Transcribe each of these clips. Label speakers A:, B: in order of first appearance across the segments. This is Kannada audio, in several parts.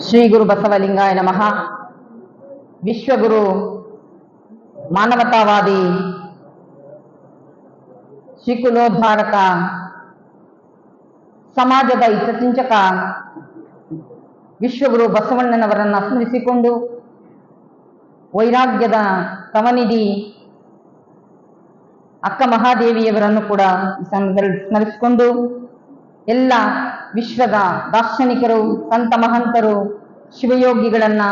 A: ಶ್ರೀ ಗುರು ಬಸವಲಿಂಗಾಯ ನಮಃ. ವಿಶ್ವಗುರು ಮಾನವತಾವಾದಿ ಶಿಕುಲೋದ್ಧಾರಕ ಸಮಾಜದ ಹಿತಚಿಂತಕ ವಿಶ್ವಗುರು ಬಸವಣ್ಣನವರನ್ನು ಸ್ಮರಿಸಿಕೊಂಡು ವೈರಾಗ್ಯದ ತವನಿಧಿ ಅಕ್ಕ ಮಹಾದೇವಿಯವರನ್ನು ಕೂಡ ಸ್ಮರಿಸಿಕೊಂಡು ಎಲ್ಲ ವಿಶ್ವದ ದಾರ್ಶನಿಕರು, ಸಂತ ಮಹಂತರು, ಶಿವಯೋಗಿಗಳನ್ನ,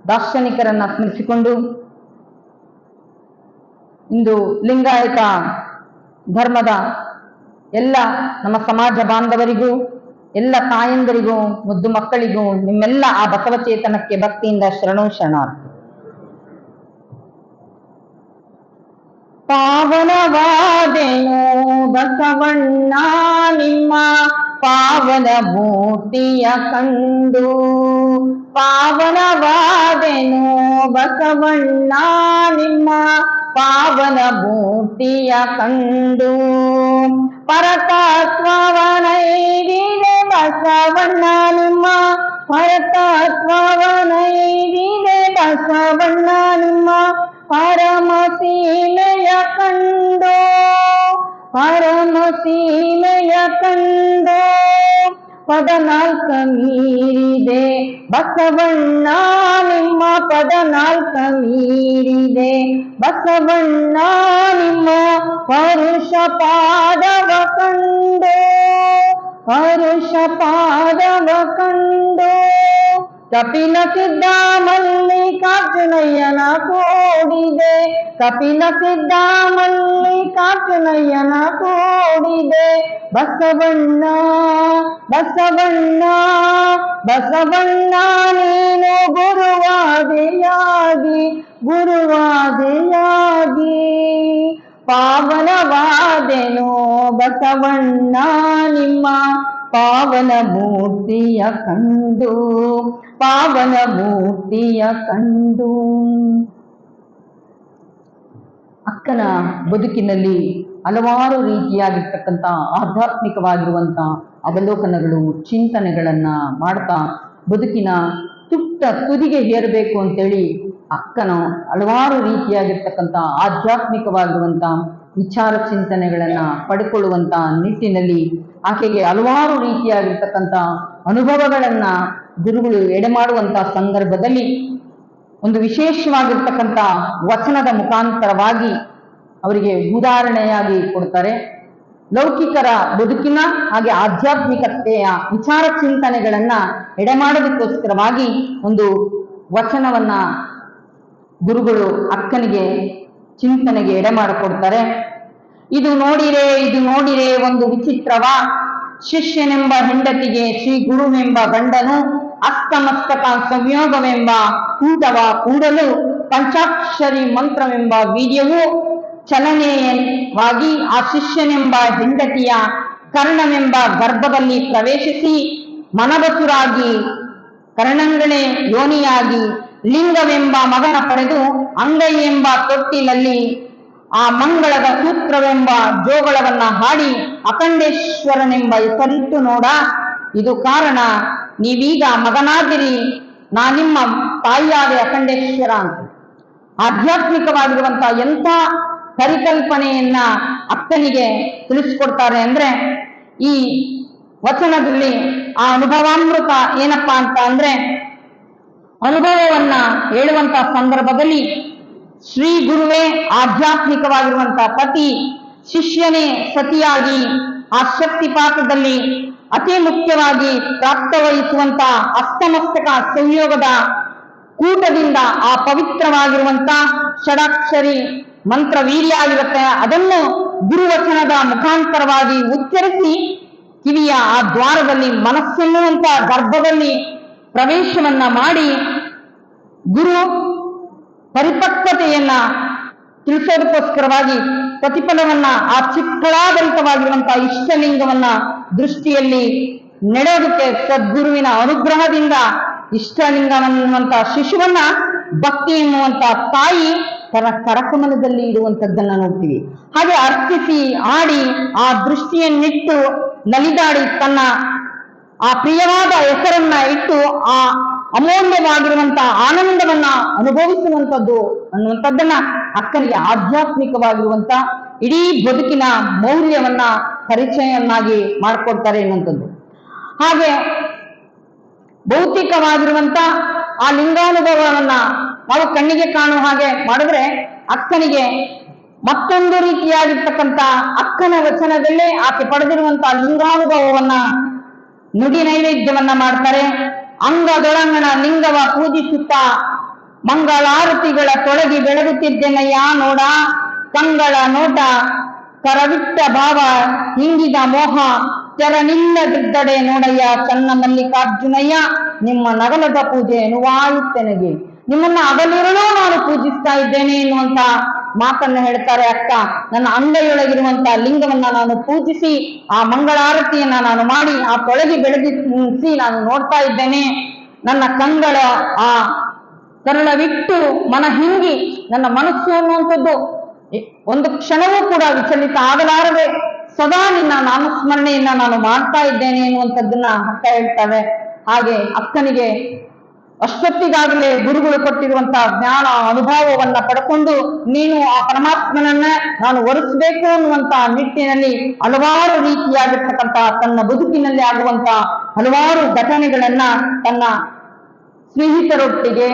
A: ದಾರ್ಶನಿಕರನ್ನ ಸ್ಮರಿಸಿಕೊಂಡು ಇಂದು ಲಿಂಗಾಯತ ಧರ್ಮದ ಎಲ್ಲ ನಮ್ಮ ಸಮಾಜ ಬಾಂಧವರಿಗೂ, ಎಲ್ಲ ತಾಯಂದರಿಗೂ, ಮುದ್ದು ಮಕ್ಕಳಿಗೂ ನಿಮ್ಮೆಲ್ಲ ಆ ಬಸವಚೇತನಕ್ಕೆ ಭಕ್ತಿಯಿಂದ ಶರಣು ಶರಣಾರ್ಥಿ. ಪಾವನವಾದೆನು ಬಸವಣ್ಣ ನಿಮ್ಮ ಪಾವನ ಮೂರ್ತಿಯ ಕಂಡು, ಪಾವನವಾದೆನು ಬಸವಣ್ಣ ನಿಮ್ಮ ಪಾವನ ಮೂರ್ತಿಯ ಕಂಡು, ಪರತತ್ವವನೈದಿದೆ ಬಸವಣ್ಣ ನಿಮ್ಮ ಪರತತ್ವವನೈದಿದೆ ಬಸವಣ್ಣ ನಿಮ್ಮ ಪರಮ ಸೀಮೆಯ ಕಂಡು, ಪರಮ ಸೀಮೆಯ ಕಂಡು, ಪದನಾಲ್ಕ ಮೀರಿದೆ ಬಸವಣ್ಣ ನಿಮ್ಮ ಪದನಾಲ್ಕ ಮೀರಿದೆ ಬಸವಣ್ಣ ನಿಮ್ಮ ಪರುಷ ಪಾದವ ಕಂಡು, ಪರುಷ ಪಾದವ ಕಂಡು, ಕಪಿಲ ಸಿದ್ಧ ಮಲ್ಲಿಕಾರ್ಜುನಯ್ಯನ ಕೂಡಿದೆ, ಕಪಿಲ ಸಿದ್ಧ ಮಲ್ಲಿಕಾರ್ಜುನಯ್ಯನ ಕೂಡಿದೆ ಬಸವಣ್ಣ, ಬಸವಣ್ಣ, ಬಸವಣ್ಣ ನೀನು ಗುರುವಾದಿಯಾಗಿ, ಗುರುವಾದಿಯಾಗಿ, ಪಾವನವಾದೆನು ಬಸವಣ್ಣ ನಿಮ್ಮ ಪಾವನ ಮೂರ್ತಿಯ ಕಂಡು, ಪಾವನ ಮೂರ್ತಿಯ ಕಂಡು. ಅಕ್ಕನ ಬದುಕಿನಲ್ಲಿ ಹಲವಾರು ರೀತಿಯಾಗಿರ್ತಕ್ಕಂಥ ಆಧ್ಯಾತ್ಮಿಕವಾಗಿರುವಂಥ ಅವಲೋಕನಗಳು, ಚಿಂತನೆಗಳನ್ನ ಮಾಡ್ತಾ ಬದುಕಿನ ತುಟ್ಟ ತುದಿಗೆ ಏರಬೇಕು ಅಂತೇಳಿ ಅಕ್ಕನು ಹಲವಾರು ರೀತಿಯಾಗಿರ್ತಕ್ಕಂಥ ಆಧ್ಯಾತ್ಮಿಕವಾಗಿರುವಂಥ ವಿಚಾರ ಚಿಂತನೆಗಳನ್ನ ಪಡ್ಕೊಳ್ಳುವಂತ ನಿಟ್ಟಿನಲ್ಲಿ ಆಕೆಗೆ ಹಲವಾರು ರೀತಿಯಾಗಿರ್ತಕ್ಕಂಥ ಅನುಭವಗಳನ್ನ ಗುರುಗಳು ಎಡೆಮಾಡುವಂತ ಸಂದರ್ಭದಲ್ಲಿ ಒಂದು ವಿಶೇಷವಾಗಿರ್ತಕ್ಕಂಥ ವಚನದ ಮುಖಾಂತರವಾಗಿ ಅವರಿಗೆ ಉದಾಹರಣೆಯಾಗಿ ಕೊಡ್ತಾರೆ. ಲೌಕಿಕರ ಬದುಕಿನ ಹಾಗೆ ಆಧ್ಯಾತ್ಮಿಕತೆಯ ವಿಚಾರ ಚಿಂತನೆಗಳನ್ನ ಎಡೆಮಾಡೋದಕ್ಕೋಸ್ಕರವಾಗಿ ಒಂದು ವಚನವನ್ನ ಗುರುಗಳು ಅಕ್ಕನಿಗೆ ಚಿಂತನೆಗೆ ಎಡೆಮಾಡಿಕೊಡ್ತಾರೆ. ಇದು ನೋಡಿರೆ ಒಂದು ವಿಚಿತ್ರವ, ಶಿಷ್ಯನೆಂಬ ಹೆಂಡತಿಗೆ ಶ್ರೀ ಗುರುವೆಂಬ ಗಂಡನು, ಅಸ್ತಮಸ್ತಕ ಸಂಯೋಗವೆಂಬ ಕೂಟವ ಕೂಡಲು ಪಂಚಾಕ್ಷರಿ ಮಂತ್ರವೆಂಬ ವೀರ್ಯವು ಚಲನೆಯವಾಗಿ ಆ ಶಿಷ್ಯನೆಂಬ ಹೆಂಡತಿಯ ಕರ್ಣವೆಂಬ ಗರ್ಭದಲ್ಲಿ ಪ್ರವೇಶಿಸಿ ಮನಬಸುರಾಗಿ ಕರ್ಣಂಗಳೆ ಯೋನಿಯಾಗಿ ಲಿಂಗವೆಂಬ ಮಗನ ಪಡೆದು ಅಂಗೈ ಎಂಬ ತೊಟ್ಟಿಲಲ್ಲಿ ಆ ಮಂಗಳದ ಸೂತ್ರವೆಂಬ ಜೋಗಳವನ್ನ ಹಾಡಿ ಅಖಂಡೇಶ್ವರನೆಂಬ ಹೆಸರಿಟ್ಟು ನೋಡ. ಇದು ಕಾರಣ, ನೀವೀಗ ಮಗನಾದಿರಿ, ನಾ ನಿಮ್ಮ ತಾಯಿಯಾದ ಅಖಂಡೇಶ್ವರ ಅಂತ ಆಧ್ಯಾತ್ಮಿಕವಾಗಿರುವಂತ ಎಂಥ ಪರಿಕಲ್ಪನೆಯನ್ನ ಅಕ್ಕನಿಗೆ ತಿಳಿಸ್ಕೊಡ್ತಾರೆ ಅಂದ್ರೆ, ಈ ವಚನದಲ್ಲಿ ಆ ಅನುಭವಾಮೃತ ಏನಪ್ಪಾ ಅಂತ ಅಂದ್ರೆ, ಅನುಭವವನ್ನ ಹೇಳುವಂತ ಸಂದರ್ಭದಲ್ಲಿ ಶ್ರೀ ಗುರುವೇ ಆಧ್ಯಾತ್ಮಿಕವಾಗಿರುವಂತ ಪತಿ, ಶಿಷ್ಯನೇ ಸತಿಯಾಗಿ ಆ ಶಕ್ತಿಪಾತದಲ್ಲಿ ಅತಿ ಮುಖ್ಯವಾಗಿ ಪ್ರಾಪ್ತವಹಿಸುವಂತ ಅಸ್ತಮಸ್ತಕ ಸಂಯೋಗದ ಕೂಟದಿಂದ ಆ ಪವಿತ್ರವಾಗಿರುವಂತ ಷಡಾಕ್ಷರಿ ಮಂತ್ರ ವೀರ್ಯ ಆಗಿರುತ್ತೆ. ಅದನ್ನು ಗುರುವಚನದ ಮುಖಾಂತರವಾಗಿ ಉಚ್ಚರಿಸಿ ಕಿವಿಯ ಆ ದ್ವಾರದಲ್ಲಿ ಮನಸ್ಸೆನ್ನುವಂತ ಗರ್ಭದಲ್ಲಿ ಪ್ರವೇಶವನ್ನ ಮಾಡಿ ಗುರು ಪರಿಪಕ್ವತೆಯನ್ನ ತಿಳಿಸೋದಕ್ಕೋಸ್ಕರವಾಗಿ ಪ್ರತಿಫಲವನ್ನ ಆ ಚಿಕ್ಕಳಾಭರಿತವಾಗಿರುವಂತಹ ಇಷ್ಟಲಿಂಗವನ್ನ ದೃಷ್ಟಿಯಲ್ಲಿ ನೆಡೋದಕ್ಕೆ ಸದ್ಗುರುವಿನ ಅನುಗ್ರಹದಿಂದ ಇಷ್ಟಲಿಂಗವನ್ನುವಂತ ಶಿಶುವನ್ನ ಭಕ್ತಿ ಎನ್ನುವಂತ ತಾಯಿ ಕರಕಮಲದಲ್ಲಿ ಇಡುವಂಥದ್ದನ್ನ ನೋಡ್ತೀವಿ. ಹಾಗೆ ಅರ್ಚಿಸಿ ಆಡಿ ಆ ದೃಷ್ಟಿಯನ್ನಿಟ್ಟು ನಲಿದಾಡಿ ತನ್ನ ಆ ಪ್ರಿಯವಾದ ಹೆಸರನ್ನ ಇಟ್ಟು ಆ ಅಮೂಲ್ಯವಾಗಿರುವಂತಹ ಆನಂದವನ್ನ ಅನುಭವಿಸುವಂಥದ್ದು ಅನ್ನುವಂಥದ್ದನ್ನ ಅಕ್ಕನಿಗೆ ಆಧ್ಯಾತ್ಮಿಕವಾಗಿರುವಂತ ಇಡೀ ಬದುಕಿನ ಮೌಲ್ಯವನ್ನ ಪರಿಚಯವನ್ನಾಗಿ ಮಾಡಿಕೊಡ್ತಾರೆ ಎನ್ನುವಂಥದ್ದು. ಹಾಗೆ ಭೌತಿಕವಾಗಿರುವಂತ ಆ ಲಿಂಗಾನುಭವವನ್ನ ನಾವು ಕಣ್ಣಿಗೆ ಕಾಣುವ ಹಾಗೆ ಮಾಡಿದ್ರೆ ಅಕ್ಕನಿಗೆ ಮತ್ತೊಂದು ರೀತಿಯಾಗಿರ್ತಕ್ಕಂಥ ಅಕ್ಕನ ವಚನದಲ್ಲೇ ಆಕೆ ಪಡೆದಿರುವಂತಹ ಲಿಂಗಾನುಭವವನ್ನ ನುಡಿ ನೈವೇದ್ಯವನ್ನ ಮಾಡ್ತಾರೆ. ಅಂಗದೊಳಂಗಣ ಲಿಂಗವ ಪೂಜಿಸುತ್ತಾ ಮಂಗಳಾರತಿಗಳ ತೊಳಗಿ ಬೆಳಗುತ್ತಿದ್ದೆನಯ್ಯ ನೋಡ, ಕಂಗಳ ನೋಟ ಕರವಿಟ್ಟ ಭಾವ ಹಿಂಗಿದ ಮೋಹ ತೆರನಿಲ್ಲದಿದ್ದಡೆ ನೋಡಯ್ಯ ಚನ್ನ ಮಲ್ಲಿಕಾರ್ಜುನಯ್ಯ, ನಿಮ್ಮ ನಗಲದ ಪೂಜೆ ಎನ್ನುವಾಯುತ್ತೆನಗೆ, ನಿಮ್ಮನ್ನ ಹಗಲಿರುಳು ನಾನು ಪೂಜಿಸ್ತಾ ಇದ್ದೇನೆ ಎನ್ನುವಂತ ಮಾತನ್ನ ಹೇಳ್ತಾರೆ ಅಕ್ಕ. ನನ್ನ ಅಂಗೈಯೊಳಗಿರುವಂತಹ ಲಿಂಗವನ್ನ ನಾನು ಪೂಜಿಸಿ ಆ ಮಂಗಳಾರತಿಯನ್ನ ನಾನು ಮಾಡಿ ಆ ತೊಳಗಿ ಬೆಳಗಿಸಿ ನಾನು ನೋಡ್ತಾ ಇದ್ದೇನೆ. ನನ್ನ ಕಂಗಳ ಆ ಕರುಳವಿಟ್ಟು ಮನ ಹಿಂಗಿ ನನ್ನ ಮನಸ್ಸು ಅನ್ನುವಂಥದ್ದು ಒಂದು ಕ್ಷಣವೂ ಕೂಡ ವಿಚಲಿತ ಆಗಲಾರದೆ ಸದಾ ನಿನ್ನ ನಾಮಸ್ಮರಣೆಯನ್ನ ನಾನು ಮಾಡ್ತಾ ಇದ್ದೇನೆ ಎನ್ನುವಂಥದ್ದನ್ನ ಅಕ್ಕ ಹೇಳ್ತಾರೆ. ಹಾಗೆ ಅಕ್ಕನಿಗೆ ಅಷ್ಟೊತ್ತಿಗಾಗಲೇ ಗುರುಗಳು ಕೊಟ್ಟಿರುವಂತಹ ಜ್ಞಾನ ಅನುಭವವನ್ನ ಪಡ್ಕೊಂಡು ನೀನು ಆ ಪರಮಾತ್ಮನನ್ನ ನಾನು ಒರೆಸಬೇಕು ಅನ್ನುವಂತ ನಿಟ್ಟಿನಲ್ಲಿ ಹಲವಾರು ರೀತಿಯಾಗಿರ್ತಕ್ಕಂಥ ತನ್ನ ಬದುಕಿನಲ್ಲಿ ಆಗುವಂತ ಹಲವಾರು ಘಟನೆಗಳನ್ನ ತನ್ನ ಸ್ನೇಹಿತರೊಟ್ಟಿಗೆ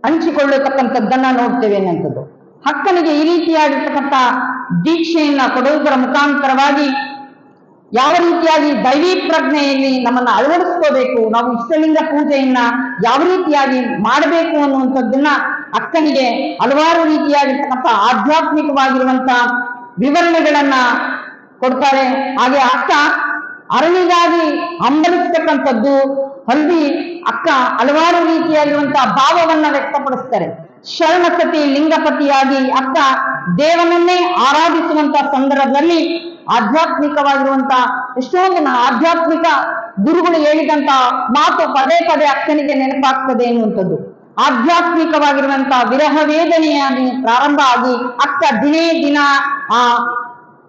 A: ಹಂಚಿಕೊಳ್ಳತಕ್ಕಂಥದ್ದನ್ನ ನೋಡ್ತೇವೆ ಅನ್ನುವಂಥದ್ದು. ಅಕ್ಕನಿಗೆ ಈ ರೀತಿಯಾಗಿರ್ತಕ್ಕಂಥ ದೀಕ್ಷೆಯನ್ನ ಕೊಡುವುದರ ಮುಖಾಂತರವಾಗಿ ಯಾವ ರೀತಿಯಾಗಿ ದೈವಿ ಪ್ರಜ್ಞೆಯಲ್ಲಿ ನಮ್ಮನ್ನ ಅಳವಡಿಸ್ಕೋಬೇಕು, ನಾವು ಇಷ್ಟಲಿಂಗ ಪೂಜೆಯನ್ನ ಯಾವ ರೀತಿಯಾಗಿ ಮಾಡಬೇಕು ಅನ್ನುವಂಥದ್ದನ್ನ ಅಕ್ಕನಿಗೆ ಹಲವಾರು ರೀತಿಯಾಗಿರ್ತಕ್ಕಂಥ ಆಧ್ಯಾತ್ಮಿಕವಾಗಿರುವಂತ ವಿವರಣೆಗಳನ್ನ ಕೊಡ್ತಾರೆ. ಹಾಗೆ ಅಕ್ಕ ಅರಳಿಗಾಗಿ ಹಂಬಲಿಸ್ತಕ್ಕಂಥದ್ದು ಅಲ್ಲಿ ಅಕ್ಕ ಹಲವಾರು ರೀತಿಯಾಗಿರುವಂತಹ ಭಾವವನ್ನ ವ್ಯಕ್ತಪಡಿಸ್ತಾರೆ. ಶರಣಸತಿ ಲಿಂಗಪತಿಯಾಗಿ ಅಕ್ಕ ದೇವನನ್ನೇ ಆರಾಧಿಸುವಂತ ಸಂದರ್ಭದಲ್ಲಿ ಆಧ್ಯಾತ್ಮಿಕವಾಗಿರುವಂತ ಎಷ್ಟೊಂದು ಆಧ್ಯಾತ್ಮಿಕ ಗುರುಗಳು ಹೇಳಿದಂತ ಮಾತು ಪದೇ ಪದೇ ಅಕ್ಕನಿಗೆ ನೆನಪಾಗ್ತದೆ ಎನ್ನುವಂಥದ್ದು. ಆಧ್ಯಾತ್ಮಿಕವಾಗಿರುವಂತ ವಿರಹ ವೇದನೆಯಾಗಿ ಪ್ರಾರಂಭ ಆಗಿ ಅಕ್ಕ ದಿನೇ ದಿನ ಆ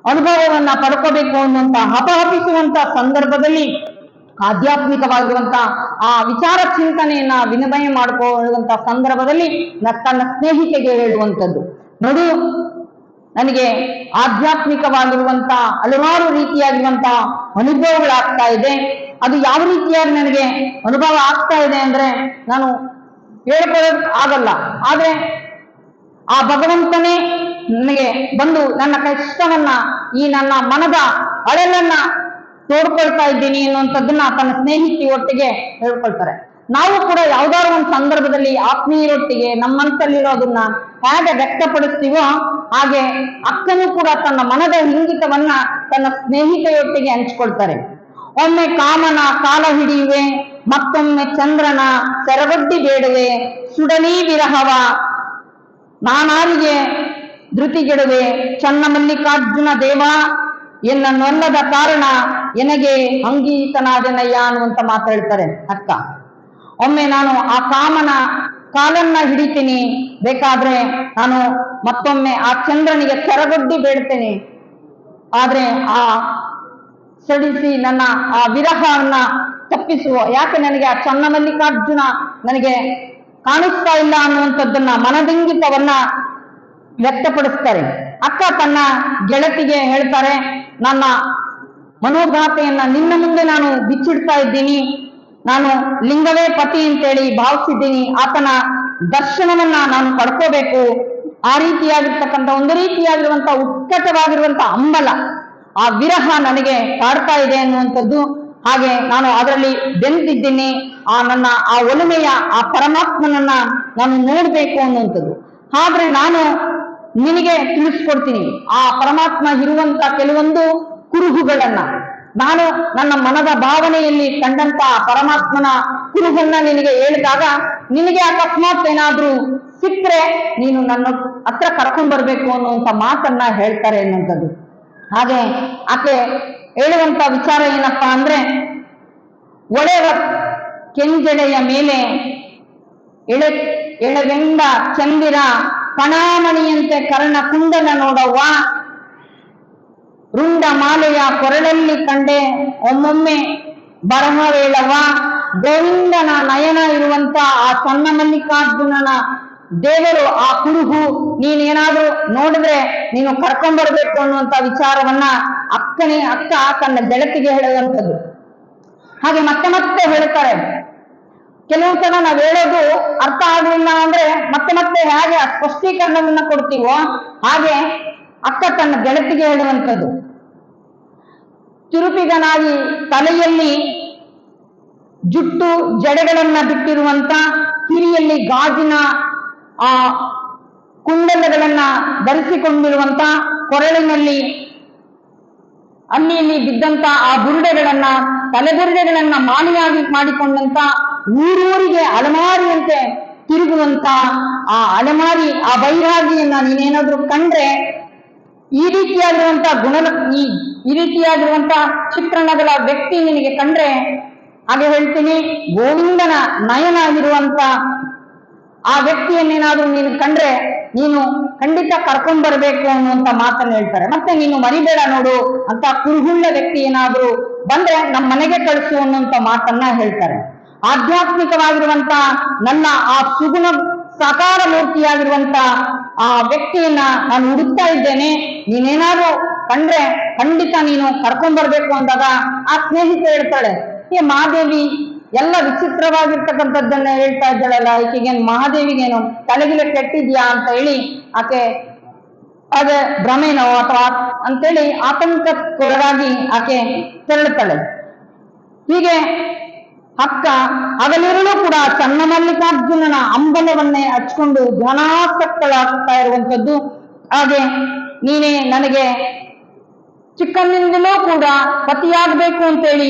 A: ಅನುಭವವನ್ನ ಪಡ್ಕೋಬೇಕು ಅನ್ನುವಂತ ಹಪಹಪಿಸುವಂತ ಸಂದರ್ಭದಲ್ಲಿ ಆಧ್ಯಾತ್ಮಿಕವಾಗಿರುವಂತ ಆ ವಿಚಾರ ಚಿಂತನೆಯನ್ನ ವಿನಿಮಯ ಮಾಡಿಕೊಳ್ಳುವಂತ ಸಂದರ್ಭದಲ್ಲಿ ತನ್ನ ಸ್ನೇಹಿತೆಗೆ ಹೇಳುವಂಥದ್ದು, ನೋಡು ನನಗೆ ಆಧ್ಯಾತ್ಮಿಕವಾಗಿರುವಂತ ಹಲವಾರು ರೀತಿಯಾಗಿರುವಂತ ಅನುಭವಗಳಾಗ್ತಾ ಇದೆ. ಅದು ಯಾವ ರೀತಿಯಾಗಿ ನನಗೆ ಅನುಭವ ಆಗ್ತಾ ಇದೆ ಅಂದ್ರೆ ನಾನು ಹೇಳ್ಕೊಳ್ಳೋದು ಆಗಲ್ಲ. ಆದ್ರೆ ಆ ಭಗವಂತನೇ ನನಗೆ ಬಂದು ನನ್ನ ಕಷ್ಟವನ್ನ ಈ ನನ್ನ ಮನದ ಅಳಲನ್ನ ತೋಡ್ಕೊಳ್ತಾ ಇದ್ದೀನಿ ಅನ್ನುವಂಥದ್ದನ್ನ ತನ್ನ ಸ್ನೇಹಿತಿ ಒಟ್ಟಿಗೆ ಹೇಳ್ಕೊಳ್ತಾರೆ. ನಾವು ಕೂಡ ಯಾವ್ದಾದ್ರು ಒಂದು ಸಂದರ್ಭದಲ್ಲಿ ಆತ್ಮೀಯರೊಟ್ಟಿಗೆ ನಮ್ಮಂತಲ್ಲಿರೋದನ್ನ ಹೇಗೆ ವ್ಯಕ್ತಪಡಿಸ್ತೀವೋ ಹಾಗೆ ಅಕ್ಕನೂ ಕೂಡ ತನ್ನ ಮನದ ಇಂಗಿತವನ್ನ ತನ್ನ ಸ್ನೇಹಿತೆಯೊಟ್ಟಿಗೆ ಹಂಚ್ಕೊಳ್ತಾರೆ. ಒಮ್ಮೆ ಕಾಮನ ಕಾಲ ಹಿಡಿಯುವೆ, ಮತ್ತೊಮ್ಮೆ ಚಂದ್ರನ ಸೆರಗಡ್ಡಿ ಬೇಡುವೆ, ಸುಡಲಿ ವಿರಹವ ನಾನಾರಿಗೆ ಧೃತಿಗೆಡುವೆ, ಚನ್ನ ಮಲ್ಲಿಕಾರ್ಜುನ ದೇವ ಎನ್ನೊಲ್ಲದ ಕಾರಣ ಎನಗೆ ಅಂಗೀತನಾದೆನಯ್ಯ ಅನ್ನುವಂತ ಮಾತು ಹೇಳ್ತಾರೆ ಅಕ್ಕ. ಒಮ್ಮೆ ನಾನು ಆ ಕಾಮನ ಕಾಲನ್ನ ಹಿಡಿತೀನಿ, ಬೇಕಾದ್ರೆ ನಾನು ಮತ್ತೊಮ್ಮೆ ಆ ಚಂದ್ರನಿಗೆ ಸೆರಗೊಡ್ಡಿ ಬೇಡ್ತೇನೆ, ಆದ್ರೆ ಆ ಸಡಿಸಿ ನನ್ನ ಆ ವಿರಹವನ್ನ ತಪ್ಪಿಸುವ, ಯಾಕೆ ನನಗೆ ಆ ಚನ್ನ ಮಲ್ಲಿಕಾರ್ಜುನ ನನಗೆ ಕಾಣಿಸ್ತಾ ಇಲ್ಲ ಅನ್ನುವಂಥದ್ದನ್ನ ಮನದಿಂಗಿತವನ್ನ ವ್ಯಕ್ತಪಡಿಸ್ತಾರೆ. ಅಕ್ಕ ತನ್ನ ಗೆಳತಿಗೆ ಹೇಳ್ತಾರೆ, ನನ್ನ ಮನೋಗಾಥೆಯನ್ನ ನಿನ್ನ ಮುಂದೆ ನಾನು ಬಿಚ್ಚಿಡ್ತಾ ಇದ್ದೀನಿ, ನಾನು ಲಿಂಗವೇ ಪತಿ ಅಂತೇಳಿ ಭಾವಿಸಿದ್ದೀನಿ, ಆತನ ದರ್ಶನವನ್ನ ನಾನು ಪಡ್ಕೋಬೇಕು. ಆ ರೀತಿಯಾಗಿರ್ತಕ್ಕಂಥ ಒಂದು ರೀತಿಯಾಗಿರುವಂತಹ ಉತ್ಕಟವಾಗಿರುವಂತಹ ಹಂಬಲ, ಆ ವಿರಹ ನನಗೆ ಕಾಡ್ತಾ ಇದೆ ಅನ್ನುವಂಥದ್ದು. ಹಾಗೆ ನಾನು ಅದರಲ್ಲಿ ಬೆಂದಿದ್ದೀನಿ, ಆ ನನ್ನ ಆ ಒಲುಮೆಯ ಆ ಪರಮಾತ್ಮನನ್ನ ನಾನು ನೋಡ್ಬೇಕು ಅನ್ನುವಂಥದ್ದು. ಆದ್ರೆ ನಾನು ನಿನಗೆ ತಿಳಿಸ್ಕೊಡ್ತೀನಿ ಆ ಪರಮಾತ್ಮ ಇರುವಂತ ಕೆಲವೊಂದು ಕುರುಹುಗಳನ್ನ, ನಾನು ನನ್ನ ಮನದ ಭಾವನೆಯಲ್ಲಿ ಕಂಡಂತ ಪರಮಾತ್ಮನ ಕುರುಹನ್ನ ನಿನಗೆ ಹೇಳಿದಾಗ ನಿನಗೆ ಅಕಸ್ಮಾತ್ ಏನಾದ್ರೂ ಸಿಕ್ಕರೆ ನೀನು ನನ್ನ ಹತ್ರ ಕರ್ಕೊಂಡ್ ಬರ್ಬೇಕು ಅನ್ನುವಂತ ಮಾತನ್ನ ಹೇಳ್ತಾರೆ ಅನ್ನುವಂಥದ್ದು. ಹಾಗೆ ಆಕೆ ಹೇಳುವಂತ ವಿಚಾರ ಏನಪ್ಪಾ ಅಂದ್ರೆ, ಒಡೆವ ಕೆಂಜಡೆಯ ಮೇಲೆ ಎಳೆವೆಂಡ ಚಂದಿರ ಕಣಾಮಣಿಯಂತೆ ಕರ್ಣ ಕುಂಡನ ನೋಡವ್ವ, ರುಂಡ ಮಾಲೆಯ ಕೊರಳಲ್ಲಿ ಕಂಡೆ ಒಮ್ಮೊಮ್ಮೆ ಬರಹವೇಳವ್ವ, ಗೋವಿಂದನ ನಯನ ಇರುವಂತ ಆ ಸಣ್ಣ ಮಲ್ಲಿಕಾರ್ಜುನನ ದೇವರು ಆ ಕುರುಹು ನೀನೇನಾದ್ರೂ ನೋಡಿದ್ರೆ ನೀನು ಕರ್ಕೊಂಡ್ಬರ್ಬೇಕು ಅನ್ನುವಂತ ವಿಚಾರವನ್ನ ಅಕ್ಕ ತನ್ನ ಗೆಳತಿಗೆ ಹೇಳುವಂಥದ್ದು. ಹಾಗೆ ಮತ್ತೆ ಮತ್ತೆ ಹೇಳ್ತಾರೆ. ಕೆಲವು ಸಲ ನಾವು ಹೇಳೋದು ಅರ್ಥ ಆಗಲಿಲ್ಲ ಅಂದ್ರೆ ಮತ್ತೆ ಮತ್ತೆ ಹೇಗೆ ಆ ಸ್ಪಷ್ಟೀಕರಣವನ್ನ ಕೊಡ್ತೀವೋ ಹಾಗೆ ಅಕ್ಕ ತನ್ನ ಗೆಳತಿಗೆ ಹೇಳುವಂಥದ್ದು. ತಿರುಪಿಗನಾಗಿ ತಲೆಯಲ್ಲಿ ಜುಟ್ಟು ಜಡೆಗಳನ್ನ ಬಿಟ್ಟಿರುವಂತ, ಕಿರಿಯಲ್ಲಿ ಗಾಜಿನ ಆ ಕುಂಡಲಗಳನ್ನ ಧರಿಸಿಕೊಂಡಿರುವಂತ, ಕೊರಳಿನಲ್ಲಿ ಅಲ್ಲಿ ಇಲ್ಲಿ ಬಿದ್ದಂತ ಆ ಬುರುಡೆಗಳನ್ನ, ತಲೆಬುರುಡೆಗಳನ್ನ ಮಾಣಿಯಾಗಿ ಮಾಡಿಕೊಂಡಂತ, ಊರೂರಿಗೆ ಅಲಮಾರಿಯಂತೆ ತಿರುಗುವಂತ ಆ ಅಲಮಾರಿ, ಆ ಬೈರಾಗಿಯನ್ನ ನೀನೇನಾದ್ರೂ ಕಂಡ್ರೆ, ಈ ರೀತಿಯಾಗಿರುವಂತ ಈ ರೀತಿಯಾಗಿರುವಂತ ಚಿತ್ರಣಗಳ ವ್ಯಕ್ತಿ ನಿನಗೆ ಕಂಡ್ರೆ, ಹಾಗೆ ಹೇಳ್ತೀನಿ, ಗೋವಿಂದನ ನಯನ ಆಗಿರುವಂತ ಆ ವ್ಯಕ್ತಿಯನ್ನೇನಾದ್ರೂ ನೀನು ಕಂಡ್ರೆ ನೀನು ಖಂಡಿತ ಕರ್ಕೊಂಡ್ ಬರ್ಬೇಕು ಅನ್ನುವಂತ ಮಾತನ್ನು ಹೇಳ್ತಾರೆ. ಮತ್ತೆ ನೀನು ಮರಿಬೇಡ ನೋಡು ಅಂತ ಕುರುಹುಳ್ಳ ವ್ಯಕ್ತಿ ಏನಾದ್ರೂ ಬಂದ್ರೆ ನಮ್ಮ ಮನೆಗೆ ಕಳಿಸು ಅನ್ನುವಂತ ಮಾತನ್ನ ಹೇಳ್ತಾರೆ. ಆಧ್ಯಾತ್ಮಿಕವಾಗಿರುವಂತ ನನ್ನ ಆ ಸುಗುಣ ಸಾಕಾರ ಮೂರ್ತಿಯಾಗಿರುವಂತ ಆ ವ್ಯಕ್ತಿಯನ್ನ ನಾನು ಹುಡುಕ್ತಾ ಇದ್ದೇನೆ, ನೀನೇನಾದ್ರೂ ಕಂಡ್ರೆ ಖಂಡಿತ ನೀನು ಕರ್ಕೊಂಡ್ಬರ್ಬೇಕು ಅಂದಾಗ ಆ ಸ್ನೇಹಿತೆ ಹೇಳ್ತಾಳೆ, ಈ ಮಹಾದೇವಿ ಎಲ್ಲ ವಿಚಿತ್ರವಾಗಿರ್ತಕ್ಕಂಥದ್ದನ್ನ ಹೇಳ್ತಾ ಇದ್ದಾಳಲ್ಲ, ಈಕೆಗೇನು ಮಹಾದೇವಿಗೇನು ತಲೆಗಿಲೆ ಕೆಟ್ಟಿದ್ಯಾ ಅಂತ ಹೇಳಿ ಆಕೆ ಅದೇ ಭ್ರಮೆನೋ ಅಥವಾ ಅಂತೇಳಿ ಆತಂಕಕ್ಕೊಳಗಾಗಿ ಆಕೆ ತೆರಳುತ್ತಾಳೆ. ಹೀಗೆ ಅಕ್ಕ ಹಗಲಿರುಳು ಕೂಡ ಚನ್ನಮಲ್ಲಿಕಾರ್ಜುನನ ಅಂಬಲವನ್ನೇ ಹಚ್ಕೊಂಡು ಧ್ಯಾನಾಸಕ್ತಳಾಗ್ತಾ ಇರುವಂಥದ್ದು. ಹಾಗೆ ನೀನೇ ನನಗೆ ಚಿಕ್ಕಂದಿನಿಂದಲೂ ಕೂಡ ಪತಿಯಾಗಬೇಕು ಅಂತೇಳಿ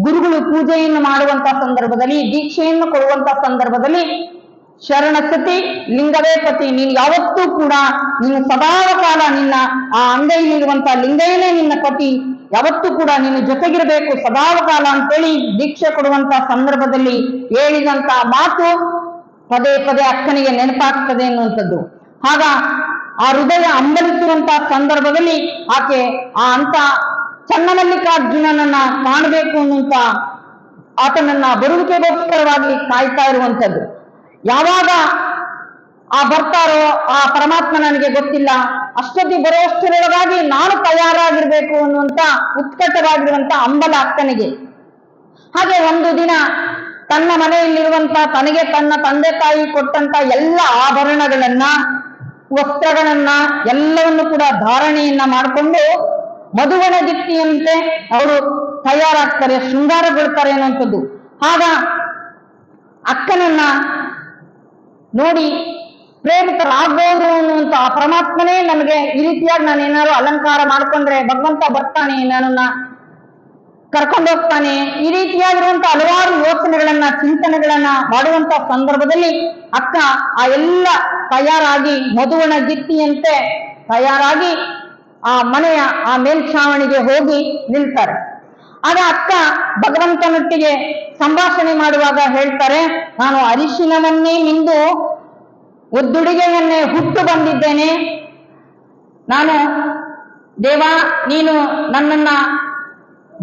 A: ಗುರುಗಳು ಪೂಜೆಯನ್ನು ಮಾಡುವಂತ ಸಂದರ್ಭದಲ್ಲಿ, ದೀಕ್ಷೆಯನ್ನು ಕೊಡುವಂತ ಸಂದರ್ಭದಲ್ಲಿ ಶರಣ ಸತಿ ಲಿಂಗವೇ ಪತಿ, ನೀನು ಯಾವತ್ತೂ ಕೂಡ ನೀನು ಸದಾವ ಕಾಲ ನಿನ್ನ ಆ ಅಂಗೈಲಿರುವಂತ ಲಿಂಗೈನೇ ನಿನ್ನ ಪತಿ, ಯಾವತ್ತೂ ಕೂಡ ನೀನು ಜೊತೆಗಿರಬೇಕು ಸದಾವ ಕಾಲ ಅಂತೇಳಿ ದೀಕ್ಷೆ ಕೊಡುವಂತ ಸಂದರ್ಭದಲ್ಲಿ ಹೇಳಿದಂತ ಮಾತು ಪದೇ ಪದೇ ಅಕ್ಕನಿಗೆ ನೆನಪಾಗ್ತದೆ ಅನ್ನುವಂಥದ್ದು. ಆಗ ಆ ಹೃದಯ ಅಂಬಲಿಸುವಂತಹ ಸಂದರ್ಭದಲ್ಲಿ ಆಕೆ ಅಂತ ಚನ್ನಮಲ್ಲಿಕಾರ್ಜುನನನ್ನ ಕಾಣಬೇಕು ಅನ್ನುವಂತ ಆತನನ್ನ ಬರುವಿಕೆಗೋಸ್ಕರವಾಗಿ ಕಾಯ್ತಾ ಇರುವಂಥದ್ದು. ಯಾವಾಗ ಆ ಬರ್ತಾರೋ ಆ ಪರಮಾತ್ಮ ನನಗೆ ಗೊತ್ತಿಲ್ಲ, ಅಷ್ಟೊತ್ತಿ ಬರುವಷ್ಟರೊಳಗಾಗಿ ನಾನು ತಯಾರಾಗಿರ್ಬೇಕು ಅನ್ನುವಂತ ಉತ್ಕಟವಾಗಿರುವಂತ ಅಂಬಲ ಅಕ್ಕನಿಗೆ. ಹಾಗೆ ಒಂದು ದಿನ ತನ್ನ ಮನೆಯಲ್ಲಿರುವಂತ ತನಗೆ ತನ್ನ ತಂದೆ ತಾಯಿ ಕೊಟ್ಟಂತ ಎಲ್ಲ ಆಭರಣಗಳನ್ನ, ವಸ್ತ್ರಗಳನ್ನ ಎಲ್ಲವನ್ನು ಕೂಡ ಧಾರಣೆಯನ್ನ ಮಾಡಿಕೊಂಡು ಮಧುವನ ದಿಕ್ಕಿಯಂತೆ ಅವರು ತಯಾರಾಗ್ತಾರೆ, ಶೃಂಗಾರಗೊಳ್ತಾರೆ ಅನ್ನುವಂಥದ್ದು. ಆಗ ಅಕ್ಕನನ್ನ ನೋಡಿ ಪ್ರೇರಿತರಾಗಬಹುದು ಅನ್ನುವಂತ ಆ ಪರಮಾತ್ಮನೇ ನಮಗೆ ಈ ರೀತಿಯಾಗಿ ನಾನು ಏನಾದ್ರು ಅಲಂಕಾರ ಮಾಡ್ಕೊಂಡ್ರೆ ಭಗವಂತ ಬರ್ತಾನೆ, ನನ್ನನ್ನ ಕರ್ಕೊಂಡೋಗ್ತಾನೆ, ಈ ರೀತಿಯಾಗಿರುವಂತ ಹಲವಾರು ಯೋಚನೆಗಳನ್ನ ಚಿಂತನೆಗಳನ್ನ ಮಾಡುವಂತ ಸಂದರ್ಭದಲ್ಲಿ ಅಕ್ಕ ಆ ಎಲ್ಲ ತಯಾರಾಗಿ ಮಧುವನ ಗಿತ್ತಿಯಂತೆ ತಯಾರಾಗಿ ಆ ಮನೆಯ ಆ ಮೇಲ್ಛಾವಣಿಗೆ ಹೋಗಿ ನಿಲ್ತಾರೆ. ಆಗ ಅಕ್ಕ ಭಗವಂತನೊಟ್ಟಿಗೆ ಸಂಭಾಷಣೆ ಮಾಡುವಾಗ ಹೇಳ್ತಾರೆ, ನಾನು ಅರಿಶಿನವನ್ನೇ ನಿಂದು ಒದ್ದುಡುಗೆಯನ್ನೇ ಹುಟ್ಟು ಬಂದಿದ್ದೇನೆ, ನಾನು ದೇವ ನೀನು ನನ್ನನ್ನ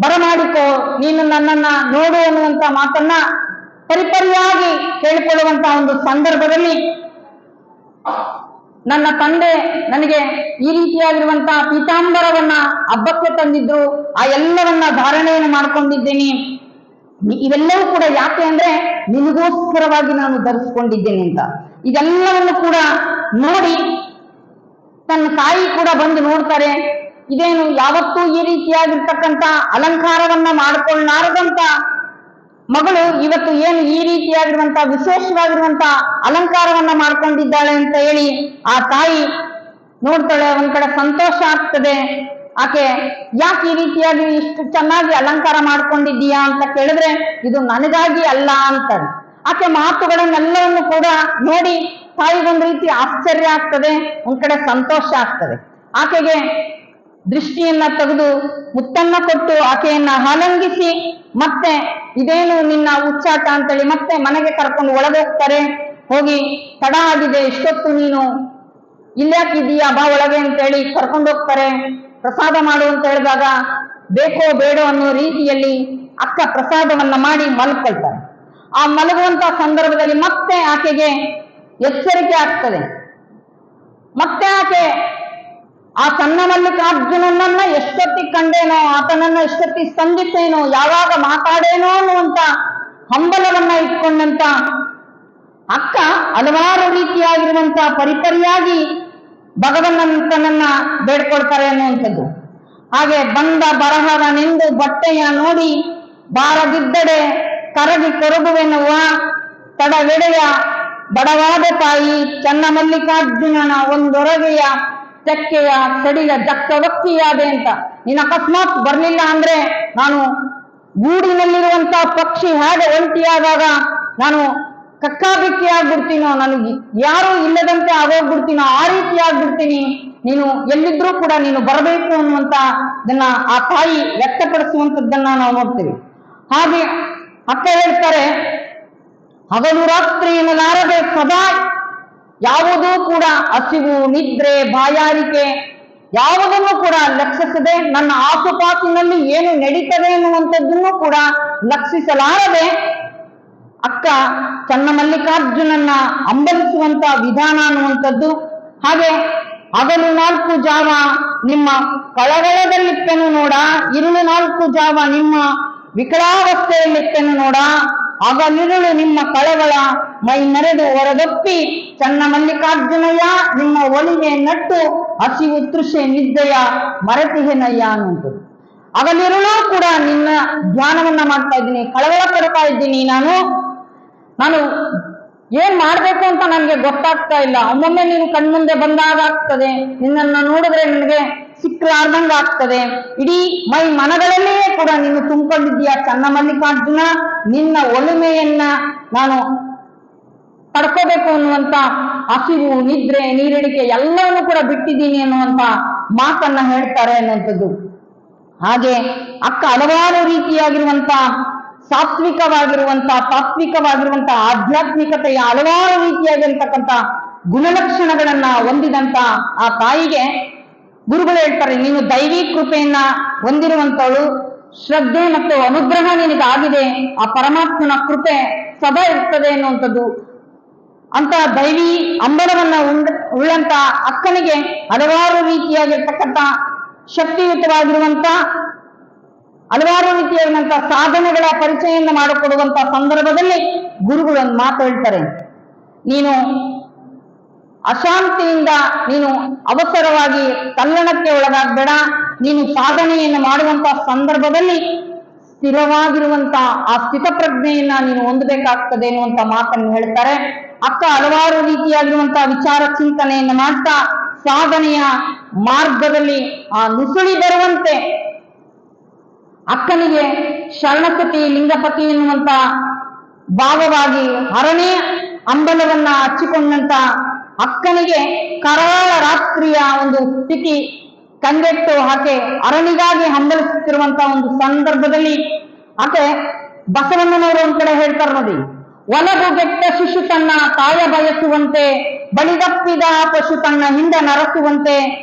A: ಬರಮಾಡಿಕೋ, ನೀನು ನನ್ನನ್ನ ನೋಡು ಅನ್ನುವಂತ ಮಾತನ್ನ ಪರಿಪರಿಯಾಗಿ ಕೇಳಿಕೊಳ್ಳುವಂತ ಒಂದು ಸಂದರ್ಭದಲ್ಲಿ ನನ್ನ ತಂದೆ ನನಗೆ ಈ ರೀತಿಯಾಗಿರುವಂತಹ ಪೀತಾಂಬರವನ್ನ ಹಬ್ಬಕ್ಕೆ ತಂದಿದ್ರು, ಆ ಎಲ್ಲವನ್ನ ಧಾರಣೆಯನ್ನು ಮಾಡ್ಕೊಂಡಿದ್ದೇನೆ, ಇವೆಲ್ಲವೂ ಕೂಡ ಯಾಕೆ ಅಂದ್ರೆ ನಿನಗೋಸ್ಕರವಾಗಿ ನಾನು ಧರಿಸ್ಕೊಂಡಿದ್ದೇನೆ ಅಂತ. ಇದೆಲ್ಲವನ್ನು ಕೂಡ ನೋಡಿ ತನ್ನ ತಾಯಿ ಕೂಡ ಬಂದು ನೋಡ್ತಾರೆ, ಇದೇನು ಯಾವತ್ತೂ ಈ ರೀತಿಯಾಗಿರ್ತಕ್ಕಂಥ ಅಲಂಕಾರವನ್ನ ಮಾಡಿಕೊಳ್ಳಾರದಂತ ಮಗಳು ಇವತ್ತು ಏನು ಈ ರೀತಿಯಾಗಿರುವಂತ ವಿಶೇಷವಾಗಿರುವಂತ ಅಲಂಕಾರವನ್ನ ಮಾಡ್ಕೊಂಡಿದ್ದಾಳೆ ಅಂತ ಹೇಳಿ ಆ ತಾಯಿ ನೋಡ್ತಾಳೆ. ಒಂದ್ ಕಡೆ ಸಂತೋಷ ಆಗ್ತದೆ, ಆಕೆ ಯಾಕೆ ಈ ರೀತಿಯಾಗಿ ಇಷ್ಟು ಚೆನ್ನಾಗಿ ಅಲಂಕಾರ ಮಾಡ್ಕೊಂಡಿದ್ದೀಯಾ ಅಂತ ಕೇಳಿದ್ರೆ ಇದು ನನಗಾಗಿ ಅಲ್ಲ ಅಂತಾರೆ. ಆಕೆ ಮಾತುಗಳನ್ನೆಲ್ಲವನ್ನು ಕೂಡ ನೋಡಿ ತಾಯಿಗೊಂದು ರೀತಿ ಆಶ್ಚರ್ಯ ಆಗ್ತದೆ, ಒಂದ್ ಕಡೆ ಸಂತೋಷ ಆಗ್ತದೆ. ಆಕೆಗೆ ದೃಷ್ಟಿಯನ್ನ ತೆಗೆದು ಮುತ್ತನ್ನ ಕೊಟ್ಟು ಆಕೆಯನ್ನ ಆಲಂಗಿಸಿ ಮತ್ತೆ ಇದೇನು ನಿನ್ನ ಹುಚ್ಚಾಟ ಅಂತೇಳಿ ಮತ್ತೆ ಮನೆಗೆ ಕರ್ಕೊಂಡು ಒಳಗೋಗ್ತಾರೆ. ಹೋಗಿ ತಡ ಆಗಿದೆ, ಇಷ್ಟೊತ್ತು ನೀನು ಇಲ್ಯಾಕಿದೀಯಾ ಬಾ ಒಳಗೆ ಅಂತೇಳಿ ಕರ್ಕೊಂಡೋಗ್ತಾರೆ. ಪ್ರಸಾದ ಮಾಡು ಅಂತ ಹೇಳಿದಾಗ ಬೇಕೋ ಬೇಡೋ ಅನ್ನೋ ರೀತಿಯಲ್ಲಿ ಅಕ್ಕ ಪ್ರಸಾದವನ್ನ ಮಾಡಿ ಮಲ್ಕೊಳ್ತಾರೆ. ಆ ಮಲಗುವಂತ ಸಂದರ್ಭದಲ್ಲಿ ಮತ್ತೆ ಆಕೆಗೆ ಎಚ್ಚರಿಕೆ ಆಗ್ತದೆ. ಮತ್ತೆ ಆಕೆ ಆ ಚನ್ನಮಲ್ಲಿಕಾರ್ಜುನನನ್ನ ಎಷ್ಟೊತ್ತಿ ಕಂಡೇನೋ, ಆತನನ್ನ ಎಷ್ಟೊತ್ತಿ ಸಂಧಿಸೇನೋ, ಯಾವಾಗ ಮಾತಾಡೇನೋ ಅನ್ನುವಂತ ಹಂಬಲವನ್ನ ಇಟ್ಕೊಂಡಂತ ಅಕ್ಕ ಹಲವಾರು ರೀತಿಯಾಗಿರುವಂತ ಪರಿಪರಿಯಾಗಿ ಭಗವಂತನನ್ನ ಬೇಡ್ಕೊಳ್ತಾರೆ ಅನ್ನುವಂಥದ್ದು. ಹಾಗೆ ಬಂದ ಬರಹವನೆಂದು ಬಟ್ಟೆಯ ನೋಡಿ ಬಾರದಿದ್ದಡೆ ಕರಗಿ ಕೊರಗುವೆನ್ನುವ ತಡವೆಡೆಯ ಬಡವಾದ ತಾಯಿ ಚನ್ನಮಲ್ಲಿಕಾರ್ಜುನನ ಒಂದೊರಗೆಯ ಚಕ್ಕೆಯ ಸಡಿಲ ಜಕ್ಕವಕ್ಕಿಯಾದೆ ಅಂತ. ನೀನು ಅಕಸ್ಮಾತ್ ಬರ್ಲಿಲ್ಲ ಅಂದ್ರೆ ನಾನು ಗೂಡಿನಲ್ಲಿರುವಂತ ಪಕ್ಷಿ ಹೇಗೆ ಒಂಟಿಯಾದಾಗ ನಾನು ಕಕ್ಕಾಬಿಕ್ಕಿ ಆಗ್ಬಿಡ್ತೀನೋ, ನನಗೆ ಯಾರು ಇಲ್ಲದಂತೆ ಆಗೋಗ್ಬಿಡ್ತೀನೋ, ಆ ರೀತಿ ಆಗ್ಬಿಡ್ತೀನಿ. ನೀನು ಎಲ್ಲಿದ್ರೂ ಕೂಡ ನೀನು ಬರಬೇಕು ಅನ್ನುವಂತ ಇದನ್ನ ಆ ತಾಯಿ ವ್ಯಕ್ತಪಡಿಸುವಂಥದ್ದನ್ನ ನಾವು ನೋಡ್ತೀವಿ. ಹಾಗೆ ಅಕ್ಕ ಹೇಳ್ತಾರೆ, ಹಗಲು ರಾತ್ರಿ ಎನ್ನಲಾರದೆ ಸದಾ ಯಾವುದೂ ಕೂಡ ಹಸಿವು, ನಿದ್ರೆ, ಬಾಯಾರಿಕೆ ಯಾವುದನ್ನು ಕೂಡ ಲಕ್ಷಿಸದೆ, ನನ್ನ ಆಸುಪಾಸಿನಲ್ಲಿ ಏನು ನಡೀತದೆ ಎನ್ನುವಂಥದ್ದನ್ನು ಕೂಡ ಲಕ್ಷಿಸಲಾರದೆ ಅಕ್ಕ ಚನ್ನಮಲ್ಲಿಕಾರ್ಜುನನ್ನ ಅಂಬಲಿಸುವಂತ ವಿಧಾನ ಅನ್ನುವಂಥದ್ದು. ಹಾಗೆ ಹಗಲು 4 ಜಾವ ನಿಮ್ಮ ಕಳವಳದಲ್ಲಿಪ್ಪೆನು ನೋಡ, ಇರುಳು 4 ಜಾವ ನಿಮ್ಮ ವಿಕಲಾವಸ್ಥೆಯಲ್ಲಿಪ್ಪೆನು ನೋಡ, ಹಗಲಿರುಳು ನಿಮ್ಮ ಕಳವಳ ಮೈ ಮೆರೆದು ಹೊರದಪ್ಪಿ ಚನ್ನಮಲ್ಲಿಕಾರ್ಜುನಯ್ಯ ನಿಮ್ಮ ಒಲಿಗೆ ನಟ್ಟು ಹಸಿವು ತೃಷೆ ನಿದ್ದೆಯ ಮರೆತಿಹೆನಯ್ಯ ಅನ್ನುವಂಥದ್ದು. ಹಗಲಿರುಳು ಕೂಡ ನಿನ್ನ ಧ್ಯಾನವನ್ನ ಮಾಡ್ತಾ ಇದ್ದೀನಿ, ಕಳವಳ ಪಡ್ತಾ ಇದ್ದೀನಿ. ನಾನು ಏನ್ ಮಾಡ್ಬೇಕು ಅಂತ ನನಗೆ ಗೊತ್ತಾಗ್ತಾ ಇಲ್ಲ. ಒಮ್ಮೊಮ್ಮೆ ನೀನು ಕಣ್ಮುಂದೆ ಬಂದಾಗ ಆಗ್ತದೆ, ನಿನ್ನನ್ನು ನೋಡಿದ್ರೆ ನನಗೆ ಸಿಕ್ಕಲಾರ್ದಂಗ ಆಗ್ತದೆ. ಇಡೀ ಮೈ ಮನಗಳಲ್ಲಿಯೇ ಕೂಡ ನೀನು ತುಂಬಿಕೊಂಡಿದ್ದೀಯ ಚನ್ನಮಲ್ಲಿಕಾರ್ಜುನ. ನಿನ್ನ ಒಲುಮೆಯನ್ನ ನಾನು ಪಡ್ಕೋಬೇಕು ಅನ್ನುವಂತ ಹಸಿವು, ನಿದ್ರೆ, ನೀರಿಡಿಕೆ ಎಲ್ಲವನ್ನು ಕೂಡ ಬಿಟ್ಟಿದ್ದೀನಿ ಅನ್ನುವಂತ ಮಾತನ್ನ ಹೇಳ್ತಾರೆ ಅನ್ನುವಂಥದ್ದು. ಹಾಗೆ ಅಕ್ಕ ಹಲವಾರು ರೀತಿಯಾಗಿರುವಂತ ಸಾತ್ವಿಕವಾಗಿರುವಂತ, ತಾತ್ವಿಕವಾಗಿರುವಂತ, ಆಧ್ಯಾತ್ಮಿಕತೆಯ ಹಲವಾರು ರೀತಿಯಾಗಿರ್ತಕ್ಕಂಥ ಗುಣಲಕ್ಷಣಗಳನ್ನ ಹೊಂದಿದಂತ ಆ ತಾಯಿಗೆ ಗುರುಗಳು ಹೇಳ್ತಾರೆ, ನೀನು ದೈವಿ ಕೃಪೆಯನ್ನ ಹೊಂದಿರುವಂತವಳು, ಶ್ರದ್ಧೆ ಮತ್ತು ಅನುಗ್ರಹ ನಿನಗಾಗಿದೆ, ಆ ಪರಮಾತ್ಮನ ಕೃಪೆ ಸದಾ ಇರ್ತದೆ ಅನ್ನುವಂಥದ್ದು. ಅಂತ ದೈವಿ ಅಂಬಲವನ್ನ ಉಳ್ಳಂತ ಅಕ್ಕನಿಗೆ ಹಲವಾರು ರೀತಿಯಾಗಿರ್ತಕ್ಕಂಥ ಶಕ್ತಿಯುತವಾಗಿರುವಂತ ಹಲವಾರು ರೀತಿಯಾದಂತಹ ಸಾಧನೆಗಳ ಪರಿಚಯವನ್ನು ಮಾಡಿಕೊಡುವಂತ ಸಂದರ್ಭದಲ್ಲಿ ಗುರುಗಳು ಒಂದು ಮಾತು ಹೇಳ್ತಾರೆ, ನೀನು ಅಶಾಂತಿಯಿಂದ ನೀನು ಅವಸರವಾಗಿ ತಲ್ಲಣಕ್ಕೆ ಒಳಗಾಗಬೇಡ, ನೀನು ಸಾಧನೆಯನ್ನು ಮಾಡುವಂತಹ ಸಂದರ್ಭದಲ್ಲಿ ಸ್ಥಿರವಾಗಿರುವಂತ ಆ ಸ್ಥಿತಪ್ರಜ್ಞೆಯನ್ನ ನೀನು ಹೊಂದಬೇಕಾಗ್ತದೆ ಎನ್ನುವಂತ ಮಾತನ್ನು ಹೇಳ್ತಾರೆ. ಅಕ್ಕ ಹಲವಾರು ರೀತಿಯಾಗಿರುವಂತಹ ವಿಚಾರ ಚಿಂತನೆಯನ್ನು ಮಾಡ್ತಾ ಸಾಧನೆಯ ಮಾರ್ಗದಲ್ಲಿ ಆ ನುಸುಳಿ ಬರುವಂತೆ ಅಕ್ಕನಿಗೆ ಶರಣಪತಿ ಲಿಂಗಪತಿ ಎನ್ನುವಂತ ಭಾವವಾಗಿ ಹರಣೆ ಅಂಬಲವನ್ನ ಹಚ್ಚಿಕೊಂಡಂತ ಅಕ್ಕನಿಗೆ ಕರಾಳ ರಾತ್ರಿಯ ಒಂದು ಸ್ಥಿತಿ ಕಂಗೆಟ್ಟು ಆಕೆ ಅರಣಿಗಾಗಿ ಹಂಬಲಿಸುತ್ತಿರುವಂತ ಒಂದು ಸಂದರ್ಭದಲ್ಲಿ ಆಕೆ ಬಸವಣ್ಣನವರು ಒಂದ್ ಕಡೆ ಹೇಳ್ತಾರೆ ನೋಡಿ, ಒಲಗುಗೆಟ್ಟ ಶಿಶು ತನ್ನ ತಾಯ ಬಯಸುವಂತೆ, ಬಳಿದಪ್ಪಿದ ಪಶು ತನ್ನ ಹಿಂದೆ ನರಸುವಂತೆ,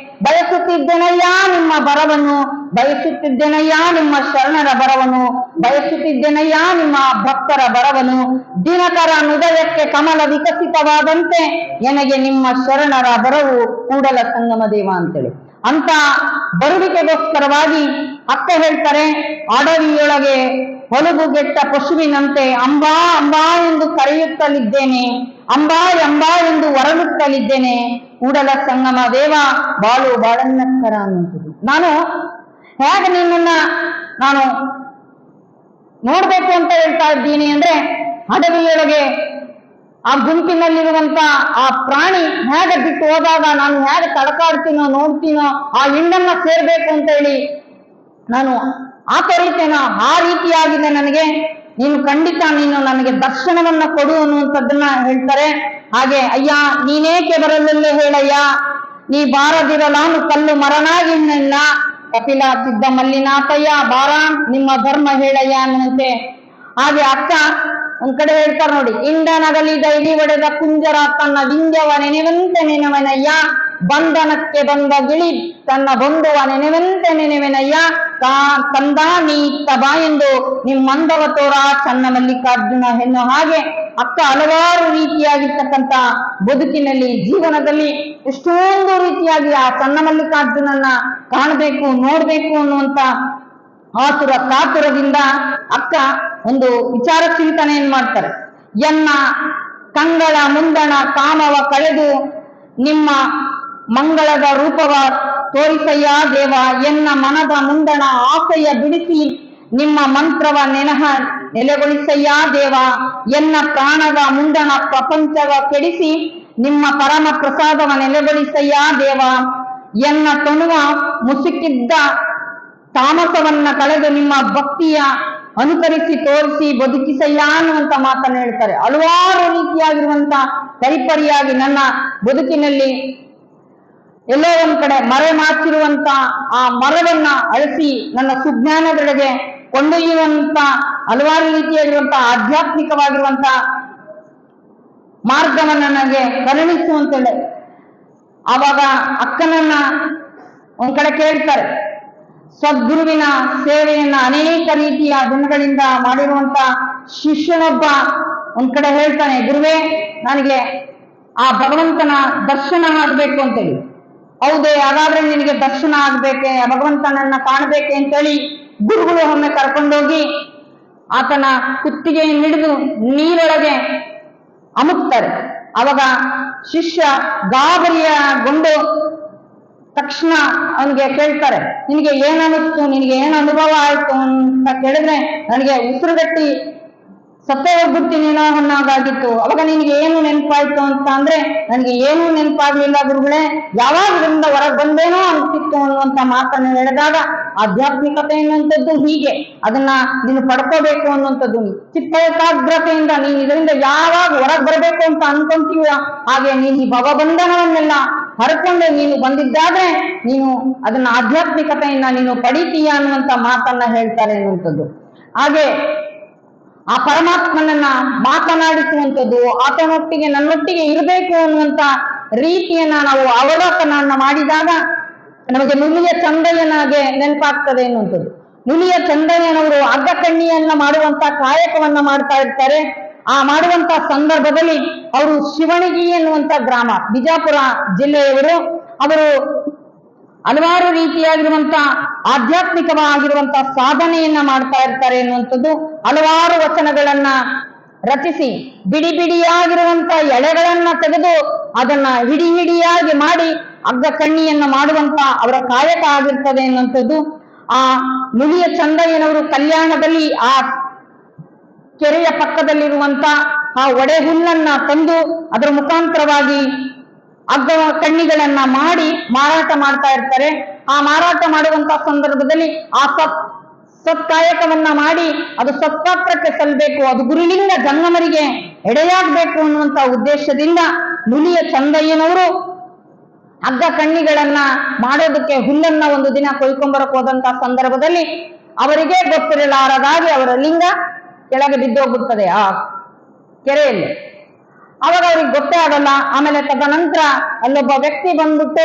A: ಬಯಸುತ್ತಿದ್ದೆನಯ್ಯ ನಿಮ್ಮ ಬರವನ್ನು, ಬಯಸುತ್ತಿದ್ದೆನಯ್ಯ ನಿಮ್ಮ ಶರಣರ ಬರವನು, ಬಯಸುತ್ತಿದ್ದೆನಯ್ಯ ನಿಮ್ಮ ಭಕ್ತರ ಬರವನು, ದಿನಕರ ಹೃದಯಕ್ಕೆ ಕಮಲ ವಿಕಸಿತವಾದಂತೆ ನನಗೆ ನಿಮ್ಮ ಶರಣರ ಬರವು ಕೂಡಲ ಸಂಗಮ ದೇವ ಅಂತೇಳಿ ಅಂತ ಬರುವಿಕೆಗೋಸ್ಕರವಾಗಿ ಅಕ್ಕ ಹೇಳ್ತಾರೆ, ಅಡವಿಯೊಳಗೆ ಹೊಲಗುಗೆಟ್ಟ ಪಶುವಿನಂತೆ ಅಂಬಾ ಅಂಬಾ ಎಂದು ಕರೆಯುತ್ತಲಿದ್ದೇನೆ, ಅಂಬಾ ಎಂಬಾ ಎಂದು ಹೊರಡುತ್ತಲಿದ್ದೇನೆ, ಕೂಡಲ ಸಂಗಮ ದೇವ ಬಾಳು ಬಾಳನ್ನಕ್ಕರ ಅನ್ನುವಂಥದ್ದು. ನಾನು ಹೇಗೆ ನಿನ್ನನ್ನ ನಾನು ನೋಡ್ಬೇಕು ಅಂತ ಹೇಳ್ತಾ ಇದ್ದೀನಿ ಅಂದ್ರೆ, ಅಡವಿಯೊಳಗೆ ಆ ಗುಂಪಿನಲ್ಲಿರುವಂತ ಆ ಪ್ರಾಣಿ ಹೇಗೆ ಬಿಟ್ಟು ಹೋದಾಗ ನಾನು ಹೇಗೆ ತಡಕಾಡ್ತೀನೋ ನೋಡ್ತೀನೋ, ಆ ಹಿಂಡನ್ನ ಸೇರ್ಬೇಕು ಅಂತ ಹೇಳಿ ನಾನು ಆತೊರಿತೇನೋ ಆ ರೀತಿಯಾಗಿದೆ ನನಗೆ. ನೀನು ಖಂಡಿತ ನೀನು ನನಗೆ ದರ್ಶನವನ್ನ ಕೊಡು ಅನ್ನುವಂಥದ್ದನ್ನ ಹೇಳ್ತಾರೆ. ಹಾಗೆ ಅಯ್ಯ ನೀನೇಕೆ ಬರಲಿಲ್ಲ ಹೇಳಯ್ಯ, ನೀ ಬಾರದಿರಲಾನು ಕಲ್ಲು ಮರನಾಗಿ ನಿನ್ನ ಕಪಿಲ ಸಿದ್ಧ ಮಲ್ಲಿನಾಥಯ್ಯ ಬಾರ ನಿಮ್ಮ ಧರ್ಮ ಹೇಳಯ್ಯ ಅನ್ನುವಂತೆ. ಹಾಗೆ ಅಕ್ಕ ಒಂದ್ ಕಡೆ ಹೇಳ್ತಾರೆ ನೋಡಿ, ಇಂಡನಗಲಿ ದೈವಿ ಒಡೆದ ಕುಂಜರ ತನ್ನ ವಿಂಜವ ನೆನೆವಂತೆ ನೆನವನಯ್ಯ, ಬಂಧನಕ್ಕೆ ಬಂದ ಗಿಳಿ ತನ್ನ ಬಂಧುವ ನೆನೆವಂತೆ ನೆನೆವೆನಯ್ಯ ಕಂದ ನೀತ್ತ ಬಾ ಎಂದು ನಿಮ್ಮಂದವ ತೋರ ಚನ್ನ ಮಲ್ಲಿಕಾರ್ಜುನ ಎನ್ನೋ ಹಾಗೆ ಅಕ್ಕ ಹಲವಾರು ರೀತಿಯಾಗಿರ್ತಕ್ಕಂಥ ಬದುಕಿನಲ್ಲಿ ಜೀವನದಲ್ಲಿ ಎಷ್ಟೊಂದು ರೀತಿಯಾಗಿ ಆ ಚನ್ನ ಮಲ್ಲಿಕಾರ್ಜುನನ್ನ ಕಾಣಬೇಕು ನೋಡ್ಬೇಕು ಅನ್ನುವಂತ ಆತುರ ಕಾತುರದಿಂದ ಅಕ್ಕ ಒಂದು ವಿಚಾರ ಚಿಂತನೆಯನ್ನು ಮಾಡ್ತಾರೆ. ಎನ್ನ ಕಂಗಳ ಮುಂದಣ ಕಾಮವ ಕಳೆದು ನಿಮ್ಮ ಮಂಗಳದ ರೂಪವ ತೋರಿಸಯ್ಯ ದೇವ, ಎನ್ನ ಮನದ ಮುಂದಣ ಆಸೆಯ ಬಿಡಿಸಿ ನಿಮ್ಮ ಮಂತ್ರವ ನೆಲೆಗೊಳಿಸಯ್ಯ ದೇವ, ಎನ್ನ ಪ್ರಾಣದ ಮುಂದಣ ಪ್ರಪಂಚವ ಕೆಡಿಸಿ ನಿಮ್ಮ ಪರಮ ಪ್ರಸಾದವ ನೆಲೆಗೊಳಿಸಯ್ಯ ದೇವ, ಎನ್ನ ತನುವ ಮುಸುಕಿದ್ದ ತಾಮಸವನ್ನ ಕಳೆದು ನಿಮ್ಮ ಭಕ್ತಿಯ ಅನುಕರಿಸಿ ತೋರಿಸಿ ಬದುಕಿಸಯ್ಯ ಅನ್ನುವಂತ ಮಾತನ್ನು ಹೇಳ್ತಾರೆ. ಹಲವಾರು ರೀತಿಯಾಗಿರುವಂತ ಪರಿಪರಿಯಾಗಿ ನನ್ನ ಬದುಕಿನಲ್ಲಿ ಎಲ್ಲೋ ಒಂದ್ ಕಡೆ ಮರೆ ಮಾಚಿರುವಂತ ಆ ಮರವನ್ನ ಅಳಿಸಿ ನನ್ನ ಸುಜ್ಞಾನದೆಡೆಗೆ ಕೊಂಡೊಯ್ಯುವಂತ ಹಲವಾರು ರೀತಿಯಾಗಿರುವಂತ ಆಧ್ಯಾತ್ಮಿಕವಾಗಿರುವಂತ ಮಾರ್ಗವನ್ನ ನನಗೆ ಕರುಣಿಸುವಂತೇಳಿ ಆವಾಗ ಅಕ್ಕನನ್ನ ಒಂದ್ ಕಡೆ ಕೇಳ್ತಾರೆ. ಸದ್ಗುರುವಿನ ಸೇವೆಯನ್ನ ಅನೇಕ ರೀತಿಯ ದಿನಗಳಿಂದ ಮಾಡಿರುವಂತ ಶಿಷ್ಯನೊಬ್ಬ ಒಂದ್ ಕಡೆ ಹೇಳ್ತಾನೆ, ಗುರುವೇ ನನಗೆ ಆ ಭಗವಂತನ ದರ್ಶನ ಆಗ್ಬೇಕು ಅಂತೇಳಿ. ಹೌದೇ, ಹಾಗಾದ್ರೆ ನಿನಗೆ ದರ್ಶನ ಆಗ್ಬೇಕೆ, ಭಗವಂತನನ್ನ ಕಾಣ್ಬೇಕೆ ಅಂತೇಳಿ ಗುರುಗಳು ಒಮ್ಮೆ ಕರ್ಕೊಂಡೋಗಿ ಆತನ ಕುತ್ತಿಗೆಯನ್ನು ಹಿಡಿದು ನೀರೊಳಗೆ ಅಮುಕ್ತಾರೆ. ಅವಾಗ ಶಿಷ್ಯ ಗಾಬರಿಯಗೊಂಡು ತಕ್ಷಣ ಅವನಿಗೆ ಕೇಳ್ತಾರೆ, ನಿನಗೆ ಏನನ್ನಿಸ್ತು, ನಿನಗೆ ಏನು ಅನುಭವ ಆಯ್ತು ಅಂತ ಕೇಳಿದ್ರೆ, ನನಗೆ ಉಸಿರುಗಟ್ಟಿ ಸತ್ತೇ ಹೋಗ್ಬಿಡ್ತೀನೇನೋ ಅನ್ನೋದಾಗಿತ್ತು. ಅವಾಗ ನಿನಗೆ ಏನು ನೆನಪಾಯ್ತು ಅಂತ ಅಂದ್ರೆ, ನನಗೆ ಏನೂ ನೆನಪಾಗ್ಲಿಲ್ಲ ಗುರುಗಳೇ, ಯಾವಾಗ ಇದರಿಂದ ಹೊರಗೆ ಬಂದೇನೋ ಅನ್ಸಿತ್ತು ಅನ್ನುವಂತ ಮಾತನ್ನು ಹೇಳಿದಾಗ ಆಧ್ಯಾತ್ಮಿಕತೆ ಎನ್ನುವಂಥದ್ದು ಹೀಗೆ, ಅದನ್ನ ನೀನು ಪಡ್ಕೋಬೇಕು ಅನ್ನುವಂಥದ್ದು. ಚಿತ್ತ ಏಕಾಗ್ರತೆಯಿಂದ ನೀನು ಇದರಿಂದ ಯಾವಾಗ ಹೊರಗೆ ಬರಬೇಕು ಅಂತ ಅನ್ಕೊಂತೀವ, ಹಾಗೆ ನೀನು ಈ ಭವಬಂಧನವನ್ನೆಲ್ಲ ಹರ್ಕೊಂಡು ನೀನು ಬಂದಿದ್ದಾದ್ರೆ ನೀನು ಅದನ್ನ ಆಧ್ಯಾತ್ಮಿಕತೆಯನ್ನ ನೀನು ಪಡಿತೀಯ ಅನ್ನುವಂತ ಮಾತನ್ನ ಹೇಳ್ತಾರೆ ಅನ್ನುವಂಥದ್ದು. ಹಾಗೆ ಆ ಪರಮಾತ್ಮನನ್ನ ಮಾತನಾಡಿಸುವಂಥದ್ದು, ಆತನೊಟ್ಟಿಗೆ ನನ್ನೊಟ್ಟಿಗೆ ಇರಬೇಕು ಅನ್ನುವಂತ ರೀತಿಯನ್ನ ನಾವು ಅವಲೋಕನನ್ನ ಮಾಡಿದಾಗ ನಮಗೆ ನುಲಿಯ ಚಂದಯ್ಯನಾಗೆ ನೆನಪಾಗ್ತದೆ ಎನ್ನುವಂಥದ್ದು. ನುಲಿಯ ಚಂದಯ್ಯನವರು ಅಗ್ಗಕಣ್ಣಿಯನ್ನ ಮಾಡುವಂತ ಕಾಯಕವನ್ನ ಮಾಡ್ತಾ ಇರ್ತಾರೆ. ಆ ಮಾಡುವಂತ ಸಂದರ್ಭದಲ್ಲಿ ಅವರು ಶಿವಣಗಿ ಎನ್ನುವಂತ ಗ್ರಾಮ, ಬಿಜಾಪುರ ಜಿಲ್ಲೆಯವರು, ಅವರು ಹಲವಾರು ರೀತಿಯಾಗಿರುವಂತ ಆಧ್ಯಾತ್ಮಿಕವಾಗಿರುವಂತ ಸಾಧನೆಯನ್ನ ಮಾಡ್ತಾ ಇರ್ತಾರೆ ಎನ್ನುವಂಥದ್ದು. ಹಲವಾರು ವಚನಗಳನ್ನ ರಚಿಸಿ ಬಿಡಿ ಬಿಡಿಯಾಗಿರುವಂತ ಎಳೆಗಳನ್ನ ತೆಗೆದು ಅದನ್ನ ಹಿಡಿ ಹಿಡಿಯಾಗಿ ಮಾಡಿ ಅಗ್ಗ ಕಣ್ಣಿಯನ್ನ ಮಾಡುವಂತ ಅವರ ಕಾಯಕ ಆಗಿರ್ತದೆ ಎನ್ನುವಂಥದ್ದು. ಆ ನುಲಿಯ ಚಂದಯ್ಯನವರು ಕಲ್ಯಾಣದಲ್ಲಿ ಆ ಕೆರೆಯ ಪಕ್ಕದಲ್ಲಿರುವಂತ ಆ ಒಡೆ ಹುಲ್ಲನ್ನ ತಂದು ಅದರ ಮುಖಾಂತರವಾಗಿ ಅಗ್ಗ ಕಣ್ಣಿಗಳನ್ನ ಮಾಡಿ ಮಾರಾಟ ಮಾಡ್ತಾ ಇರ್ತಾರೆ. ಆ ಮಾರಾಟ ಮಾಡುವಂತ ಸಂದರ್ಭದಲ್ಲಿ ಆ ಸತ್ಕಾಯಕವನ್ನ ಮಾಡಿ ಅದು ಸತ್ಪಾತ್ರಕ್ಕೆ ಸಲ್ಲಬೇಕು, ಅದು ಗುರುಲಿಂಗ ಜಂಗಮರಿಗೆ ಎಡೆಯಾಗಬೇಕು ಅನ್ನುವಂತ ಉದ್ದೇಶದಿಂದ ನುಲಿಯ ಚಂದಯ್ಯನವರು ಅಗ್ಗ ಕಣ್ಣಿಗಳನ್ನ ಮಾಡೋದಕ್ಕೆ ಹುಲ್ಲನ್ನ ಒಂದು ದಿನ ಕೊಯ್ಕೊಂಬರಕ್ ಹೋದಂತ ಸಂದರ್ಭದಲ್ಲಿ ಅವರಿಗೆ ಗೊತ್ತಿರಲಾರದಾಗಿ ಅವರ ಲಿಂಗ ಕೆಳಗೆ ಬಿದ್ದೋಗ್ಬಿಡ್ತದೆ ಆ ಕೆರೆಯಲ್ಲಿ. ಅವಾಗ ಅವ್ರಿಗೆ ಗೊತ್ತೇ ಆಗಲ್ಲ. ಆಮೇಲೆ ತದನಂತರ ಅಲ್ಲೊಬ್ಬ ವ್ಯಕ್ತಿ ಬಂದ್ಬಿಟ್ಟು,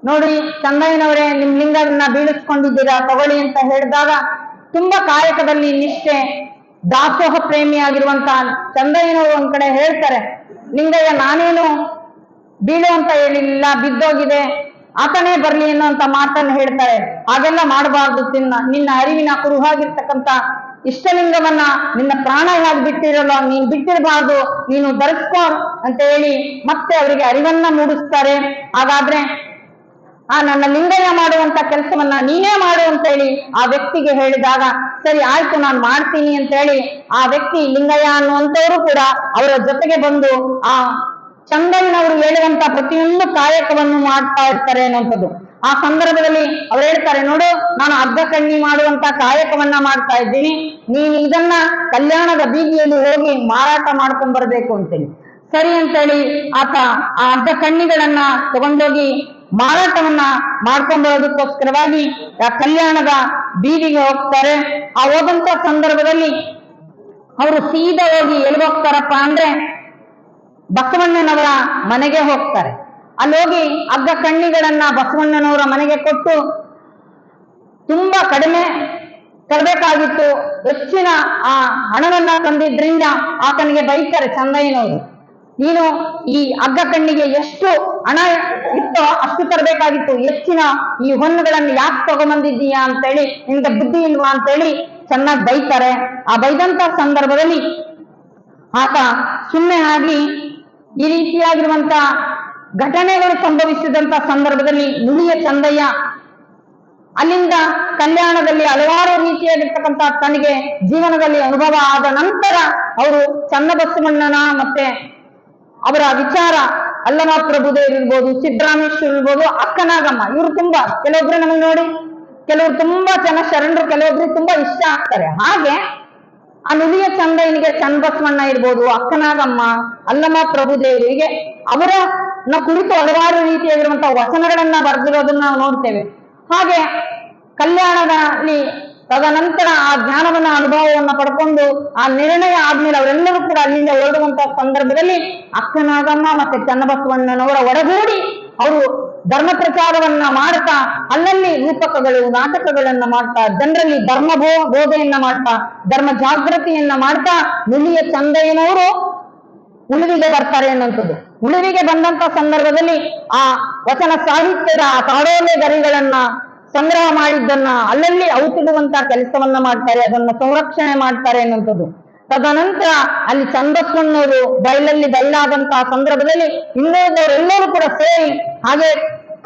A: ನೋಡಿ ಚಂದಯ್ಯನವರೇ, ನಿಮ್ ಲಿಂಗವನ್ನ ಬೀಳಿಸ್ಕೊಂಡಿದ್ದೀರಾ, ತಗೊಳ್ಳಿ ಅಂತ ಹೇಳಿದಾಗ ತುಂಬಾ ಕಾಯಕದಲ್ಲಿ ನಿಷ್ಠೆ, ದಾಸೋಹ ಪ್ರೇಮಿಯಾಗಿರುವಂತ ಚಂದಯ್ಯನವರು ಒಂದ್ ಕಡೆ ಹೇಳ್ತಾರೆ, ಲಿಂಗಯ್ಯ ನಾನೇನು ಬೀಳು ಅಂತ ಹೇಳಿಲ್ಲ, ಬಿದ್ದೋಗಿದೆ, ಆತನೇ ಬರ್ಲಿ ಅನ್ನುವಂತ ಮಾತನ್ನು ಹೇಳ್ತಾರೆ. ಹಾಗೆಲ್ಲ ಮಾಡಬಾರ್ದು, ನಿನ್ನ ಅರಿವಿನ ಕುರುಹಾಗಿರ್ತಕ್ಕಂಥ ಇಷ್ಟಲಿಂಗವನ್ನ ನಿನ್ನ ಪ್ರಾಣ ಹೇಗೆ ಬಿಟ್ಟಿರಲ್ಲ, ನೀನ್ ಬಿಟ್ಟಿರಬಾರ್ದು, ನೀನು ಧರಿಸ್ಕೋ ಅಂತ ಹೇಳಿ ಮತ್ತೆ ಅವರಿಗೆ ಅರಿವನ್ನ ಮೂಡಿಸ್ತಾರೆ. ಹಾಗಾದ್ರೆ ಆ ನನ್ನ ಲಿಂಗಯ್ಯ ಮಾಡುವಂತ ಕೆಲಸವನ್ನ ನೀನೇ ಮಾಡು ಅಂತ ಹೇಳಿ ಆ ವ್ಯಕ್ತಿಗೆ ಹೇಳಿದಾಗ, ಸರಿ ಆಯ್ತು ನಾನು ಮಾಡ್ತೀನಿ ಅಂತ ಹೇಳಿ ಆ ವ್ಯಕ್ತಿ ಲಿಂಗಯ್ಯ ಅನ್ನುವಂಥವರು ಕೂಡ ಅವರ ಜೊತೆಗೆ ಬಂದು ಆ ಚಂದಯ್ಯನವರು ಹೇಳುವಂತ ಪ್ರತಿಯೊಂದು ಕಾಯಕವನ್ನು ಮಾಡ್ತಾ ಇರ್ತಾರೆ ಅನ್ನುವಂಥದ್ದು. ಆ ಸಂದರ್ಭದಲ್ಲಿ ಅವ್ರು ಹೇಳ್ತಾರೆ, ನೋಡು ನಾನು ಅಗ್ಗ ಕಣ್ಣಿ ಮಾಡುವಂತ ಕಾಯಕವನ್ನ ಮಾಡ್ತಾ ಇದ್ದೀನಿ, ನೀನು ಇದನ್ನ ಕಲ್ಯಾಣದ ಬೀದಿಯಲ್ಲಿ ಹೋಗಿ ಮಾರಾಟ ಮಾಡ್ಕೊಂಡ್ ಬರ್ಬೇಕು ಅಂತೇಳಿ. ಸರಿ ಅಂತೇಳಿ ಆತ ಆ ಅಗ್ಗ ಕಣ್ಣಿಗಳನ್ನ ತಗೊಂಡೋಗಿ ಮಾರಾಟವನ್ನ ಮಾಡ್ಕೊಂಡ್ ಬರೋದಕ್ಕೋಸ್ಕರವಾಗಿ ಆ ಕಲ್ಯಾಣದ ಬೀದಿಗೆ ಹೋಗ್ತಾರೆ. ಆ ಹೋದಂತ ಸಂದರ್ಭದಲ್ಲಿ ಅವರು ಸೀದಾ ಹೋಗಿ ಎಲ್ಲಿ ಹೋಗ್ತಾರಪ್ಪ ಅಂದ್ರೆ ಬಸವಣ್ಣನವರ ಮನೆಗೆ ಹೋಗ್ತಾರೆ. ಅಲ್ಲೋಗಿ ಹಗ್ಗ ಕಣ್ಣಿಗಳನ್ನ ಬಸವಣ್ಣನವರ ಮನೆಗೆ ಕೊಟ್ಟು ತುಂಬಾ ಕಡಿಮೆ ತರಬೇಕಾಗಿತ್ತು, ಹೆಚ್ಚಿನ ಆ ಹಣವನ್ನ ತಂದಿದ್ರಿಂದ ಆತನಿಗೆ ಬೈತಾರೆ ಚಂದಯ್ಯನವರು, ನೀನು ಈ ಹಗ್ಗ ಕಣ್ಣಿಗೆ ಎಷ್ಟು ಹಣ ಇತ್ತೋ ಅಷ್ಟು ತರಬೇಕಾಗಿತ್ತು, ಹೆಚ್ಚಿನ ಈ ಹೊನ್ನುಗಳನ್ನು ಯಾಕೆ ತಗೊಂಬಂದಿದ್ದೀಯಾ ಅಂತೇಳಿ, ನಿನ್ಗೆ ಬುದ್ಧಿ ಇಲ್ವಾ ಅಂತೇಳಿ ಚೆನ್ನಾಗಿ ಬೈತಾರೆ. ಆ ಬೈದಂತ ಸಂದರ್ಭದಲ್ಲಿ ಆತ ಸುಮ್ಮನೆ ಆಗಿ ಈ ರೀತಿಯಾಗಿರುವಂತ ಘಟನೆಗಳು ಸಂಭವಿಸಿದಂತ ಸಂದರ್ಭದಲ್ಲಿ ನುಲಿಯ ಚಂದಯ್ಯ ಅಲ್ಲಿಂದ ಕಲ್ಯಾಣದಲ್ಲಿ ಹಲವಾರು ರೀತಿಯಾಗಿರ್ತಕ್ಕಂಥ ತನಗೆ ಜೀವನದಲ್ಲಿ ಅನುಭವ ಆದ ನಂತರ ಅವರು ಚನ್ನಬಸವಣ್ಣನ ಮತ್ತೆ ಅವರ ವಿಚಾರ ಅಲ್ಲಮ ಪ್ರಭುದೇವ್ ಇರ್ಬೋದು, ಸಿದ್ದರಾಮೇಶ್ವರ ಇರ್ಬೋದು, ಅಕ್ಕನಾಗಮ್ಮ, ಇವರು ತುಂಬಾ ಕೆಲವೊಬ್ರು ನಮಗೆ ನೋಡಿ ಕೆಲವರು ತುಂಬಾ ಜನ ಶರಣರು ಕೆಲವೊಬ್ರಿಗೆ ತುಂಬಾ ಇಷ್ಟ ಆಗ್ತಾರೆ. ಹಾಗೆ ಆ ನುಲಿಯ ಚಂದಯ್ಯನಿಗೆ ಚನ್ನಬಸವಣ್ಣ ಇರ್ಬೋದು, ಅಕ್ಕನಾಗಮ್ಮ, ಅಲ್ಲಮ ಪ್ರಭುದೇವರಿಗೆ ಅವರನ್ನ ಕುರಿತು ಹಲವಾರು ರೀತಿಯಾಗಿರುವಂತಹ ವಚನಗಳನ್ನ ಬರೆದಿರೋದನ್ನ ನಾವು ನೋಡ್ತೇವೆ. ಹಾಗೆ ಕಲ್ಯಾಣದಲ್ಲಿ ತದನಂತರ ಆ ಜ್ಞಾನವನ್ನ ಅನುಭವವನ್ನ ಪಡ್ಕೊಂಡು ಆ ನಿರ್ಣಯ ಆದ್ಮೇಲೆ ಅವರೆಲ್ಲರೂ ಕೂಡ ಅಲ್ಲಿಂದ ಹೊರಡುವಂತಹ ಸಂದರ್ಭದಲ್ಲಿ ಅಕ್ಕನಾಗಮ್ಮ ಮತ್ತೆ ಚನ್ನಬಸವಣ್ಣನವರ ಒಡಗೂಡಿ ಅವರು ಧರ್ಮ ಪ್ರಚಾರವನ್ನ ಮಾಡ್ತಾ ಅಲ್ಲಲ್ಲಿ ರೂಪಕಗಳು ನಾಟಕಗಳನ್ನ ಮಾಡ್ತಾ ಜನರಲ್ಲಿ ಧರ್ಮ ಬೋಧೆಯನ್ನ ಮಾಡ್ತಾ ಧರ್ಮ ಜಾಗೃತಿಯನ್ನ ಮಾಡ್ತಾ ನುಲಿಯ ಚಂದಯ್ಯನವರು ಉಳಿವಿಗೆ ಬರ್ತಾರೆ ಅನ್ನುವಂಥದ್ದು. ಉಳಿವಿಗೆ ಬಂದಂತ ಸಂದರ್ಭದಲ್ಲಿ ಆ ವಚನ ಸಾಹಿತ್ಯದ ಆ ತಾಡೋಲೆ ಗರಿಗಳನ್ನ ಸಂಗ್ರಹ ಮಾಡಿದ್ದನ್ನ ಅಲ್ಲಲ್ಲಿ ಔತಿಡುವಂತ ಕೆಲಸವನ್ನ ಮಾಡ್ತಾರೆ, ಅದನ್ನ ಸಂರಕ್ಷಣೆ ಮಾಡ್ತಾರೆ ಅನ್ನುವಂಥದ್ದು. ತದನಂತರ ಅಲ್ಲಿ ಚನ್ನಬಸವಣ್ಣವರು ಬಯಲಾದಂತಹ ಸಂದರ್ಭದಲ್ಲಿ ಇನ್ನೋದವರೆಲ್ಲರೂ ಕೂಡ ಸೇರಿ ಹಾಗೆ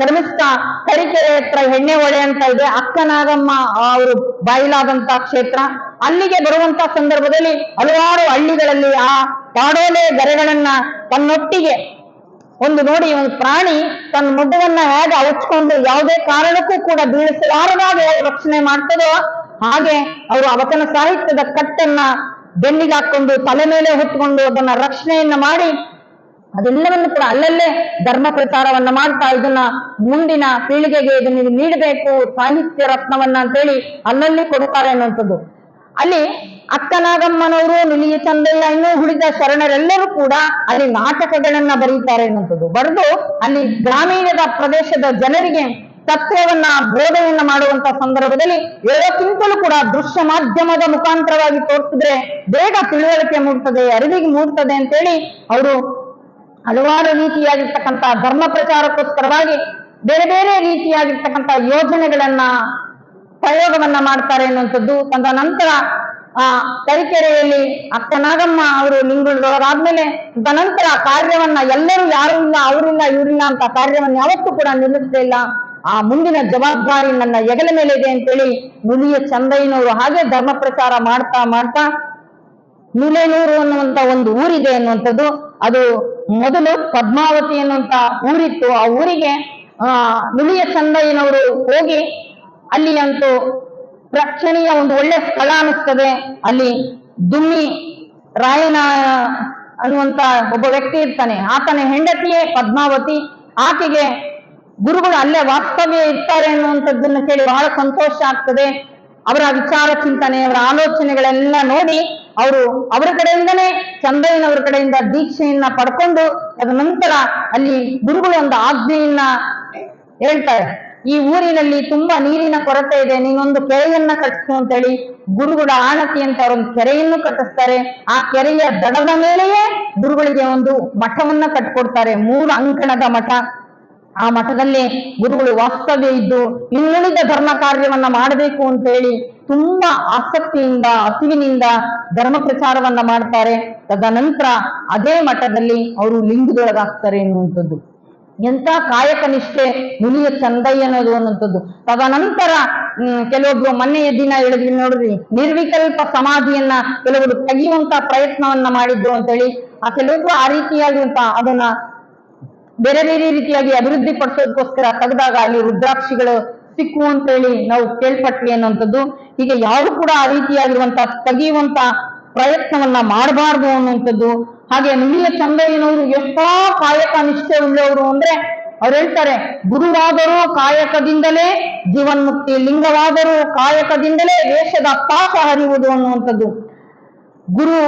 A: ಕರ್ಮಿಸ್ತ ತರೀಕೆರೆ ಹತ್ರ ಎಣ್ಣೆ ಹೊಳೆ ಅಂತ ಇದೆ, ಅಕ್ಕನಾಗಮ್ಮ ಅವರು ಬಯಲಾದಂತ ಕ್ಷೇತ್ರ, ಅಲ್ಲಿಗೆ ಬರುವಂತ ಸಂದರ್ಭದಲ್ಲಿ ಹಲವಾರು ಹಳ್ಳಿಗಳಲ್ಲಿ ಆ ತಾಡೋಲೆ ಗರೆಗಳನ್ನ ತನ್ನೊಟ್ಟಿಗೆ ಒಂದು ನೋಡಿ, ಒಂದು ಪ್ರಾಣಿ ತನ್ನ ಮುಡ್ಡವನ್ನ ಹೇಗೆ ಹಚ್ಕೊಂಡು ಯಾವುದೇ ಕಾರಣಕ್ಕೂ ಕೂಡ ಬೀಳಿಸಲಾರದಾಗ ರಕ್ಷಣೆ ಮಾಡ್ತದೋ ಹಾಗೆ ಅವರು ವಚನ ಸಾಹಿತ್ಯದ ಕಟ್ಟನ್ನ ಬೆನ್ನಿಗೆ ಹಾಕೊಂಡು ತಲೆ ಮೇಲೆ ಹೊತ್ಕೊಂಡು ಅದನ್ನ ರಕ್ಷಣೆಯನ್ನ ಮಾಡಿ ಅದೆಲ್ಲವನ್ನು ಕೂಡ ಅಲ್ಲಲ್ಲೇ ಧರ್ಮ ಪ್ರಚಾರವನ್ನ ಮಾಡ್ತಾ ಇದನ್ನ ಮುಂದಿನ ಪೀಳಿಗೆಗೆ ಇದನ್ನ ನೀಡಬೇಕು ಸಾಹಿತ್ಯ ರತ್ನವನ್ನ ಅಂತೇಳಿ ಅಲ್ಲಲ್ಲಿ ಕೊಡ್ತಾರೆ ಅನ್ನುವಂಥದ್ದು. ಅಲ್ಲಿ ಅಕ್ಕನಾಗಮ್ಮನವರು, ನುಲಿಯ ಚಂದಯ್ಯ, ಇನ್ನೂ ಉಳಿದ ಶರಣರೆಲ್ಲರೂ ಕೂಡ ಅಲ್ಲಿ ನಾಟಕಗಳನ್ನ ಬರೀತಾರೆ ಅನ್ನುವಂಥದ್ದು. ಬರೆದು ಅಲ್ಲಿ ಗ್ರಾಮೀಣದ ಪ್ರದೇಶದ ಜನರಿಗೆ ತತ್ವವನ್ನ ಬೋಧನೆಯನ್ನ ಮಾಡುವಂತ ಸಂದರ್ಭದಲ್ಲಿ ಎಲ್ಲಕ್ಕಿಂತಲೂ ಕೂಡ ದೃಶ್ಯ ಮಾಧ್ಯಮದ ಮುಖಾಂತರವಾಗಿ ತೋರಿಸಿದ್ರೆ ಬೇಗ ತಿಳುವಳಿಕೆ ಮೂಡ್ತದೆ, ಅರಿವಿಗೆ ಮೂಡ್ತದೆ ಅಂತೇಳಿ ಅವರು ಹಲವಾರು ರೀತಿಯಾಗಿರ್ತಕ್ಕಂಥ ಧರ್ಮ ಪ್ರಚಾರಕ್ಕೋಸ್ಕರವಾಗಿ ಬೇರೆ ಬೇರೆ ರೀತಿಯಾಗಿರ್ತಕ್ಕಂಥ ಯೋಜನೆಗಳನ್ನ ಪ್ರಯೋಗವನ್ನ ಮಾಡ್ತಾರೆ ಅನ್ನುವಂಥದ್ದು. ತದ ನಂತರ ಆ ತರೀಕೆರೆಯಲ್ಲಿ ಅಕ್ಕನಾಗಮ್ಮ ಅವರು ಲಿಂಗುಳರಾದ್ಮೇಲೆ ತದನಂತರ ಕಾರ್ಯವನ್ನ ಎಲ್ಲರೂ ಯಾರು ಇಲ್ಲ ಅವರಿಲ್ಲ ಇವರಿಲ್ಲ ಅಂತ ಕಾರ್ಯವನ್ನ ಯಾವತ್ತೂ ಕೂಡ ನಿಲ್ಲಿಸಲಿಲ್ಲ. ಆ ಮುಂದಿನ ಜವಾಬ್ದಾರಿ ನನ್ನ ಹೆಗಲ ಮೇಲೆ ಇದೆ ಅಂತೇಳಿ ನುಲಿಯ ಚಂದಯ್ಯನವರು ಹಾಗೆ ಧರ್ಮ ಪ್ರಚಾರ ಮಾಡ್ತಾ ಮಾಡ್ತಾ ನುಲೇನೂರು ಅನ್ನುವಂತ ಒಂದು ಊರಿದೆ ಅನ್ನುವಂಥದ್ದು. ಅದು ಮೊದಲು ಪದ್ಮಾವತಿ ಅನ್ನುವಂತ ಊರಿತ್ತು. ಆ ಊರಿಗೆ ನುಲಿಯ ಚಂದಯ್ಯನವರು ಹೋಗಿ ಅಲ್ಲಿ ಅಂತೂ ಪ್ರೇಕ್ಷಣೀಯ ಒಂದು ಒಳ್ಳೆ ಸ್ಥಳ ಅನಿಸ್ತದೆ. ಅಲ್ಲಿ ದುಮ್ಮಿ ರಾಯನ ಅನ್ನುವಂತ ಒಬ್ಬ ವ್ಯಕ್ತಿ ಇರ್ತಾನೆ, ಆತನ ಹೆಂಡತಿಯೇ ಪದ್ಮಾವತಿ. ಆಕೆಗೆ ಗುರುಗಳು ಅಲ್ಲೇ ವಾಸ್ತವ್ಯ ಇರ್ತಾರೆ ಅನ್ನುವಂಥದ್ದನ್ನ ಕೇಳಿ ಬಹಳ ಸಂತೋಷ ಆಗ್ತದೆ. ಅವರ ವಿಚಾರ ಚಿಂತನೆ, ಅವರ ಆಲೋಚನೆಗಳೆಲ್ಲ ನೋಡಿ ಅವರು ಅವರ ಕಡೆಯಿಂದನೇ ಚಂದಯ್ಯನವರ ಕಡೆಯಿಂದ ದೀಕ್ಷೆಯನ್ನ ಪಡ್ಕೊಂಡು ಅದ ನಂತರ ಅಲ್ಲಿ ಗುರುಗಳು ಒಂದು ಆಜ್ಞೆಯನ್ನ ಹೇಳ್ತಾರೆ, ಈ ಊರಿನಲ್ಲಿ ತುಂಬಾ ನೀರಿನ ಕೊರತೆ ಇದೆ, ನೀನೊಂದು ಕೆರೆಯನ್ನ ಕಟ್ಟಿಸು ಅಂತೇಳಿ ಗುರುಗಳ ಆಣತಿ ಅಂತ ಅವರೊಂದು ಕೆರೆಯನ್ನು ಕಟ್ಟಿಸ್ತಾರೆ. ಆ ಕೆರೆಯ ದಡದ ಮೇಲೆಯೇ ಗುರುಗಳಿಗೆ ಒಂದು ಮಠವನ್ನ ಕಟ್ಕೊಡ್ತಾರೆ, 3 ಅಂಕಣದ ಮಠ. ಆ ಮಠದಲ್ಲಿ ಗುರುಗಳು ವಾಸ್ತವ್ಯ ಇದ್ದು ಇನ್ನುಳಿದ ಧರ್ಮ ಕಾರ್ಯವನ್ನ ಮಾಡಬೇಕು ಅಂತ ಹೇಳಿ ತುಂಬಾ ಆಸಕ್ತಿಯಿಂದ ಹಸಿವಿನಿಂದ ಧರ್ಮ ಪ್ರಚಾರವನ್ನ ಮಾಡ್ತಾರೆ. ತದನಂತರ ಅದೇ ಮಠದಲ್ಲಿ ಅವರು ಲಿಂಗದೊಳಗಾಗ್ತಾರೆ ಎನ್ನುವಂಥದ್ದು. ಎಂತ ಕಾಯಕ ನಿಷ್ಠೆ ನುಲಿಯ ಚಂದಯ್ಯನದು ಅನ್ನುವಂಥದ್ದು. ತದನಂತರ ಕೆಲವೊಬ್ರು ಮೊನ್ನೆಯ ದಿನ ಹೇಳಿದ್ವಿ ನೋಡ್ರಿ, ನಿರ್ವಿಕಲ್ಪ ಸಮಾಧಿಯನ್ನ ಕೆಲವರು ತೆಗೆಯುವಂತ ಪ್ರಯತ್ನವನ್ನ ಮಾಡಿದ್ರು ಅಂತೇಳಿ. ಆ ಕೆಲವೊಬ್ರು ಆ ರೀತಿಯಾಗಿರುವಂತ ಅದನ್ನ ಬೇರೆ ಬೇರೆ ರೀತಿಯಾಗಿ ಅಭಿವೃದ್ಧಿ ಪಡಿಸೋದಕ್ಕೋಸ್ಕರ ತೆಗೆದಾಗ ಅಲ್ಲಿ ರುದ್ರಾಕ್ಷಿಗಳು ಸಿಕ್ಕು ಅಂತೇಳಿ ನಾವು ಕೇಳ್ಪಟ್ವಿ ಅನ್ನುವಂಥದ್ದು. ಹೀಗೆ ಯಾರು ಕೂಡ ಆ ರೀತಿಯಾಗಿರುವಂತ ತೆಗೆಯುವಂತ ಪ್ರಯತ್ನವನ್ನ ಮಾಡಬಾರ್ದು ಅನ್ನುವಂಥದ್ದು. ಹಾಗೆ ನುಲಿಯ ಚಂದಯ್ಯನವರು ಎಷ್ಟೋ ಕಾಯಕ ನಿಷ್ಠೆ ಉಳ್ಳವರು ಅಂದ್ರೆ ಅವ್ರು ಹೇಳ್ತಾರೆ, ಗುರುವಾದರೂ ಕಾಯಕದಿಂದಲೇ ಜೀವನ್ಮುಕ್ತಿ, ಲಿಂಗವಾದರೂ ಕಾಯಕದಿಂದಲೇ ವೇಷದ ಪಾಪ ಹರಿಯುವುದು ಅನ್ನುವಂಥದ್ದು. ಗುರು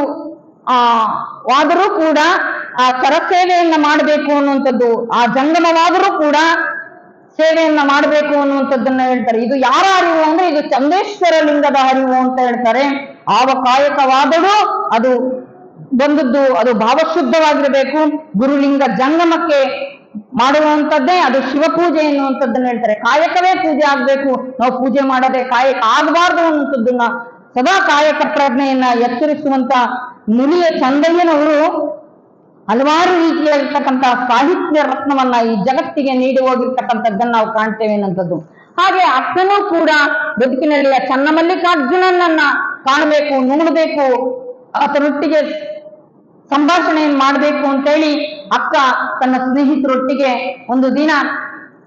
A: ವಾದರೂ ಕೂಡ ಆ ಕರಸೇವೆಯನ್ನ ಮಾಡಬೇಕು ಅನ್ನುವಂಥದ್ದು, ಆ ಜಂಗಮವಾದರೂ ಕೂಡ ಸೇವೆಯನ್ನ ಮಾಡಬೇಕು ಅನ್ನುವಂಥದ್ದನ್ನ ಹೇಳ್ತಾರೆ. ಇದು ಯಾರ ಅರಿವು ಅಂದ್ರೆ ಇದು ಚಂದೇಶ್ವರ ಲಿಂಗದ ಅರಿವು ಅಂತ ಹೇಳ್ತಾರೆ. ಆವ ಕಾಯಕವಾದರೂ ಅದು ಬಂದದ್ದು ಅದು ಭಾವಶುದ್ಧವಾಗಿರಬೇಕು. ಗುರುಲಿಂಗ ಜಂಗಮಕ್ಕೆ ಮಾಡುವಂಥದ್ದೇ ಅದು ಶಿವಪೂಜೆ ಎನ್ನುವಂಥದ್ದನ್ನ ಹೇಳ್ತಾರೆ. ಕಾಯಕವೇ ಪೂಜೆ ಆಗ್ಬೇಕು, ನಾವು ಪೂಜೆ ಮಾಡದೆ ಕಾಯಕ ಆಗಬಾರ್ದು ಅನ್ನುವಂಥದ್ದನ್ನ ಸದಾ ಕಾಯಕ ಪ್ರಜ್ಞೆಯನ್ನ ಎಚ್ಚರಿಸುವಂತ ಮುನಿಯ ಚಂದಯ್ಯನವರು ಹಲವಾರು ರೀತಿಯಾಗಿರ್ತಕ್ಕಂಥ ಸಾಹಿತ್ಯ ರತ್ನವನ್ನ ಈ ಜಗತ್ತಿಗೆ ನೀಡಿ ಹೋಗಿರ್ತಕ್ಕಂಥದ್ದನ್ನ ನಾವು ಕಾಣ್ತೇವೆ ಅನ್ನೋಂಥದ್ದು. ಹಾಗೆ ಅಕ್ಕನೂ ಕೂಡ ಬದುಕಿನಲ್ಲಿ ಆ ಚನ್ನಮಲ್ಲಿಕಾರ್ಜುನನನ್ನ ಕಾಣಬೇಕು, ನೋಡಬೇಕು, ಆತನೊಟ್ಟಿಗೆ ಸಂಭಾಷಣೆಯನ್ನು ಮಾಡಬೇಕು ಅಂತೇಳಿ ಅಕ್ಕ ತನ್ನ ಸ್ನೇಹಿತರೊಟ್ಟಿಗೆ ಒಂದು ದಿನ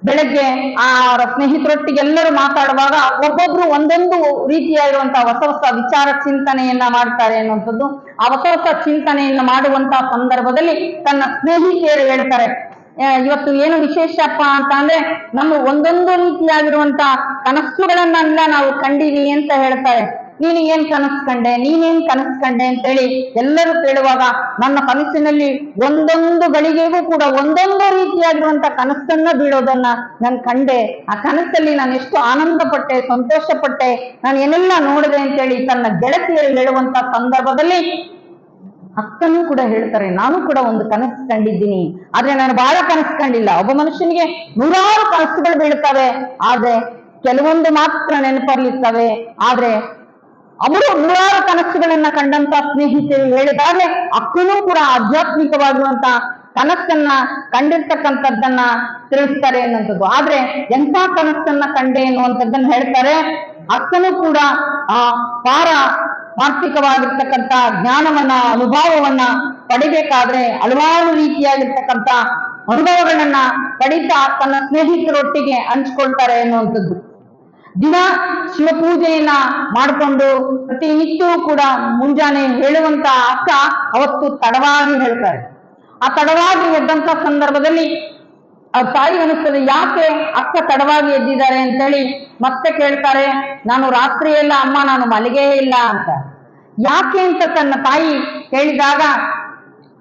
A: ಬೆಳಗ್ಗೆ ಅವರ ಸ್ನೇಹಿತರೊಟ್ಟಿಗೆ ಎಲ್ಲರೂ ಮಾತಾಡುವಾಗ ಒಬ್ಬೊಬ್ರು ಒಂದೊಂದು ರೀತಿಯಾಗಿರುವಂತಹ ಹೊಸ ಹೊಸ ವಿಚಾರ ಚಿಂತನೆಯನ್ನ ಮಾಡ್ತಾರೆ ಅನ್ನುವಂಥದ್ದು. ಆ ಹೊಸ ಹೊಸ ಚಿಂತನೆಯನ್ನ ಮಾಡುವಂತಹ ಸಂದರ್ಭದಲ್ಲಿ ತನ್ನ ಸ್ನೇಹಿತೆಯರು ಹೇಳ್ತಾರೆ, ಇವತ್ತು ಏನು ವಿಶೇಷಪ್ಪ ಅಂತ ಅಂದ್ರೆ ನಮ್ಮ ಒಂದೊಂದು ರೀತಿಯಾಗಿರುವಂತಹ ಕನಸುಗಳನ್ನೆಲ್ಲ ನಾವು ಕಂಡಿವಿ ಅಂತ ಹೇಳ್ತಾರೆ. ನೀನು ಏನ್ ಕನಸು ಕಂಡೆ, ನೀನೇನ್ ಕನಸು ಕಂಡೆ ಅಂತೇಳಿ ಎಲ್ಲರೂ ಕೇಳುವಾಗ ನನ್ನ ಕನಸಿನಲ್ಲಿ ಒಂದೊಂದು ಗಳಿಗೆಗೂ ಕೂಡ ಒಂದೊಂದು ರೀತಿಯಾಗಿರುವಂತ ಕನಸನ್ನ ಬೀಳೋದನ್ನ ನಾನು ಕಂಡೆ. ಆ ಕನಸಲ್ಲಿ ನಾನು ಎಷ್ಟು ಆನಂದ ಪಟ್ಟೆ, ಸಂತೋಷ ಪಟ್ಟೆ, ನಾನು ಏನೆಲ್ಲ ನೋಡಿದೆ ಅಂತೇಳಿ ತನ್ನ ಗೆಳತಿಯರು ಹೇಳುವಂತ ಸಂದರ್ಭದಲ್ಲಿ ಅಕ್ಕನೂ ಕೂಡ ಹೇಳ್ತಾರೆ, ನಾನು ಕೂಡ ಒಂದು ಕನಸು ಕಂಡಿದ್ದೀನಿ, ಆದ್ರೆ ನಾನು ಬಹಳ ಕನಸು ಕಂಡಿಲ್ಲ. ಒಬ್ಬ ಮನುಷ್ಯನಿಗೆ ನೂರಾರು ಕನಸುಗಳು ಬೀಳ್ತವೆ, ಆದ್ರೆ ಕೆಲವೊಂದು ಮಾತ್ರ ನೆನಪರ್ಲಿರ್ತವೆ. ಆದ್ರೆ ಅವರು ನೂರಾರು ಕನಸುಗಳನ್ನ ಕಂಡಂತ ಸ್ನೇಹಿತರು ಹೇಳಿದಾಗಲೇ ಅಕ್ಕನೂ ಕೂಡ ಆಧ್ಯಾತ್ಮಿಕವಾಗಿರುವಂತ ಕನಸನ್ನ ಕಂಡಿರ್ತಕ್ಕಂಥದ್ದನ್ನ ತಿಳಿಸ್ತಾರೆ ಅನ್ನುವಂಥದ್ದು. ಆದ್ರೆ ಎಂಥ ಕನಸನ್ನ ಕಂಡೆ ಎನ್ನುವಂಥದ್ದನ್ನ ಹೇಳ್ತಾರೆ. ಅಕ್ಕನೂ ಕೂಡ ಆ ಪಾರಮಾರ್ಥಿಕವಾಗಿರ್ತಕ್ಕಂಥ ಜ್ಞಾನವನ್ನ, ಅನುಭವವನ್ನ ಪಡಿಬೇಕಾದ್ರೆ ಹಲವಾರು ರೀತಿಯಾಗಿರ್ತಕ್ಕಂಥ ಅನುಭವಗಳನ್ನ ಪಡಿತಾ ತನ್ನ ಸ್ನೇಹಿತರೊಟ್ಟಿಗೆ ಹಂಚ್ಕೊಳ್ತಾರೆ ಎನ್ನುವಂಥದ್ದು. ದಿನ ಶಿವಪೂಜೆಯನ್ನ ಮಾಡಿಕೊಂಡು ಪ್ರತಿನಿತ್ಯವೂ ಕೂಡ ಮುಂಜಾನೆ ಹೇಳುವಂತ ಅಕ್ಕ ಅವತ್ತು ತಡವಾಗಿ ಹೇಳ್ತಾರೆ. ಆ ತಡವಾಗಿ ಎದ್ದಂತ ಸಂದರ್ಭದಲ್ಲಿ ಅವ್ರ ತಾಯಿ ಅನಿಸ್ತದೆ, ಯಾಕೆ ಅಕ್ಕ ತಡವಾಗಿ ಎದ್ದಿದ್ದಾರೆ ಅಂತೇಳಿ ಮತ್ತೆ ಕೇಳ್ತಾರೆ. ನಾನು ರಾತ್ರಿ ಎಲ್ಲ ಅಮ್ಮ ನಾನು ಮಲಗೇ ಇಲ್ಲ ಅಂತ. ಯಾಕೆ ಅಂತ ತನ್ನ ತಾಯಿ ಹೇಳಿದಾಗ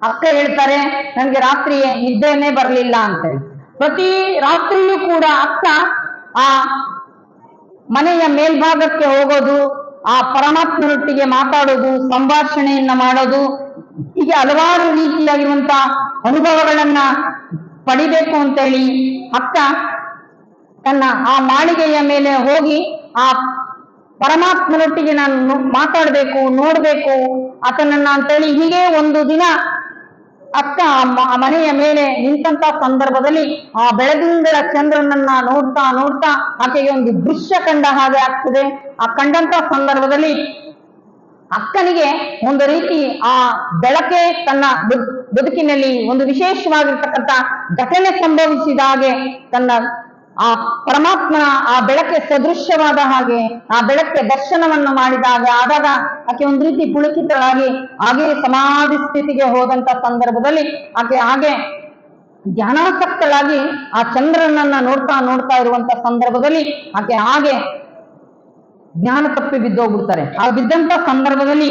A: ಅಕ್ಕ ಹೇಳ್ತಾರೆ, ನನಗೆ ರಾತ್ರಿ ನಿದ್ದೆನೇ ಬರಲಿಲ್ಲ ಅಂತೇಳಿ. ಪ್ರತಿ ರಾತ್ರಿಯೂ ಕೂಡ ಅಕ್ಕ ಆ ಮನೆಯ ಮೇಲ್ಭಾಗಕ್ಕೆ ಹೋಗೋದು, ಆ ಪರಮಾತ್ಮನೊಟ್ಟಿಗೆ ಮಾತಾಡೋದು, ಸಂಭಾಷಣೆಯನ್ನ ಮಾಡೋದು, ಹೀಗೆ ಹಲವಾರು ರೀತಿಯಾಗಿರುವಂತ ಅನುಭವಗಳನ್ನ ಪಡಿಬೇಕು ಅಂತೇಳಿ ಅಕ್ಕ ತನ್ನ ಆ ಮಾಳಿಗೆಯ ಮೇಲೆ ಹೋಗಿ ಆ ಪರಮಾತ್ಮನೊಟ್ಟಿಗೆ ನಾನು ಮಾತಾಡ್ಬೇಕು, ನೋಡ್ಬೇಕು ಆತನನ್ನ ಅಂತೇಳಿ ಹೀಗೆ ಒಂದು ದಿನ ಅಕ್ಕ ಮನೆಯ ಮೇಲೆ ನಿಂತ ಸಂದರ್ಭದಲ್ಲಿ ಆ ಬೆಳದಿಂಗಳ ಚಂದ್ರನನ್ನ ನೋಡ್ತಾ ನೋಡ್ತಾ ಆಕೆಗೆ ಒಂದು ದೃಶ್ಯ ಕಂಡ ಹಾಗೆ ಆಗ್ತದೆ. ಆ ಕಂಡಂತ ಸಂದರ್ಭದಲ್ಲಿ ಅಕ್ಕನಿಗೆ ಒಂದು ರೀತಿ ಆ ಬೆಳಕೆ ತನ್ನ ಬದುಕಿನಲ್ಲಿ ಒಂದು ವಿಶೇಷವಾಗಿರ್ತಕ್ಕಂಥ ಘಟನೆ ಸಂಭವಿಸಿದ ಹಾಗೆ, ತನ್ನ ಆ ಪರಮಾತ್ಮನ ಆ ಬೆಳಕೆ ಸದೃಶ್ಯವಾದ ಹಾಗೆ, ಆ ಬೆಳಕೆ ದರ್ಶನವನ್ನು ಮಾಡಿದಾಗ ಆದಾಗ ಆಕೆ ಒಂದು ರೀತಿ ಪುಳಕಿತಳಾಗಿ ಹಾಗೆ ಸಮಾಧಿ ಸ್ಥಿತಿಗೆ ಹೋದಂತ ಸಂದರ್ಭದಲ್ಲಿ ಆಕೆ ಹಾಗೆ ಧ್ಯಾನಾಸಕ್ತಳಾಗಿ ಆ ಚಂದ್ರನನ್ನ ನೋಡ್ತಾ ನೋಡ್ತಾ ಇರುವಂತ ಸಂದರ್ಭದಲ್ಲಿ ಆಕೆ ಹಾಗೆ ಜ್ಞಾನ ತಪ್ಪಿ ಬಿದ್ದೋಗ್ಬಿಡ್ತಾರೆ. ಆ ಬಿದ್ದಂತ ಸಂದರ್ಭದಲ್ಲಿ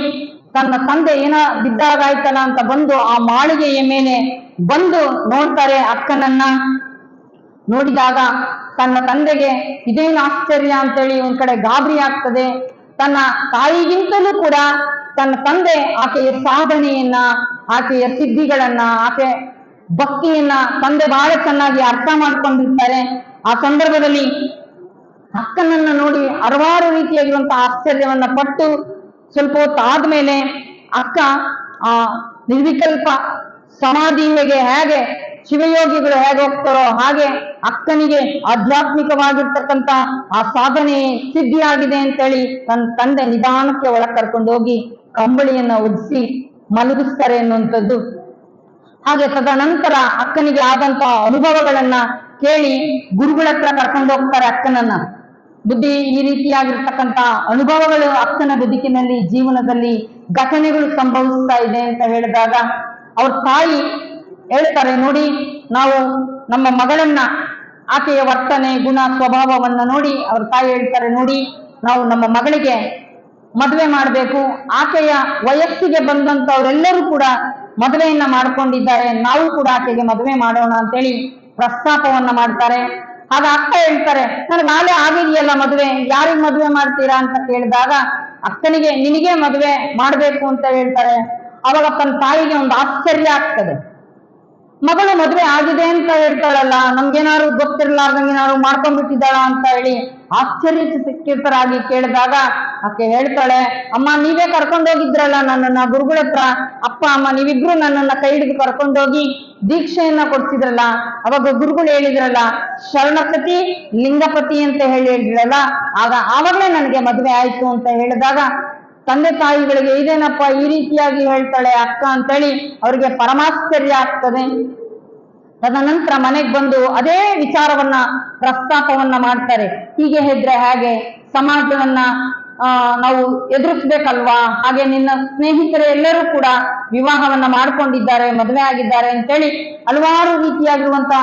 A: ತನ್ನ ತಂದೆ ಬಿದ್ದಾಗಾಯ್ತಲ್ಲ ಅಂತ ಬಂದು ಆ ಮಾಳಿಗೆಯ ಮೇಲೆ ಬಂದು ನೋಡ್ತಾರೆ. ಅಕ್ಕನನ್ನ ನೋಡಿದಾಗ ತನ್ನ ತಂದೆಗೆ ಇದೇನು ಆಶ್ಚರ್ಯ ಅಂತೇಳಿ ಒಂದ್ ಕಡೆ ಗಾಬರಿ ಆಗ್ತದೆ. ತನ್ನ ತಾಯಿಗಿಂತಲೂ ಕೂಡ ತನ್ನ ತಂದೆ ಆಕೆಯ ಸಾಧನೆಯನ್ನ, ಆಕೆಯ ಸಿದ್ಧಿಗಳನ್ನ, ಆಕೆ ಭಕ್ತಿಯನ್ನ ತಂದೆ ಬಹಳ ಚೆನ್ನಾಗಿ ಅರ್ಥ ಮಾಡ್ಕೊಂಡಿರ್ತಾರೆ. ಆ ಸಂದರ್ಭದಲ್ಲಿ ಅಕ್ಕನನ್ನ ನೋಡಿ ಹಲವಾರು ರೀತಿಯಾಗಿರುವಂತಹ ಆಶ್ಚರ್ಯವನ್ನ ಪಟ್ಟು ಸ್ವಲ್ಪ ಹೊತ್ತು ಆದ್ಮೇಲೆ ಅಕ್ಕ ಆ ನಿರ್ವಿಕಲ್ಪ ಸಮಾಧಿಗೆ ಹೇಗೆ ಶಿವಯೋಗಿಗಳು ಹೇಗೆ ಹೋಗ್ತಾರೋ ಹಾಗೆ ಅಕ್ಕನಿಗೆ ಆಧ್ಯಾತ್ಮಿಕವಾಗಿರ್ತಕ್ಕಂಥ ಆ ಸಾಧನೆ ಸಿದ್ಧಿಯಾಗಿದೆ ಅಂತೇಳಿ ತನ್ನ ತಂದೆ ನಿಧಾನಕ್ಕೆ ಒಳಗೆ ಕರ್ಕೊಂಡು ಹೋಗಿ ಕಂಬಳಿಯನ್ನ ಒದಿಸಿ ಮಲಗಿಸ್ತಾರೆ ಅನ್ನುವಂಥದ್ದು. ಹಾಗೆ ತದನಂತರ ಅಕ್ಕನಿಗೆ ಆದಂತ ಅನುಭವಗಳನ್ನ ಕೇಳಿ ಗುರುಗಳ ಹತ್ರ ಕರ್ಕೊಂಡು ಹೋಗ್ತಾರೆ ಅಕ್ಕನನ್ನ. ಬುದ್ಧಿ ಈ ರೀತಿಯಾಗಿರ್ತಕ್ಕಂಥ ಅನುಭವಗಳು ಅಕ್ಕನ ಬದುಕಿನಲ್ಲಿ ಜೀವನದಲ್ಲಿ ಘಟನೆಗಳು ಸಂಭವಿಸ್ತಾ ಇದೆ ಅಂತ ಹೇಳಿದಾಗ ಅವ್ರ ತಾಯಿ ಹೇಳ್ತಾರೆ, ನೋಡಿ ನಾವು ನಮ್ಮ ಮಗಳನ್ನ ಆಕೆಯ ವರ್ತನೆ ಗುಣ ಸ್ವಭಾವವನ್ನ ನೋಡಿ ಅವ್ರ ತಾಯಿ ಹೇಳ್ತಾರೆ, ನೋಡಿ ನಾವು ನಮ್ಮ ಮಗಳಿಗೆ ಮದುವೆ ಮಾಡಬೇಕು, ಆಕೆಯ ವಯಸ್ಸಿಗೆ ಬಂದಂತವರೆಲ್ಲರೂ ಕೂಡ ಮದುವೆಯನ್ನ ಮಾಡ್ಕೊಂಡಿದ್ದಾರೆ, ನಾವು ಕೂಡ ಆಕೆಗೆ ಮದುವೆ ಮಾಡೋಣ ಅಂತೇಳಿ ಪ್ರಸ್ತಾಪವನ್ನ ಮಾಡ್ತಾರೆ. ಆಗ ಅಕ್ಕ ಹೇಳ್ತಾರೆ, ನನಗೆ ನಾಳೆ ಆಗಿದೆಯಲ್ಲ ಮದುವೆ, ಯಾರಿಗೆ ಮದುವೆ ಮಾಡ್ತೀರಾ ಅಂತ ಕೇಳಿದಾಗ ಅಕ್ಕನಿಗೆ ನಿನಗೆ ಮದುವೆ ಮಾಡ್ಬೇಕು ಅಂತ ಹೇಳ್ತಾರೆ. ಅವಾಗ ತನ್ನ ತಾಯಿಗೆ ಒಂದು ಆಶ್ಚರ್ಯ ಆಗ್ತದೆ. ಮಗಳು ಮದುವೆ ಆಗಿದೆ ಅಂತ ಹೇಳ್ತಾಳಲ್ಲ, ನಮ್ಗೇನಾದ್ರು ಗೊತ್ತಿರ್ಲಾರ್ದಂಗೇನಾದ್ರು ಮಾಡ್ಕೊಂಡ್ಬಿಟ್ಟಿದ್ದಾಳ ಅಂತ ಹೇಳಿ ಆಶ್ಚರ್ಯಚಕಿತರಾಗಿ ಕೇಳಿದಾಗ ಆಕೆ ಹೇಳ್ತಾಳೆ, ಅಮ್ಮ ನೀವೇ ಕರ್ಕೊಂಡೋಗಿದ್ರಲ್ಲ ನನ್ನನ್ನ ಗುರುಗಳ ಹತ್ರ, ಅಪ್ಪ ಅಮ್ಮ ನೀವಿಬ್ರು ನನ್ನನ್ನ ಕೈ ಹಿಡಿದು ಕರ್ಕೊಂಡೋಗಿ ದೀಕ್ಷೆಯನ್ನ ಕೊಡ್ತಿದ್ರಲ್ಲ, ಅವಾಗ ಗುರುಗಳು ಹೇಳಿದ್ರಲ್ಲ ಶರಣಪತಿ ಲಿಂಗಪತಿ ಅಂತ ಹೇಳಿದ್ರಲ್ಲ, ಆವಾಗಲೇ ನನಗೆ ಮದುವೆ ಆಯ್ತು ಅಂತ ಹೇಳಿದಾಗ ತಂದೆ ತಾಯಿಗಳಿಗೆ ಇದೇನಪ್ಪ ಈ ರೀತಿಯಾಗಿ ಹೇಳ್ತಾಳೆ ಅಕ್ಕ ಅಂತೇಳಿ ಅವರಿಗೆ ಪರಮಾಶ್ಚರ್ಯ ಆಗ್ತದೆ. ತದನಂತರ ಮನೆಗೆ ಬಂದು ಅದೇ ವಿಚಾರವನ್ನ ಪ್ರಸ್ತಾಪವನ್ನ ಮಾಡ್ತಾರೆ. ಹೀಗೆ ಇದ್ರೆ ಹಾಗೆ ಸಮಾಜವನ್ನ ನಾವು ಎದುರಿಸ್ಬೇಕಲ್ವಾ, ಹಾಗೆ ನಿನ್ನ ಸ್ನೇಹಿತರು ಎಲ್ಲರೂ ಕೂಡ ವಿವಾಹವನ್ನ ಮಾಡ್ಕೊಂಡಿದ್ದಾರೆ, ಮದುವೆ ಆಗಿದ್ದಾರೆ ಅಂತೇಳಿ ಹಲವಾರು ರೀತಿಯಾಗಿರುವಂತ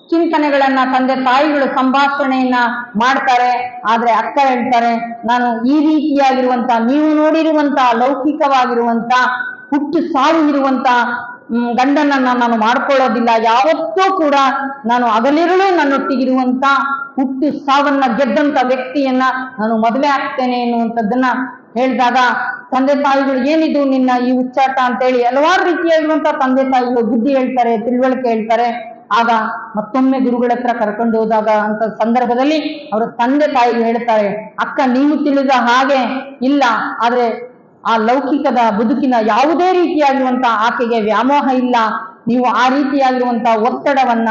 A: ಚಿಂತನೆಗಳನ್ನ ತಂದೆ ತಾಯಿಗಳು ಸಂಭಾಷಣೆಯನ್ನ ಮಾಡ್ತಾರೆ. ಆದ್ರೆ ಅಕ್ಕ ಹೇಳ್ತಾರೆ, ನಾನು ಈ ರೀತಿಯಾಗಿರುವಂತ ನೀವು ನೋಡಿರುವಂತ ಲೌಕಿಕವಾಗಿರುವಂತ ಹುಟ್ಟು ಸಾವು ಇರುವಂತ ಗಂಡನನ್ನ ನಾನು ಮಾಡ್ಕೊಳ್ಳೋದಿಲ್ಲ, ಯಾವತ್ತೂ ಕೂಡ ನಾನು ಹಗಲಿರುಳು ನನ್ನೊಟ್ಟಿಗಿರುವಂತ ಹುಟ್ಟು ಸಾವನ್ನ ಗೆದ್ದಂತ ವ್ಯಕ್ತಿಯನ್ನ ನಾನು ಮದುವೆ ಆಗ್ತೇನೆ ಎನ್ನುವಂಥದ್ದನ್ನ ಹೇಳಿದಾಗ ತಂದೆ ತಾಯಿಗಳು ಏನಿದು ನಿನ್ನ ಈ ಹುಚ್ಚಾಟ ಅಂತೇಳಿ ಹಲವಾರು ರೀತಿಯಾಗಿರುವಂತ ತಂದೆ ತಾಯಿಗಳು ಬುದ್ಧಿ ಹೇಳ್ತಾರೆ, ತಿಳುವಳಿಕೆ ಹೇಳ್ತಾರೆ. ಆಗ ಮತ್ತೊಮ್ಮೆ ಗುರುಗಳ ಹತ್ರ ಕರ್ಕೊಂಡು ಹೋದಾಗ ಅಂತ ಸಂದರ್ಭದಲ್ಲಿ ಅವರ ತಂದೆ ತಾಯಿ ಹೇಳ್ತಾರೆ, ಅಕ್ಕ ನೀವು ತಿಳಿದ ಹಾಗೆ ಇಲ್ಲ, ಆದ್ರೆ ಆ ಲೌಕಿಕದ ಬದುಕಿನ ಯಾವುದೇ ರೀತಿಯಾಗಿರುವಂತ ಆಕೆಗೆ ವ್ಯಾಮೋಹ ಇಲ್ಲ, ನೀವು ಆ ರೀತಿಯಾಗಿರುವಂತ ಒತ್ತಡವನ್ನ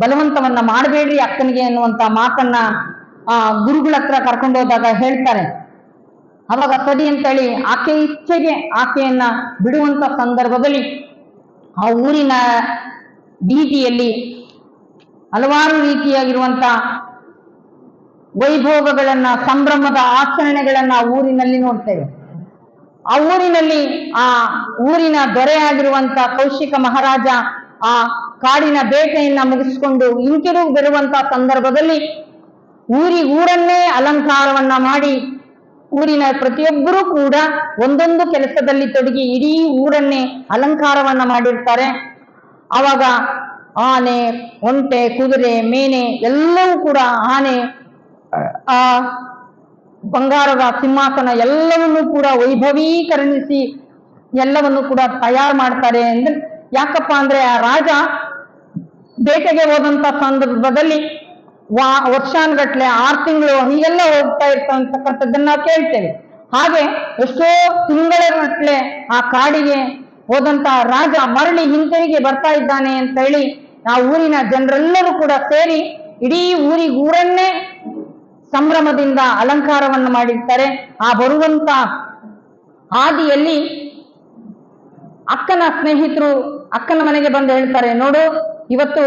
A: ಬಲವಂತವನ್ನ ಮಾಡಬೇಡ್ರಿ ಅಕ್ಕನಿಗೆ ಅನ್ನುವಂತ ಮಾತನ್ನ ಗುರುಗಳ ಹತ್ರ ಕರ್ಕೊಂಡು ಹೋದಾಗ ಹೇಳ್ತಾರೆ. ಅವಾಗ ಸರಿ ಅಂತೇಳಿ ಆಕೆ ಇಚ್ಛೆಗೆ ಆಕೆಯನ್ನ ಬಿಡುವಂತ ಸಂದರ್ಭದಲ್ಲಿ ಆ ಊರಿನ ಬೀದಿಯಲ್ಲಿ ಹಲವಾರು ರೀತಿಯಾಗಿರುವಂತ ವೈಭೋಗಗಳನ್ನ ಸಂಭ್ರಮದ ಆಚರಣೆಗಳನ್ನ ಊರಿನಲ್ಲಿ ನೋಡ್ತೇವೆ. ಆ ಊರಿನ ದೊರೆಯಾಗಿರುವಂತ ಕೌಶಿಕ ಮಹಾರಾಜ ಆ ಕಾಡಿನ ಬೇಟೆಯನ್ನ ಮುಗಿಸಿಕೊಂಡು ಹಿಂತಿರುಗಿ ಬರುವಂತ ಸಂದರ್ಭದಲ್ಲಿ ಊರನ್ನೇ ಅಲಂಕಾರವನ್ನ ಮಾಡಿ ಊರಿನ ಪ್ರತಿಯೊಬ್ಬರೂ ಕೂಡ ಒಂದೊಂದು ಕೆಲಸದಲ್ಲಿ ತೊಡಗಿ ಇಡೀ ಊರನ್ನೇ ಅಲಂಕಾರವನ್ನ ಮಾಡಿರ್ತಾರೆ. ಆವಾಗ ಆನೆ, ಒಂಟೆ, ಕುದುರೆ, ಮೇನೆ ಎಲ್ಲವೂ ಕೂಡ ಆನೆ, ಬಂಗಾರದ ಸಿಂಹಾಸನ ಎಲ್ಲವನ್ನೂ ಕೂಡ ವೈಭವೀಕರಣಿಸಿ ಎಲ್ಲವನ್ನು ಕೂಡ ತಯಾರು ಮಾಡ್ತಾರೆ. ಅಂದ್ರೆ ಯಾಕಪ್ಪ ಅಂದ್ರೆ ಆ ರಾಜ ಬೇಟೆಗೆ ಹೋದಂತ ಸಂದರ್ಭದಲ್ಲಿ ವರ್ಷಾನ್ಗಟ್ಲೆ 6 ತಿಂಗಳು ಹೀಗೆಲ್ಲ ಹೋಗ್ತಾ ಇರ್ತಕ್ಕಂಥದ್ದನ್ನ ನಾವು ಕೇಳ್ತೇವೆ. ಹಾಗೆ ಎಷ್ಟೋ ತಿಂಗಳಗಟ್ಲೆ ಆ ಕಾಡಿಗೆ ಹೋದಂತ ರಾಜ ಮರಳಿ ಹಿಂತಿರುಗಿ ಬರ್ತಾ ಇದ್ದಾನೆ ಅಂತ ಹೇಳಿ ಆ ಊರಿನ ಜನರೆಲ್ಲರೂ ಕೂಡ ಸೇರಿ ಇಡೀ ಊರನ್ನೇ ಸಂಭ್ರಮದಿಂದ ಅಲಂಕಾರವನ್ನು ಮಾಡಿರ್ತಾರೆ. ಆ ಬರುವಂತ ಹಾದಿಯಲ್ಲಿ ಅಕ್ಕನ ಸ್ನೇಹಿತರು ಅಕ್ಕನ ಮನೆಗೆ ಬಂದು ಹೇಳ್ತಾರೆ, ನೋಡು ಇವತ್ತು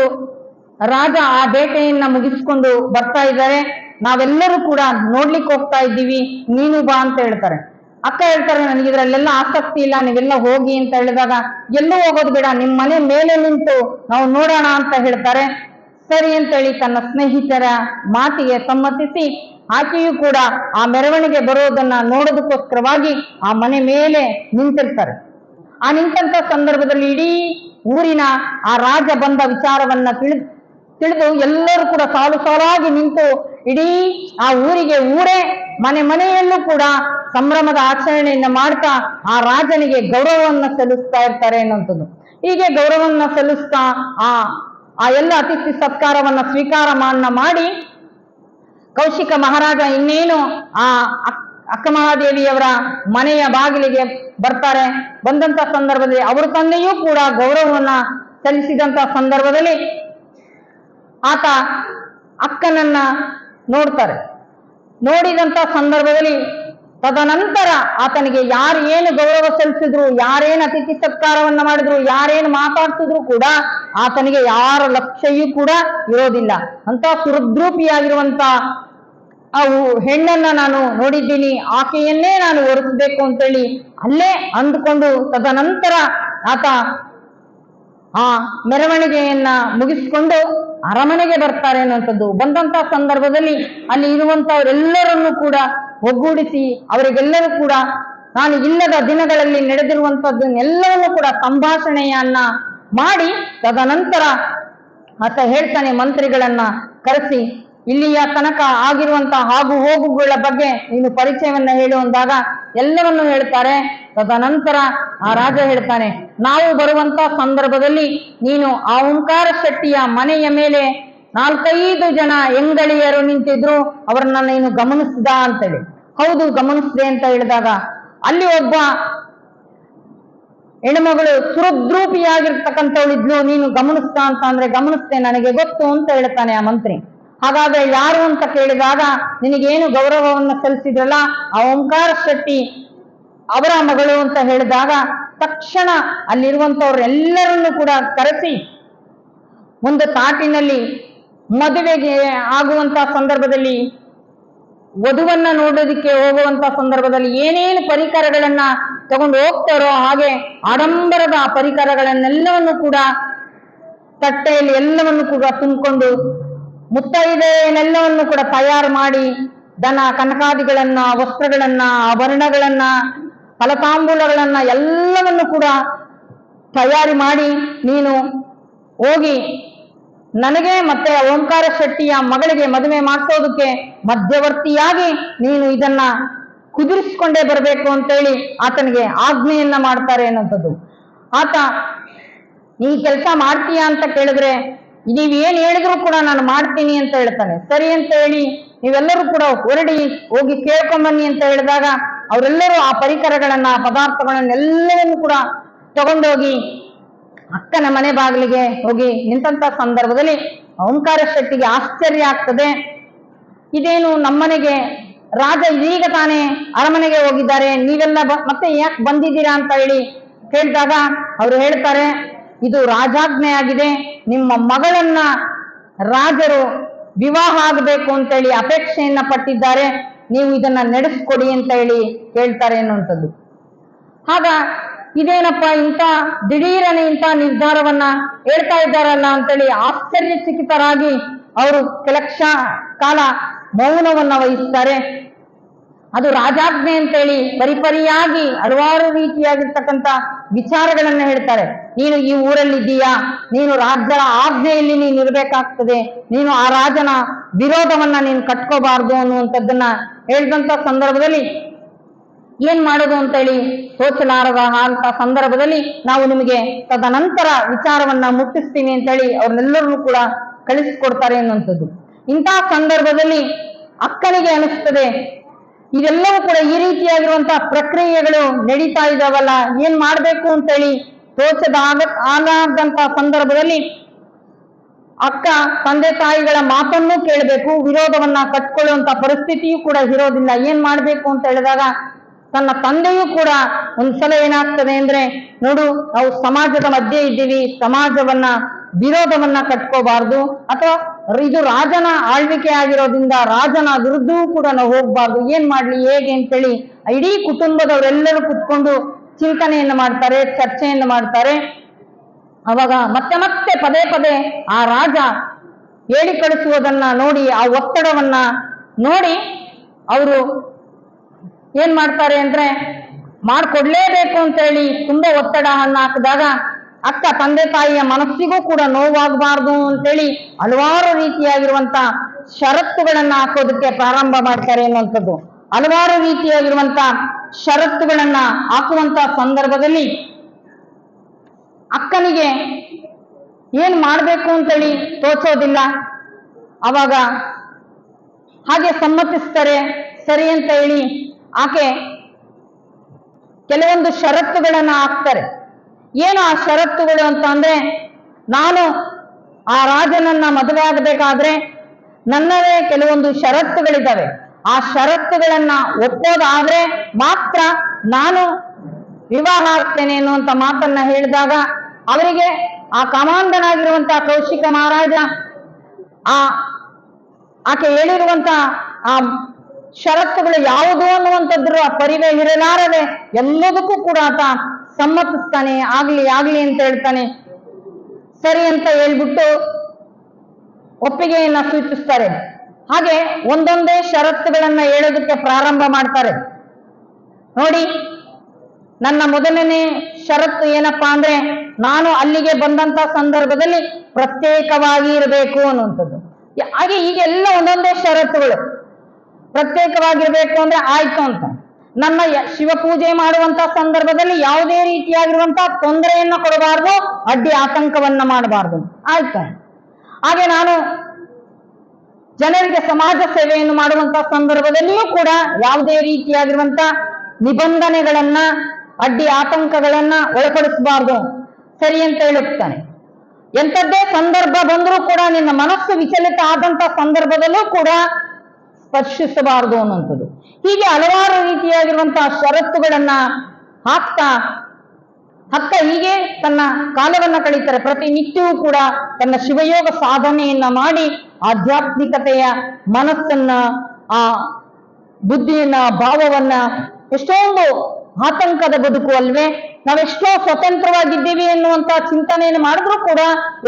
A: ರಾಜ ಆ ಬೇಟೆಯನ್ನ ಮುಗಿಸ್ಕೊಂಡು ಬರ್ತಾ ಇದ್ದಾರೆ, ನಾವೆಲ್ಲರೂ ಕೂಡ ನೋಡ್ಲಿಕ್ಕೆ ಹೋಗ್ತಾ ಇದ್ದೀವಿ, ನೀನು ಬಾ ಅಂತ ಹೇಳ್ತಾರೆ. ಅಕ್ಕ ಹೇಳ್ತಾರೆ, ನನಗಿದ್ರಲ್ಲೆಲ್ಲ ಆಸಕ್ತಿ ಇಲ್ಲ, ನೀವೆಲ್ಲ ಹೋಗಿ ಅಂತ ಹೇಳಿದಾಗ ಎಲ್ಲೂ ಹೋಗೋದು ಬೇಡ, ನಿಮ್ಮ ಮನೆ ಮೇಲೆ ನಿಂತು ನಾವು ನೋಡೋಣ ಅಂತ ಹೇಳ್ತಾರೆ. ಸರಿ ಅಂತೇಳಿ ತನ್ನ ಸ್ನೇಹಿತರ ಮಾತಿಗೆ ಸಮ್ಮತಿಸಿ ಆಕೆಯೂ ಕೂಡ ಆ ಮೆರವಣಿಗೆ ಬರೋದನ್ನ ನೋಡೋದಕ್ಕೋಸ್ಕರವಾಗಿ ಆ ಮನೆ ಮೇಲೆ ನಿಂತಿರ್ತಾರೆ. ಆ ನಿಂತಂತ ಸಂದರ್ಭದಲ್ಲಿ ಇಡೀ ಊರಿನ ಆ ರಾಜ ಬಂದ ವಿಚಾರವನ್ನ ತಿಳಿದು ಎಲ್ಲರೂ ಕೂಡ ಸಾಲು ಸಾಲಾಗಿ ನಿಂತು ಇಡೀ ಆ ಊರೇ ಮನೆಯಲ್ಲೂ ಕೂಡ ಸಂಭ್ರಮದ ಆಚರಣೆಯನ್ನ ಮಾಡ್ತಾ ಆ ರಾಜನಿಗೆ ಗೌರವವನ್ನ ಸಲ್ಲಿಸ್ತಾ ಇರ್ತಾರೆ ಅನ್ನುವಂಥದ್ದು. ಹೀಗೆ ಗೌರವವನ್ನ ಸಲ್ಲಿಸ್ತಾ ಆ ಎಲ್ಲ ಅತಿಥಿ ಸತ್ಕಾರವನ್ನ ಸ್ವೀಕಾರ ಮಾಡಿ ಕೌಶಿಕ ಮಹಾರಾಜ ಇನ್ನೇನು ಆ ಅಕ್ಕ ಮಹಾದೇವಿಯವರ ಮನೆಯ ಬಾಗಿಲಿಗೆ ಬರ್ತಾರೆ. ಬಂದಂತ ಸಂದರ್ಭದಲ್ಲಿ ಅವರ ತಂದೆಯೂ ಕೂಡ ಗೌರವವನ್ನ ಸಲ್ಲಿಸಿದಂತ ಸಂದರ್ಭದಲ್ಲಿ ಆತ ಅಕ್ಕನನ್ನ ನೋಡ್ತಾರೆ. ನೋಡಿದಂತ ಸಂದರ್ಭದಲ್ಲಿ ತದನಂತರ ಆತನಿಗೆ ಯಾರು ಏನು ಗೌರವ ಸಲ್ಲಿಸಿದ್ರು, ಯಾರೇನು ಅತಿಥಿ ಸತ್ಕಾರವನ್ನ ಮಾಡಿದ್ರು, ಯಾರೇನು ಮಾತಾಡ್ತಿದ್ರು ಕೂಡ ಆತನಿಗೆ ಯಾರ ಲಕ್ಷ್ಯವೂ ಕೂಡ ಇರೋದಿಲ್ಲ. ಅಂತ ಸುರದ್ರೂಪಿಯಾಗಿರುವಂತ ಹೆಣ್ಣನ್ನ ನಾನು ನೋಡಿದ್ದೀನಿ, ಆಕೆಯನ್ನೇ ನಾನು ಒರೆಸಬೇಕು ಅಂತೇಳಿ ಅಲ್ಲೇ ಅಂದುಕೊಂಡು ತದನಂತರ ಆತ ಆ ಮೆರವಣಿಗೆಯನ್ನ ಮುಗಿಸಿಕೊಂಡು ಅರಮನೆಗೆ ಬರ್ತಾರೆ ಅನ್ನುವಂಥದ್ದು. ಬಂದಂತ ಸಂದರ್ಭದಲ್ಲಿ ಅಲ್ಲಿ ಇರುವಂತವರೆಲ್ಲರನ್ನು ಕೂಡ ಒಗ್ಗೂಡಿಸಿ ಅವರಿಗೆಲ್ಲರೂ ಕೂಡ ನಾನು ಇಲ್ಲದ ದಿನಗಳಲ್ಲಿ ನಡೆದಿರುವಂತದ್ದನ್ನೆಲ್ಲವನ್ನೂ ಕೂಡ ಸಂಭಾಷಣೆಯನ್ನ ಮಾಡಿ ತದನಂತರ ಆತ ಹೇಳ್ತಾನೆ ಮಂತ್ರಿಗಳನ್ನ ಕರೆಸಿ ಇಲ್ಲಿಯ ತನಕ ಆಗಿರುವಂತಹ ಆಗು ಹೋಗುಗಳ ಬಗ್ಗೆ ನೀನು ಪರಿಚಯವನ್ನ ಹೇಳು ಅಂದಾಗ ಎಲ್ಲವನ್ನು ಹೇಳ್ತಾರೆ. ತದನಂತರ ಆ ರಾಜ ಹೇಳ್ತಾನೆ, ನಾವು ಬರುವಂತ ಸಂದರ್ಭದಲ್ಲಿ ನೀನು ಆ ಓಂಕಾರ ಶೆಟ್ಟಿಯ ಮನೆಯ ಮೇಲೆ 4-5 ಜನ ಹೆಂಗಳಿಯರು ನಿಂತಿದ್ರು, ಅವರನ್ನ ನೀನು ಗಮನಿಸಿದ ಅಂತೇಳಿ. ಹೌದು ಗಮನಿಸಿದೆ ಅಂತ ಹೇಳಿದಾಗ ಅಲ್ಲಿ ಒಬ್ಬ ಹೆಣ್ಮಗಳು ಸುರದ್ರೂಪಿಯಾಗಿರ್ತಕ್ಕಂಥವಳಿದ್ಲು, ನೀನು ಗಮನಿಸ್ತಾ ಅಂತ ಅಂದ್ರೆ ಗಮನಿಸ್ತೆ, ನನಗೆ ಗೊತ್ತು ಅಂತ ಹೇಳ್ತಾನೆ ಆ ಮಂತ್ರಿ. ಹಾಗಾದ್ರೆ ಯಾರು ಅಂತ ಕೇಳಿದಾಗ ನಿನಗೇನು ಗೌರವವನ್ನು ಸಲ್ಲಿಸಿದ್ರಲ್ಲ ಆ ಓಂಕಾರ ಶೆಟ್ಟಿ ಅವರ ಮಗಳು ಅಂತ ಹೇಳಿದಾಗ ತಕ್ಷಣ ಅಲ್ಲಿರುವಂತವ್ರೆಲ್ಲರನ್ನು ಕೂಡ ಕರೆಸಿ ಒಂದು ತಾಟಿನಲ್ಲಿ ಮದುವೆಗೆ ಆಗುವಂತ ಸಂದರ್ಭದಲ್ಲಿ ವಧುವನ್ನ ನೋಡೋದಕ್ಕೆ ಹೋಗುವಂತ ಸಂದರ್ಭದಲ್ಲಿ ಏನೇನು ಪರಿಕರಗಳನ್ನ ತಗೊಂಡು ಹೋಗ್ತಾರೋ ಹಾಗೆ ಆಡಂಬರದ ಪರಿಕರಗಳನ್ನೆಲ್ಲವನ್ನು ಕೂಡ ತಟ್ಟೆಯಲ್ಲಿ ಎಲ್ಲವನ್ನು ಕೂಡ ತುಂಬಿಕೊಂಡು ಮುತ್ತೈದೆಯನ್ನೆಲ್ಲವನ್ನು ಕೂಡ ತಯಾರು ಮಾಡಿ ದನ ಕನಕಾದಿಗಳನ್ನ, ವಸ್ತ್ರಗಳನ್ನ, ಆಭರಣಗಳನ್ನ, ಫಲತಾಂಬೂಲಗಳನ್ನ ಎಲ್ಲವನ್ನು ಕೂಡ ತಯಾರಿ ಮಾಡಿ ನೀನು ಹೋಗಿ ನನಗೆ ಮತ್ತೆ ಓಂಕಾರ ಶೆಟ್ಟಿಯ ಮಗಳಿಗೆ ಮದುವೆ ಮಾಡಿಸೋದಕ್ಕೆ ಮಧ್ಯವರ್ತಿಯಾಗಿ ನೀನು ಇದನ್ನ ಕುದುರಿಸಿಕೊಂಡೇ ಬರಬೇಕು ಅಂತೇಳಿ ಆತನಿಗೆ ಆಜ್ಞೆಯನ್ನ ಮಾಡ್ತಾರೆ ಅನ್ನೋಂಥದ್ದು. ಆತ ಈ ಕೆಲಸ ಮಾಡ್ತೀಯಾ ಅಂತ ಕೇಳಿದ್ರೆ ನೀವೇನ್ ಹೇಳಿದ್ರು ಕೂಡ ನಾನು ಮಾಡ್ತೀನಿ ಅಂತ ಹೇಳ್ತಾನೆ. ಸರಿ ಅಂತ ಹೇಳಿ ನೀವೆಲ್ಲರೂ ಕೂಡ ಹೊರಡಿ ಹೋಗಿ ಕೇಳ್ಕೊಂಬನ್ನಿ ಅಂತ ಹೇಳಿದಾಗ ಅವರೆಲ್ಲರೂ ಆ ಪರಿಕರಗಳನ್ನ, ಪದಾರ್ಥಗಳನ್ನೆಲ್ಲವನ್ನು ಕೂಡ ತಗೊಂಡೋಗಿ ಅಕ್ಕನ ಮನೆ ಬಾಗಿಲಿಗೆ ಹೋಗಿ ನಿಂತ ಸಂದರ್ಭದಲ್ಲಿ ಓಂಕಾರ ಶೆಟ್ಟಿಗೆ ಆಶ್ಚರ್ಯ ಆಗ್ತದೆ. ಇದೇನು ನಮ್ಮನೆಗೆ ರಾಜ ಇದೀಗ ತಾನೇ ಅರಮನೆಗೆ ಹೋಗಿದ್ದಾರೆ, ನೀವೆಲ್ಲ ಮತ್ತೆ ಯಾಕೆ ಬಂದಿದ್ದೀರಾ ಅಂತ ಹೇಳಿ ಕೇಳಿದಾಗ ಅವರು ಹೇಳ್ತಾರೆ, ಇದು ರಾಜಾಜ್ಞೆ ಆಗಿದೆ, ನಿಮ್ಮ ಮಗಳನ್ನ ರಾಜರು ವಿವಾಹ ಆಗಬೇಕು ಅಂತೇಳಿ ಅಪೇಕ್ಷೆಯನ್ನ ಪಟ್ಟಿದ್ದಾರೆ, ನೀವು ಇದನ್ನ ನಡೆಸ್ಕೊಡಿ ಅಂತ ಹೇಳಿ ಹೇಳ್ತಾರೆ ಅನ್ನುವಂಥದ್ದು. ಆಗ ಇದೇನಪ್ಪ ಇಂಥ ದಿಢೀರನೆ ಇಂಥ ನಿರ್ಧಾರವನ್ನ ಹೇಳ್ತಾ ಇದ್ದಾರಲ್ಲ ಅಂತೇಳಿ ಆಶ್ಚರ್ಯಚಕಿತರಾಗಿ ಅವರು ಕೆಲ ಕಾಲ ಮೌನವನ್ನ ವಹಿಸ್ತಾರೆ. ಅದು ರಾಜಾಜ್ಞೆ ಅಂತೇಳಿ ಪರಿಪರಿಯಾಗಿ ಹಲವಾರು ರೀತಿಯಾಗಿರ್ತಕ್ಕಂಥ ವಿಚಾರಗಳನ್ನ ಹೇಳ್ತಾರೆ. ನೀನು ಈ ಊರಲ್ಲಿದ್ದೀಯಾ, ನೀನು ರಾಜರ ಆಜ್ಞೆಯಲ್ಲಿ ನೀನು ಇರಬೇಕಾಗ್ತದೆ, ನೀನು ಆ ರಾಜನ ವಿರೋಧವನ್ನ ನೀನು ಕಟ್ಕೋಬಾರ್ದು ಅನ್ನುವಂಥದ್ದನ್ನ ಹೇಳಿದಂತ ಸಂದರ್ಭದಲ್ಲಿ ಏನ್ ಮಾಡೋದು ಅಂತೇಳಿ ತೋಚಲಾರದ ಅಂತ ಸಂದರ್ಭದಲ್ಲಿ ನಾವು ನಿಮಗೆ ತದನಂತರ ವಿಚಾರವನ್ನ ಮುಟ್ಟಿಸ್ತೀನಿ ಅಂತೇಳಿ ಅವ್ರನ್ನೆಲ್ಲರನ್ನು ಕೂಡ ಕಳಿಸ್ಕೊಡ್ತಾರೆ ಅನ್ನುವಂಥದ್ದು. ಇಂತಹ ಸಂದರ್ಭದಲ್ಲಿ ಅಕ್ಕನಿಗೆ ಅನಿಸ್ತದೆ ಇದೆಲ್ಲವೂ ಕೂಡ ಈ ರೀತಿಯಾಗಿರುವಂತಹ ಪ್ರಕ್ರಿಯೆಗಳು ನಡೀತಾ ಇದಾವಲ್ಲ, ಏನ್ ಮಾಡ್ಬೇಕು ಅಂತೇಳಿ ಆದಂತಹ ಸಂದರ್ಭದಲ್ಲಿ ಅಕ್ಕ ತಂದೆ ತಾಯಿಗಳ ಮಾತನ್ನು ಕೇಳಬೇಕು, ವಿರೋಧವನ್ನ ಕಟ್ಕೊಳ್ಳುವಂತ ಪರಿಸ್ಥಿತಿಯೂ ಕೂಡ ಇರೋದಿಲ್ಲ. ಏನ್ ಮಾಡ್ಬೇಕು ಅಂತ ಹೇಳಿದಾಗ ತನ್ನ ತಂದೆಯೂ ಕೂಡ ಒಂದ್ಸಲ ಏನಾಗ್ತದೆ ಅಂದ್ರೆ, ನೋಡು ನಾವು ಸಮಾಜದ ಮಧ್ಯೆ ಇದ್ದೀವಿ, ಸಮಾಜವನ್ನ ವಿರೋಧವನ್ನ ಕಟ್ಕೋಬಾರ್ದು, ಅಥವಾ ಇದು ರಾಜನ ಆಳ್ವಿಕೆ ಆಗಿರೋದ್ರಿಂದ ರಾಜನ ವಿರುದ್ಧವೂ ಕೂಡ ನಾವು ಹೋಗ್ಬಾರ್ದು, ಏನ್ ಮಾಡ್ಲಿ ಹೇಗೆ ಅಂತೇಳಿ ಇಡೀ ಕುಟುಂಬದವರೆಲ್ಲರೂ ಕುತ್ಕೊಂಡು ಚಿಂತನೆಯನ್ನು ಮಾಡ್ತಾರೆ, ಚರ್ಚೆಯನ್ನು ಮಾಡ್ತಾರೆ. ಅವಾಗ ಮತ್ತೆ ಮತ್ತೆ ಪದೇ ಪದೇ ಆ ರಾಜ ಹೇಳಿ ಕಳಿಸುವುದನ್ನ ನೋಡಿ, ಆ ಒತ್ತಡವನ್ನ ನೋಡಿ ಅವರು ಏನ್ ಮಾಡ್ತಾರೆ ಅಂದ್ರೆ ಮಾಡ್ಕೊಡ್ಲೇಬೇಕು ಅಂತ ಹೇಳಿ ತುಂಬಾ ಒತ್ತಡವನ್ನ ಹಾಕಿದಾಗ ಅಕ್ಕ ತಂದೆ ತಾಯಿಯ ಮನಸ್ಸಿಗೂ ಕೂಡ ನೋವಾಗಬಾರ್ದು ಅಂತೇಳಿ ಹಲವಾರು ರೀತಿಯಾಗಿರುವಂತ ಷರತ್ತುಗಳನ್ನ ಹಾಕೋದಕ್ಕೆ ಪ್ರಾರಂಭ ಮಾಡ್ತಾರೆ ಅನ್ನುವಂಥದ್ದು. ಹಲವಾರು ರೀತಿಯಾಗಿರುವಂತ ಷರತ್ತುಗಳನ್ನ ಹಾಕುವಂತ ಸಂದರ್ಭದಲ್ಲಿ ಅಕ್ಕನಿಗೆ ಏನ್ ಮಾಡ್ಬೇಕು ಅಂತೇಳಿ ತೋಚೋದಿಲ್ಲ. ಅವಾಗ ಹಾಗೆ ಸಮ್ಮತಿಸ್ತಾರೆ, ಸರಿ ಅಂತ ಹೇಳಿ ಆಕೆ ಕೆಲವೊಂದು ಷರತ್ತುಗಳನ್ನ ಹಾಕ್ತಾರೆ. ಏನು ಆ ಷರತ್ತುಗಳು ಅಂತ ಅಂದ್ರೆ, ನಾನು ಆ ರಾಜನನ್ನ ಮದುವೆ ಆಗಬೇಕಾದ್ರೆ ನನ್ನದೇ ಕೆಲವೊಂದು ಷರತ್ತುಗಳಿದ್ದಾವೆ, ಆ ಷರತ್ತುಗಳನ್ನ ಒಪ್ಪೋದಾದ್ರೆ ಮಾತ್ರ ನಾನು ವಿವಾಹ ಆಗ್ತೇನೆ ಎನ್ನುವಂತ ಮಾತನ್ನ ಹೇಳಿದಾಗ ಅವರಿಗೆ ಆ ಕಮಾಂಡನಾಗಿರುವಂತಹ ಕೌಶಿಕ ಮಹಾರಾಜ ಆಕೆ ಹೇಳಿರುವಂತ ಆ ಷರತ್ತುಗಳು ಯಾವುದು ಅನ್ನುವಂಥದ್ರ ಪರಿವೇ ಇರಲಾರದೆ ಎಲ್ಲದಕ್ಕೂ ಕೂಡ ಆತ ಸಮ್ಮತಿಸ್ತಾನೆ. ಆಗ್ಲಿ ಅಂತ ಹೇಳ್ತಾನೆ. ಸರಿ ಅಂತ ಹೇಳ್ಬಿಟ್ಟು ಒಪ್ಪಿಗೆಯನ್ನ ಸೂಚಿಸ್ತಾರೆ. ಹಾಗೆ ಒಂದೊಂದೇ ಷರತ್ತುಗಳನ್ನ ಹೇಳೋದಕ್ಕೆ ಪ್ರಾರಂಭ ಮಾಡ್ತಾರೆ. ನೋಡಿ, ನನ್ನ ಮೊದಲನೇ ಷರತ್ತು ಏನಪ್ಪಾ ಅಂದ್ರೆ, ನಾನು ಅಲ್ಲಿಗೆ ಬಂದಂತ ಸಂದರ್ಭದಲ್ಲಿ ಪ್ರತ್ಯೇಕವಾಗಿ ಇರಬೇಕು ಅನ್ನುವಂಥದ್ದು. ಹಾಗೆ ಹೀಗೆಲ್ಲ ಒಂದೊಂದೇ ಷರತ್ತುಗಳು. ಪ್ರತ್ಯೇಕವಾಗಿರ್ಬೇಕು ಅಂದ್ರೆ ಆಯ್ತು ಅಂತ. ನನ್ನ ಶಿವಪೂಜೆ ಮಾಡುವಂತ ಸಂದರ್ಭದಲ್ಲಿ ಯಾವುದೇ ರೀತಿಯಾಗಿರುವಂತಹ ತೊಂದರೆಯನ್ನು ಕೊಡಬಾರ್ದು, ಅಡ್ಡಿ ಆತಂಕವನ್ನ ಮಾಡಬಾರ್ದು, ಆಯ್ತು. ಹಾಗೆ ನಾನು ಜನರಿಗೆ ಸಮಾಜ ಸೇವೆಯನ್ನು ಮಾಡುವಂತಹ ಸಂದರ್ಭದಲ್ಲಿಯೂ ಕೂಡ ಯಾವುದೇ ರೀತಿಯಾಗಿರುವಂತ ನಿಬಂಧನೆಗಳನ್ನ, ಅಡ್ಡಿ ಆತಂಕಗಳನ್ನ ಒಳಪಡಿಸಬಾರ್ದು, ಸರಿ ಅಂತ ಹೇಳುತ್ತಾನೆ. ಎಂಥದ್ದೇ ಸಂದರ್ಭ ಬಂದರೂ ಕೂಡ ನಿನ್ನ ಮನಸ್ಸು ವಿಚಲಿತ ಆದಂತ ಸಂದರ್ಭದಲ್ಲೂ ಕೂಡ ಸ್ಪರ್ಶಿಸಬಾರದು ಅನ್ನುವಂಥದ್ದು. ಹೀಗೆ ಹಲವಾರು ರೀತಿಯಾಗಿರುವಂತಹ ಷರತ್ತುಗಳನ್ನ ಹಾಕ್ತಾ ಅಕ್ಕ ಹೀಗೆ ತನ್ನ ಕಾಲವನ್ನ ಕಳೀತಾರೆ. ಪ್ರತಿನಿತ್ಯವೂ ಕೂಡ ತನ್ನ ಶಿವಯೋಗ ಸಾಧನೆಯನ್ನ ಮಾಡಿ ಆಧ್ಯಾತ್ಮಿಕತೆಯ ಮನಸ್ಸನ್ನ, ಆ ಬುದ್ಧಿಯನ್ನ, ಭಾವವನ್ನ, ಎಷ್ಟೊಂದು ಆತಂಕದ ಬದುಕು ಅಲ್ವೇ, ನಾವೆಷ್ಟೋ ಸ್ವತಂತ್ರವಾಗಿದ್ದೀವಿ ಎನ್ನುವಂತ ಚಿಂತನೆಯನ್ನು ಮಾಡಿದ್ರು ಕೂಡ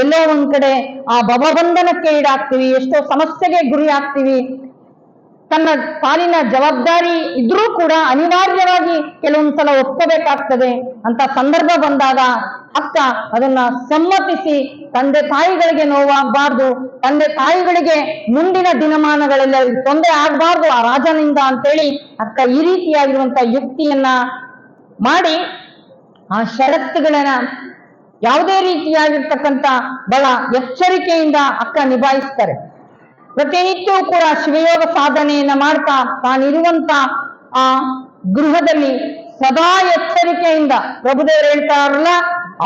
A: ಎಲ್ಲೋ ಒಂದ್ ಕಡೆ ಆ ಭವಬಂಧನಕ್ಕೆ ಈಡಾಗ್ತೀವಿ, ಎಷ್ಟೋ ಸಮಸ್ಯೆಗೆ ಗುರಿ ಆಗ್ತೀವಿ. ತನ್ನ ಪಾಲಿನ ಜವಾಬ್ದಾರಿ ಇದ್ರೂ ಕೂಡ ಅನಿವಾರ್ಯವಾಗಿ ಕೆಲವೊಂದ್ಸಲ ಒಪ್ಕೋಬೇಕಾಗ್ತದೆ ಅಂತ ಸಂದರ್ಭ ಬಂದಾಗ ಅಕ್ಕ ಅದನ್ನ ಸಮ್ಮತಿಸಿ, ತಂದೆ ತಾಯಿಗಳಿಗೆ ನೋವಾಗಬಾರ್ದು, ತಂದೆ ತಾಯಿಗಳಿಗೆ ಮುಂದಿನ ದಿನಮಾನಗಳಲ್ಲಿ ತೊಂದರೆ ಆಗಬಾರ್ದು ಆ ರಾಜನಿಂದ ಅಂತೇಳಿ ಅಕ್ಕ ಈ ರೀತಿಯಾಗಿರುವಂತ ಯುಕ್ತಿಯನ್ನ ಮಾಡಿ ಆ ಷರತ್ತುಗಳನ್ನ ಯಾವುದೇ ರೀತಿಯಾಗಿರ್ತಕ್ಕಂಥ ಬಹಳ ಎಚ್ಚರಿಕೆಯಿಂದ ಅಕ್ಕ ನಿಭಾಯಿಸ್ತಾರೆ. ಪ್ರತಿನಿತ್ಯವೂ ಕೂಡ ಶಿವಯೋಗ ಸಾಧನೆಯನ್ನ ಮಾಡ್ತಾ ತಾನಿರುವಂತ ಆ ಗೃಹದಲ್ಲಿ ಸದಾ ಎಚ್ಚರಿಕೆಯಿಂದ, ಪ್ರಭುದೇವರು ಹೇಳ್ತಾರಲ್ಲ,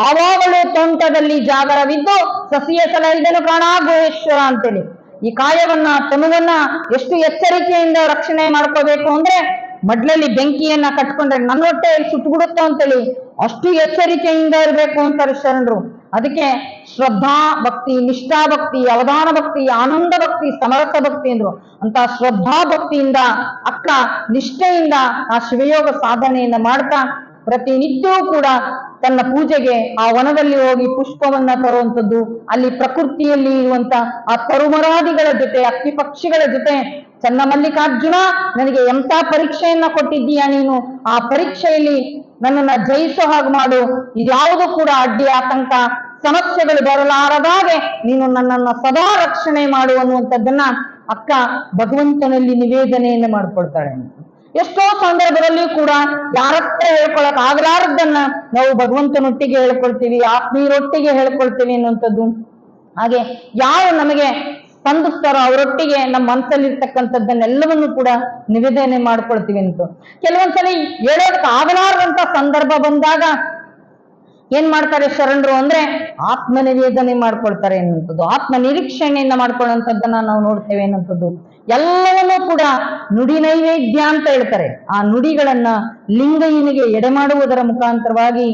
A: ಆವಾಗಲೂ ತೋಂಟದಲ್ಲಿ ಜಾಗರವಿದ್ದು ಸಸಿಯ ಸಲಹಿದನು ಕಾಣ ಗುಹೇಶ್ವರ ಅಂತೇಳಿ. ಈ ಕಾಯವನ್ನ, ತನುವನ್ನ ಎಷ್ಟು ಎಚ್ಚರಿಕೆಯಿಂದ ರಕ್ಷಣೆ ಮಾಡ್ಕೋಬೇಕು ಅಂದ್ರೆ, ಮಡ್ಲಲ್ಲಿ ಬೆಂಕಿಯನ್ನ ಕಟ್ಕೊಂಡ್ರೆ ನನ್ನ ಹೊಟ್ಟೆಯಲ್ಲಿ ಸುಟ್ಟುಬಿಡುತ್ತೆ ಅಂತೇಳಿ ಅಷ್ಟು ಎಚ್ಚರಿಕೆಯಿಂದ ಇರಬೇಕು ಅಂತಾರೆ ಶರಣರು. ಅದಕ್ಕೆ ಶ್ರದ್ಧಾ ಭಕ್ತಿ, ನಿಷ್ಠಾ ಭಕ್ತಿ, ಅವಧಾನ ಭಕ್ತಿ, ಆನಂದ ಭಕ್ತಿ, ಸಮರಸ ಭಕ್ತಿ ಅಂದ್ರು. ಅಂತ ಶ್ರದ್ಧಾ ಭಕ್ತಿಯಿಂದ ಅಕ್ಕ ನಿಷ್ಠೆಯಿಂದ ಆ ಶಿವಯೋಗ ಸಾಧನೆಯನ್ನ ಮಾಡ್ತಾ ಪ್ರತಿನಿತ್ಯವೂ ಕೂಡ ತನ್ನ ಪೂಜೆಗೆ ಆ ವನದಲ್ಲಿ ಹೋಗಿ ಪುಷ್ಪವನ್ನ ತರುವಂಥದ್ದು, ಅಲ್ಲಿ ಪ್ರಕೃತಿಯಲ್ಲಿ ಇರುವಂತ ಆ ತರುಮರಾದಿಗಳ ಜೊತೆ, ಅಕ್ಕಿ ಪಕ್ಷಿಗಳ ಜೊತೆ, ಚನ್ನ ಮಲ್ಲಿಕಾರ್ಜುನ ನನಗೆ ಎಂಥ ಪರೀಕ್ಷೆಯನ್ನ ಕೊಟ್ಟಿದ್ದೀಯಾ ನೀನು, ಆ ಪರೀಕ್ಷೆಯಲ್ಲಿ ನನ್ನನ್ನ ಜಯಿಸೋ ಹಾಗೆ ಮಾಡು, ಇದ್ಯಾವುದು ಕೂಡ ಅಡ್ಡಿ ಆತಂಕ ಸಮಸ್ಯೆಗಳು ಬರಲಾರದಾಗೆ ನೀನು ನನ್ನನ್ನ ಸದಾ ರಕ್ಷಣೆ ಮಾಡು ಅನ್ನುವಂಥದ್ದನ್ನ ಅಕ್ಕ ಭಗವಂತನಲ್ಲಿ ನಿವೇದನೆಯನ್ನು ಮಾಡ್ಕೊಳ್ತಾಳೆ. ಎಷ್ಟೋ ಸಂದರ್ಭದಲ್ಲಿ ಕೂಡ ಯಾರತ್ರ ಹೇಳ್ಕೊಳಕ್ ಆಗಲಾರದನ್ನ ನಾವು ಭಗವಂತನೊಟ್ಟಿಗೆ ಹೇಳ್ಕೊಳ್ತೀವಿ, ಆತ್ಮೀಯರೊಟ್ಟಿಗೆ ಹೇಳ್ಕೊಳ್ತೀವಿ ಅನ್ನುವಂಥದ್ದು. ಹಾಗೆ ಯಾವ ನಮಗೆ ಸ್ಪಂದಿಸ್ತಾರೋ ಅವರೊಟ್ಟಿಗೆ ನಮ್ಮ ಮನಸ್ಸಲ್ಲಿರ್ತಕ್ಕಂಥದ್ದನ್ನೆಲ್ಲವನ್ನು ಕೂಡ ನಿವೇದನೆ ಮಾಡ್ಕೊಳ್ತೀವಿ ಅಂತ. ಕೆಲವೊಂದ್ಸಲ ಹೇಳೋದಕ್ಕೆ ಆಗಲಾರದಂತ ಸಂದರ್ಭ ಬಂದಾಗ ಏನ್ ಮಾಡ್ತಾರೆ ಶರಣರು ಅಂದ್ರೆ ಆತ್ಮ ನಿವೇದನೆ ಮಾಡ್ಕೊಳ್ತಾರೆ ಎನ್ನುವಂಥದ್ದು, ಆತ್ಮ ನಿರೀಕ್ಷಣೆಯನ್ನ ಮಾಡ್ಕೊಳ್ಳುವಂಥದ್ದನ್ನ ನಾವು ನೋಡ್ತೇವೆ ಎನ್ನುವಂಥದ್ದು. ಎಲ್ಲವನ್ನೂ ಕೂಡ ನುಡಿ ನೈವೇದ್ಯ ಅಂತ ಹೇಳ್ತಾರೆ. ಆ ನುಡಿಗಳನ್ನ ಲಿಂಗಯ್ಯನಿಗೆ ಎಡೆ ಮಾಡುವುದರ ಮುಖಾಂತರವಾಗಿ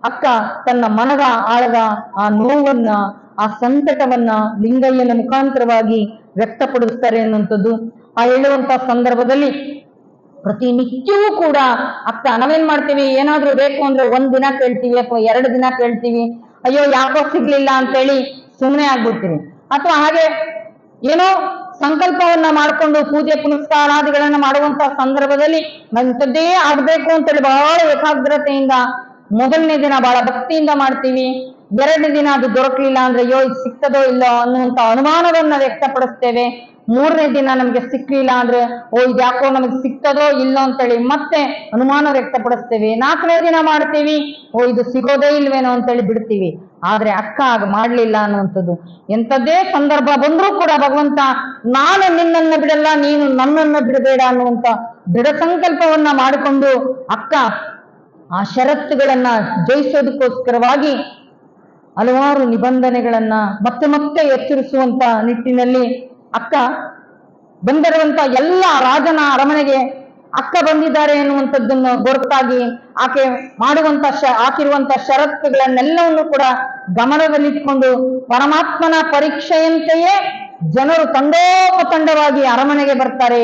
A: ಅಕ್ಕ ತನ್ನ ಮನದ ಆಳದ ಆ ನೋವನ್ನ, ಆ ಸಂಕಟವನ್ನ ಲಿಂಗಯ್ಯನ ಮುಖಾಂತರವಾಗಿ ವ್ಯಕ್ತಪಡಿಸ್ತಾರೆ ಅನ್ನುವಂಥದ್ದು. ಆ ಹೇಳುವಂತ ಸಂದರ್ಭದಲ್ಲಿ ಪ್ರತಿನಿತ್ಯವೂ ಕೂಡ ಅಕ್ಕ ನಾವೇನ್ ಮಾಡ್ತೀವಿ, ಏನಾದ್ರೂ ಬೇಕು ಅಂದ್ರೆ ಒಂದ್ ದಿನ ಕೇಳ್ತೀವಿ ಅಥವಾ 2 ದಿನ ಕೇಳ್ತೀವಿ, ಅಯ್ಯೋ ಯಾಕೋ ಸಿಗ್ಲಿಲ್ಲ ಅಂತೇಳಿ ಸುಮ್ಮನೆ ಆಗ್ಬಿಡ್ತೀವಿ. ಅಥವಾ ಹಾಗೆ ಏನೋ ಸಂಕಲ್ಪವನ್ನ ಮಾಡ್ಕೊಂಡು ಪೂಜೆ ಪುನಸ್ಕಾರಾದಿಗಳನ್ನ ಮಾಡುವಂತ ಸಂದರ್ಭದಲ್ಲಿ ನಂತದ್ದೇ ಆಗ್ಬೇಕು ಅಂತೇಳಿ ಬಹಳ ಏಕಾಗ್ರತೆಯಿಂದ ಮೊದಲನೇ ದಿನ ಬಹಳ ಭಕ್ತಿಯಿಂದ ಮಾಡ್ತೀವಿ. 2 ದಿನ ಅದು ದೊರಕಲಿಲ್ಲ ಅಂದ್ರೆ ಅಯ್ಯೋ ಇದು ಸಿಗ್ತದೋ ಇಲ್ಲೋ ಅನ್ನುವಂತ ಅನುಮಾನವನ್ನ ವ್ಯಕ್ತಪಡಿಸ್ತೇವೆ. 3ನೇ ದಿನ ನಮ್ಗೆ ಸಿಕ್ಲಿಲ್ಲ ಅಂದ್ರೆ ಓ ಇದ್ಯಾಕೋ ನಮಗೆ ಸಿಗ್ತದೋ ಇಲ್ಲೋ ಅಂತೇಳಿ ಮತ್ತೆ ಅನುಮಾನ ವ್ಯಕ್ತಪಡಿಸ್ತೇವೆ. 4ನೇ ದಿನ ಮಾಡ್ತೀವಿ, ಓ ಇದು ಸಿಗೋದೇ ಇಲ್ವೇನೋ ಅಂತೇಳಿ ಬಿಡ್ತೀವಿ. ಆದ್ರೆ ಅಕ್ಕ ಆಗ ಮಾಡ್ಲಿಲ್ಲ ಅನ್ನುವಂಥದ್ದು. ಎಂಥದ್ದೇ ಸಂದರ್ಭ ಬಂದ್ರೂ ಕೂಡ ಭಗವಂತ ನಾನು ನಿನ್ನನ್ನು ಬಿಡಲ್ಲ, ನೀನು ನನ್ನನ್ನು ಬಿಡಬೇಡ ಅನ್ನುವಂತ ದೃಢ ಸಂಕಲ್ಪವನ್ನ ಮಾಡಿಕೊಂಡು ಅಕ್ಕ ಆ ಷರತ್ತುಗಳನ್ನ ಜಯಿಸೋದಕ್ಕೋಸ್ಕರವಾಗಿ ಹಲವಾರು ನಿಬಂಧನೆಗಳನ್ನ ಮತ್ತೆ ಮತ್ತೆ ಎಚ್ಚರಿಸುವಂತ ನಿಟ್ಟಿನಲ್ಲಿ ಅಕ್ಕ ಬಂದಿರುವಂತ ಎಲ್ಲ ರಾಜನ ಅರಮನೆಗೆ ಅಕ್ಕ ಬಂದಿದ್ದಾರೆ ಎನ್ನುವಂಥದ್ದನ್ನು ಗೊತ್ತಾಗಿ ಆಕೆ ಮಾಡುವಂತ ಹಾಕಿರುವಂತ ಷರತ್ತುಗಳನ್ನೆಲ್ಲವನ್ನು ಕೂಡ ಗಮನದಲ್ಲಿಟ್ಕೊಂಡು ಪರಮಾತ್ಮನ ಪರೀಕ್ಷೆಯಂತೆಯೇ ಜನರು ತಂಡೋಪತಂಡವಾಗಿ ಅರಮನೆಗೆ ಬರ್ತಾರೆ.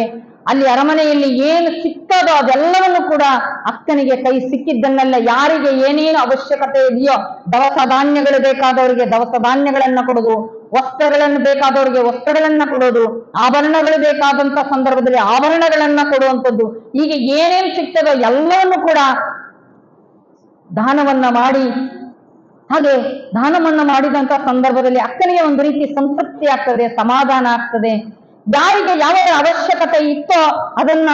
A: ಅಲ್ಲಿ ಅರಮನೆಯಲ್ಲಿ ಏನು ಸಿಕ್ತದೋ ಅದೆಲ್ಲವನ್ನು ಕೂಡ ಅಕ್ಕನಿಗೆ ಕೈ ಸಿಕ್ಕಿದ್ದನ್ನೆಲ್ಲ ಯಾರಿಗೆ ಏನೇನು ಅವಶ್ಯಕತೆ ಇದೆಯೋ ದವಸ ಧಾನ್ಯಗಳು ಬೇಕಾದವರಿಗೆ ದವಸ ಧಾನ್ಯಗಳನ್ನ ಕೊಡುದು, ವಸ್ತ್ರಗಳನ್ನು ಬೇಕಾದವರಿಗೆ ವಸ್ತ್ರಗಳನ್ನ ಕೊಡೋದು, ಆಭರಣಗಳು ಬೇಕಾದಂತ ಸಂದರ್ಭದಲ್ಲಿ ಆಭರಣಗಳನ್ನ ಕೊಡುವಂಥದ್ದು, ಹೀಗೆ ಏನೇನ್ ಸಿಗ್ತದೋ ಎಲ್ಲವನ್ನು ಕೂಡ ದಾನವನ್ನ ಮಾಡಿ, ಹಾಗೆ ದಾನವನ್ನ ಮಾಡಿದಂತ ಸಂದರ್ಭದಲ್ಲಿ ಅಕ್ಕನಿಗೆ ಒಂದು ರೀತಿ ಸಂತೃಪ್ತಿ ಆಗ್ತದೆ, ಸಮಾಧಾನ ಆಗ್ತದೆ. ಯಾರಿಗೆ ಯಾವ ಅವಶ್ಯಕತೆ ಇತ್ತೋ ಅದನ್ನ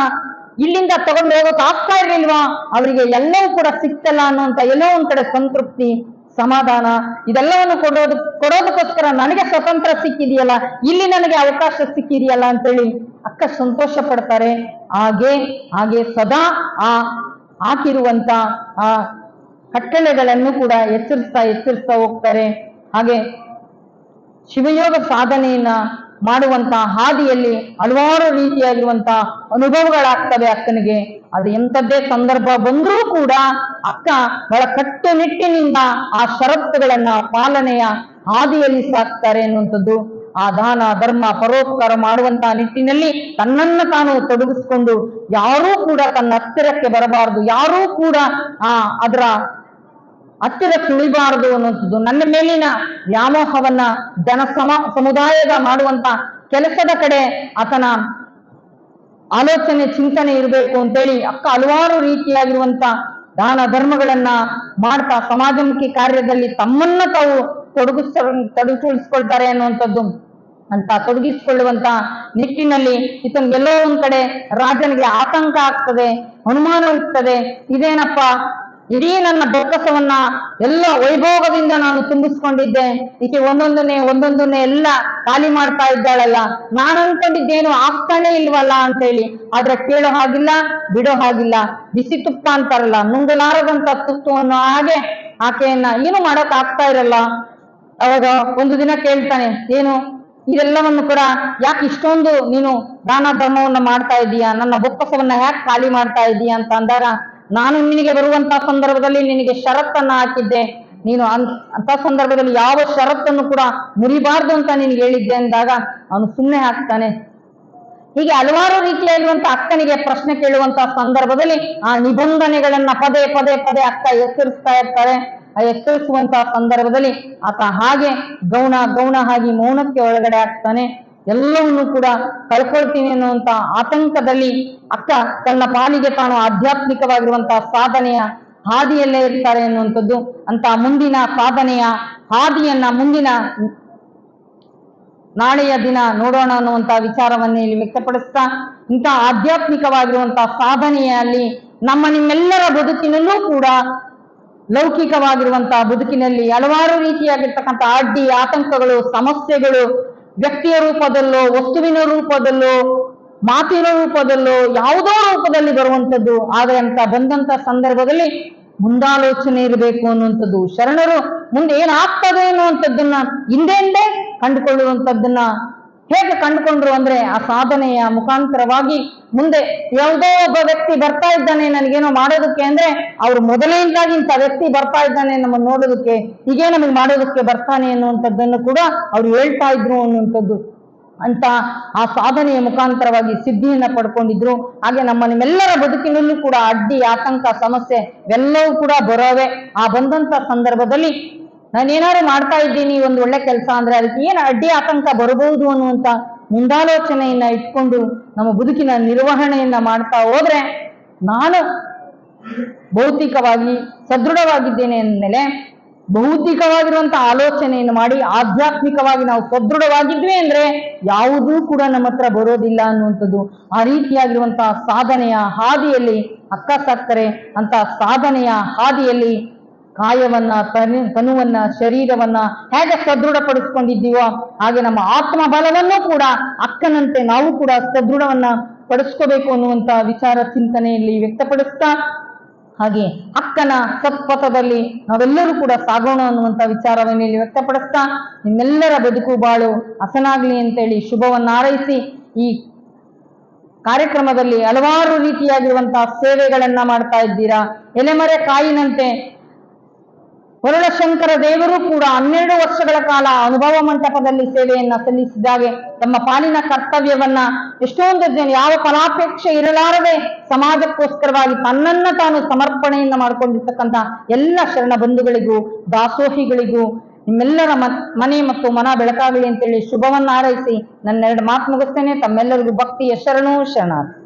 A: ಇಲ್ಲಿಂದ ತಗೊಂಡು ಹೋಗೋಕೆ ಆಗ್ತಾ ಇರ್ಲಿಲ್ವಾ ಅವರಿಗೆ ಎಲ್ಲವೂ ಕೂಡ ಸಿಕ್ತಲ್ಲ ಅನ್ನುವಂತ ಎಲ್ಲೋ ಒಂದ್ ಕಡೆ ಸಂತೃಪ್ತಿ, ಸಮಾಧಾನ, ಇದೆಲ್ಲವನ್ನು ಕೊಡೋದಕ್ಕೋಸ್ಕರ ನನಗೆ ಸ್ವತಂತ್ರ ಸಿಕ್ಕಿದೆಯಲ್ಲ, ಇಲ್ಲಿ ನನಗೆ ಅವಕಾಶ ಸಿಕ್ಕಿದೆಯಲ್ಲ ಅಂತೇಳಿ ಅಕ್ಕ ಸಂತೋಷ ಪಡ್ತಾರೆ. ಹಾಗೆ ಸದಾ ಹಾಕಿರುವಂತ ಆ ಕಟ್ಟಳೆಗಳನ್ನು ಕೂಡ ಎಚ್ಚರಿಸ್ತಾ ಹೋಗ್ತಾರೆ. ಹಾಗೆ ಶಿವಯೋಗ ಸಾಧನೆಯನ್ನ ಮಾಡುವಂತ ಹಾದಿಯಲ್ಲಿ ಹಲವಾರು ರೀತಿಯಾಗಿರುವಂತಹ ಅನುಭವಗಳಾಗ್ತವೆ ಅಕ್ಕನಿಗೆ. ಅದು ಎಂಥದ್ದೇ ಸಂದರ್ಭ ಬಂದರೂ ಕೂಡ ಅಕ್ಕ ಬಹಳ ಕಟ್ಟುನಿಟ್ಟಿನಿಂದ ಆ ಷರತ್ತುಗಳನ್ನ ಪಾಲನೆಯ ಹಾದಿಯಲ್ಲಿ ಸಾಕ್ತಾರೆ ಅನ್ನುವಂಥದ್ದು. ಆ ದಾನ ಧರ್ಮ ಪರೋಪಕಾರ ಮಾಡುವಂತಹ ನಿಟ್ಟಿನಲ್ಲಿ ತನ್ನನ್ನು ತಾನು ತೊಡಗಿಸ್ಕೊಂಡು ಯಾರೂ ಕೂಡ ತನ್ನ ಹತ್ತಿರಕ್ಕೆ ಬರಬಾರದು, ಯಾರೂ ಕೂಡ ಅದರ ಹತ್ತಿರ ತುಳಿಬಾರದು ಅನ್ನುವಂಥದ್ದು. ನನ್ನ ಮೇಲಿನ ವ್ಯಾಮೋಹವನ್ನ ಸಮುದಾಯದ ಮಾಡುವಂತ ಕೆಲಸದ ಕಡೆ ಆತನ ಆಲೋಚನೆ ಚಿಂತನೆ ಇರಬೇಕು ಅಂತೇಳಿ ಅಕ್ಕ ಹಲವಾರು ರೀತಿಯಾಗಿರುವಂತ ದಾನ ಧರ್ಮಗಳನ್ನ ಮಾಡ್ತಾ ಸಮಾಜಮುಖಿ ಕಾರ್ಯದಲ್ಲಿ ತಮ್ಮನ್ನ ತಾವು ತೊಡಗಿಸ್ಕೊಳ್ತಾರೆ ಅನ್ನುವಂಥದ್ದು. ಅಂತ ತೊಡಗಿಸಿಕೊಳ್ಳುವಂತ ನಿಟ್ಟಿನಲ್ಲಿ ಎಲ್ಲೋ ಒಂದ್ ಕಡೆ ರಾಜನಿಗೆ ಆತಂಕ ಆಗ್ತದೆ, ಅನುಮಾನ ಇರ್ತದೆ. ಇದೇನಪ್ಪ, ಇಡೀ ನನ್ನ ಬೊಕ್ಕಸವನ್ನ ಎಲ್ಲ ವೈಭೋಗದಿಂದ ನಾನು ತುಂಬಿಸ್ಕೊಂಡಿದ್ದೆ, ಈಕೆ ಒಂದೊಂದನ್ನೇ ಎಲ್ಲ ಖಾಲಿ ಮಾಡ್ತಾ ಇದ್ದಾಳಲ್ಲ, ನಾನು ಅನ್ಕೊಂಡಿದ್ದೇನು ಆಗ್ತಾನೆ ಇಲ್ವಲ್ಲ ಅಂತೇಳಿ. ಆದ್ರೆ ಕೇಳೋ ಹಾಗಿಲ್ಲ, ಬಿಡೋ ಹಾಗಿಲ್ಲ. ಬಿಸಿ ತುಪ್ಪ ಅಂತಾರಲ್ಲ, ನುಂಗಲಾರದಂತ ತುಪ್ಪವನ್ನು ಹಾಗೆ ಆಕೆಯನ್ನ ಏನು ಮಾಡಕ್ ಆಗ್ತಾ ಇರಲ್ಲ. ಅವಾಗ ಒಂದು ದಿನ ಕೇಳ್ತಾನೆ, ಏನು ಇದೆಲ್ಲವನ್ನು ಕೂಡ ಯಾಕೆ ಇಷ್ಟೊಂದು ನೀನು ದಾನ ಧರ್ಮವನ್ನ ಮಾಡ್ತಾ ಇದೀಯಾ, ನನ್ನ ಬೊಕ್ಕಸವನ್ನ ಯಾಕೆ ಖಾಲಿ ಮಾಡ್ತಾ ಇದೀಯಾ ಅಂತ ಅಂದಾಗ, ನಾನು ನಿನಗೆ ಬರುವಂತಹ ಸಂದರ್ಭದಲ್ಲಿ ನಿನಗೆ ಷರತ್ತನ್ನ ಹಾಕಿದ್ದೆ, ನೀನು ಅಂತ ಸಂದರ್ಭದಲ್ಲಿ ಯಾವ ಷರತ್ತನ್ನು ಕೂಡ ಮುರಿಬಾರ್ದು ಅಂತ ನಿನಗೆ ಹೇಳಿದ್ದೆ ಅಂದಾಗ ಅವನು ಸುಮ್ಮನೆ ಹಾಕ್ತಾನೆ. ಹೀಗೆ ಹಲವಾರು ರೀತಿಯಾಗಿರುವಂತ ಅಕ್ಕನಿಗೆ ಪ್ರಶ್ನೆ ಕೇಳುವಂತಹ ಸಂದರ್ಭದಲ್ಲಿ ಆ ನಿಬಂಧನೆಗಳನ್ನ ಪದೇ ಅಕ್ಕ ಎಚ್ಚರಿಸ್ತಾ ಇರ್ತಾರೆ. ಆ ಎಚ್ಚರಿಸುವಂತಹ ಸಂದರ್ಭದಲ್ಲಿ ಆತ ಹಾಗೆ ಗೌಣ ಆಗಿ ಮೌನಕ್ಕೆ ಒಳಗಡೆ ಆಗ್ತಾನೆ. ಎಲ್ಲವನ್ನೂ ಕೂಡ ಕಳ್ಕೊಳ್ತೀನಿ ಅನ್ನುವಂತ ಆತಂಕದಲ್ಲಿ ಅಕ್ಕ ತನ್ನ ಪಾಲಿಗೆ ತಾನು ಆಧ್ಯಾತ್ಮಿಕವಾಗಿರುವಂತಹ ಸಾಧನೆಯ ಹಾದಿಯಲ್ಲೇ ಇರ್ತಾರೆ ಅನ್ನುವಂಥದ್ದು. ಅಂತ ಮುಂದಿನ ಸಾಧನೆಯ ಹಾದಿಯನ್ನ ಮುಂದಿನ ನಾಳೆಯ ದಿನ ನೋಡೋಣ ಅನ್ನುವಂತಹ ವಿಚಾರವನ್ನೇ ಇಲ್ಲಿ ವ್ಯಕ್ತಪಡಿಸ್ತಾ, ಇಂಥ ಆಧ್ಯಾತ್ಮಿಕವಾಗಿರುವಂತಹ ಸಾಧನೆಯಲ್ಲಿ ನಿಮ್ಮೆಲ್ಲರ ಬದುಕಿನಲ್ಲೂ ಕೂಡ ಲೌಕಿಕವಾಗಿರುವಂತಹ ಬದುಕಿನಲ್ಲಿ ಹಲವಾರು ರೀತಿಯಾಗಿರ್ತಕ್ಕಂಥ ಅಡ್ಡಿ ಆತಂಕಗಳು, ಸಮಸ್ಯೆಗಳು ವ್ಯಕ್ತಿಯ ರೂಪದಲ್ಲೋ, ವಸ್ತುವಿನ ರೂಪದಲ್ಲೋ, ಮಾತಿನ ರೂಪದಲ್ಲೋ, ಯಾವುದೋ ರೂಪದಲ್ಲಿ ಬರುವಂಥದ್ದು. ಆದರೆ ಅಂತ ಬಂದಂತ ಸಂದರ್ಭದಲ್ಲಿ ಮುಂದಾಲೋಚನೆ ಇರಬೇಕು ಅನ್ನುವಂಥದ್ದು. ಶರಣರು ಮುಂದೆ ಏನಾಗ್ತದೆ ಅನ್ನುವಂಥದ್ದನ್ನ ಹಿಂದೆ ಕಂಡುಕೊಳ್ಳುವಂಥದ್ದನ್ನ ಹೇಗೆ ಕಂಡುಕೊಂಡ್ರು ಅಂದ್ರೆ ಆ ಸಾಧನೆಯ ಮುಖಾಂತರವಾಗಿ ಮುಂದೆ ಯಾವುದೋ ಒಬ್ಬ ವ್ಯಕ್ತಿ ಬರ್ತಾ ಇದ್ದಾನೆ ನನಗೇನೋ ಮಾಡೋದಕ್ಕೆ ಅಂದ್ರೆ ಅವ್ರು ಮೊದಲನೇದಾಗಿ ಇಂಥ ವ್ಯಕ್ತಿ ಬರ್ತಾ ಇದ್ದಾನೆ ನಮ್ಮನ್ನು ನೋಡೋದಕ್ಕೆ, ಹೀಗೆ ನಮಗೆ ಮಾಡೋದಕ್ಕೆ ಬರ್ತಾನೆ ಅನ್ನುವಂಥದ್ದನ್ನು ಕೂಡ ಅವ್ರು ಹೇಳ್ತಾ ಇದ್ರು ಅನ್ನುವಂಥದ್ದು. ಅಂತ ಆ ಸಾಧನೆಯ ಮುಖಾಂತರವಾಗಿ ಸಿದ್ಧಿಯನ್ನ ಪಡ್ಕೊಂಡಿದ್ರು. ಹಾಗೆ ನಿಮ್ಮೆಲ್ಲರ ಬದುಕಿನಲ್ಲೂ ಕೂಡ ಅಡ್ಡಿ ಆತಂಕ ಸಮಸ್ಯೆ ಇವೆಲ್ಲವೂ ಕೂಡ ಬರೋವೆ. ಆ ಬಂದಂತ ಸಂದರ್ಭದಲ್ಲಿ ನಾನೇನಾದ್ರು ಮಾಡ್ತಾ ಇದ್ದೀನಿ ಒಂದು ಒಳ್ಳೆ ಕೆಲಸ ಅಂದ್ರೆ ಅದಕ್ಕೆ ಏನು ಅಡ್ಡಿ ಆತಂಕ ಬರಬಹುದು ಅನ್ನುವಂತ ಮುಂದಾಲೋಚನೆಯನ್ನ ಇಟ್ಕೊಂಡು ನಮ್ಮ ಬದುಕಿನ ನಿರ್ವಹಣೆಯನ್ನ ಮಾಡ್ತಾ ಹೋದ್ರೆ ನಾನು ಭೌತಿಕವಾಗಿ ಸದೃಢವಾಗಿದ್ದೇನೆ ಅಂದಮೇಲೆ ಭೌತಿಕವಾಗಿರುವಂತಹ ಆಲೋಚನೆಯನ್ನು ಮಾಡಿ ಆಧ್ಯಾತ್ಮಿಕವಾಗಿ ನಾವು ಸದೃಢವಾಗಿದ್ವಿ ಅಂದ್ರೆ ಯಾವುದೂ ಕೂಡ ನಮ್ಮ ಹತ್ರ ಬರೋದಿಲ್ಲ ಅನ್ನುವಂಥದ್ದು. ಆ ರೀತಿಯಾಗಿರುವಂತಹ ಸಾಧನೆಯ ಹಾದಿಯಲ್ಲಿ ಅಕ್ಕ ಸಾಕ್ತಾರೆ. ಅಂತ ಸಾಧನೆಯ ಹಾದಿಯಲ್ಲಿ ಕಾಯವನ್ನ ತನುವನ್ನ ಶರೀರವನ್ನ ಹೇಗೆ ಸದೃಢಪಡಿಸ್ಕೊಂಡಿದ್ದೀವೋ ಹಾಗೆ ನಮ್ಮ ಆತ್ಮ ಬಲವನ್ನು ಕೂಡ ಅಕ್ಕನಂತೆ ನಾವು ಕೂಡ ಸದೃಢವನ್ನ ಪಡಿಸ್ಕೋಬೇಕು ಅನ್ನುವಂತ ವಿಚಾರ ಚಿಂತನೆಯಲ್ಲಿ ವ್ಯಕ್ತಪಡಿಸ್ತಾ, ಹಾಗೆ ಅಕ್ಕನ ಸತ್ಪಥದಲ್ಲಿ ನಾವೆಲ್ಲರೂ ಕೂಡ ಸಾಗೋಣ ಅನ್ನುವಂತ ವಿಚಾರವನ್ನು ಇಲ್ಲಿ ವ್ಯಕ್ತಪಡಿಸ್ತಾ, ನಿಮ್ಮೆಲ್ಲರ ಬದುಕು ಬಾಳು ಹಸನಾಗ್ಲಿ ಅಂತೇಳಿ ಶುಭವನ್ನ ಹಾರೈಸಿ ಈ ಕಾರ್ಯಕ್ರಮದಲ್ಲಿ ಹಲವಾರು ರೀತಿಯಾಗಿರುವಂತಹ ಸೇವೆಗಳನ್ನ ಮಾಡ್ತಾ ಇದ್ದೀರಾ. ಎಲೆಮರೆ ಕಾಯಿನಂತೆ ಹೊರಳಶಂಕರ ದೇವರು ಕೂಡ 12 ವರ್ಷಗಳ ಕಾಲ ಅನುಭವ ಮಂಟಪದಲ್ಲಿ ಸೇವೆಯನ್ನ ಸಲ್ಲಿಸಿದಾಗೆ ತಮ್ಮ ಪಾಲಿನ ಕರ್ತವ್ಯವನ್ನ ಎಷ್ಟೊಂದು ಜನ ಯಾವ ಫಲಾಪೇಕ್ಷೆ ಇರಲಾರದೆ ಸಮಾಜಕ್ಕೋಸ್ಕರವಾಗಿ ತನ್ನನ್ನ ತಾನು ಸಮರ್ಪಣೆಯನ್ನ ಮಾಡ್ಕೊಂಡಿರ್ತಕ್ಕಂಥ ಎಲ್ಲ ಶರಣ ಬಂಧುಗಳಿಗೂ ದಾಸೋಹಿಗಳಿಗೂ ನಿಮ್ಮೆಲ್ಲರ ಮನೆ ಮತ್ತು ಮನ ಬೆಳಕಾಗಲಿ ಅಂತೇಳಿ ಶುಭವನ್ನ ಹಾರೈಸಿ ನನ್ನ 2 ಮಾತು ಮುಗಿಸ್ತೇನೆ. ತಮ್ಮೆಲ್ಲರಿಗೂ ಭಕ್ತಿಯ ಶರಣು ಶರಣಾರ್ಥಿ.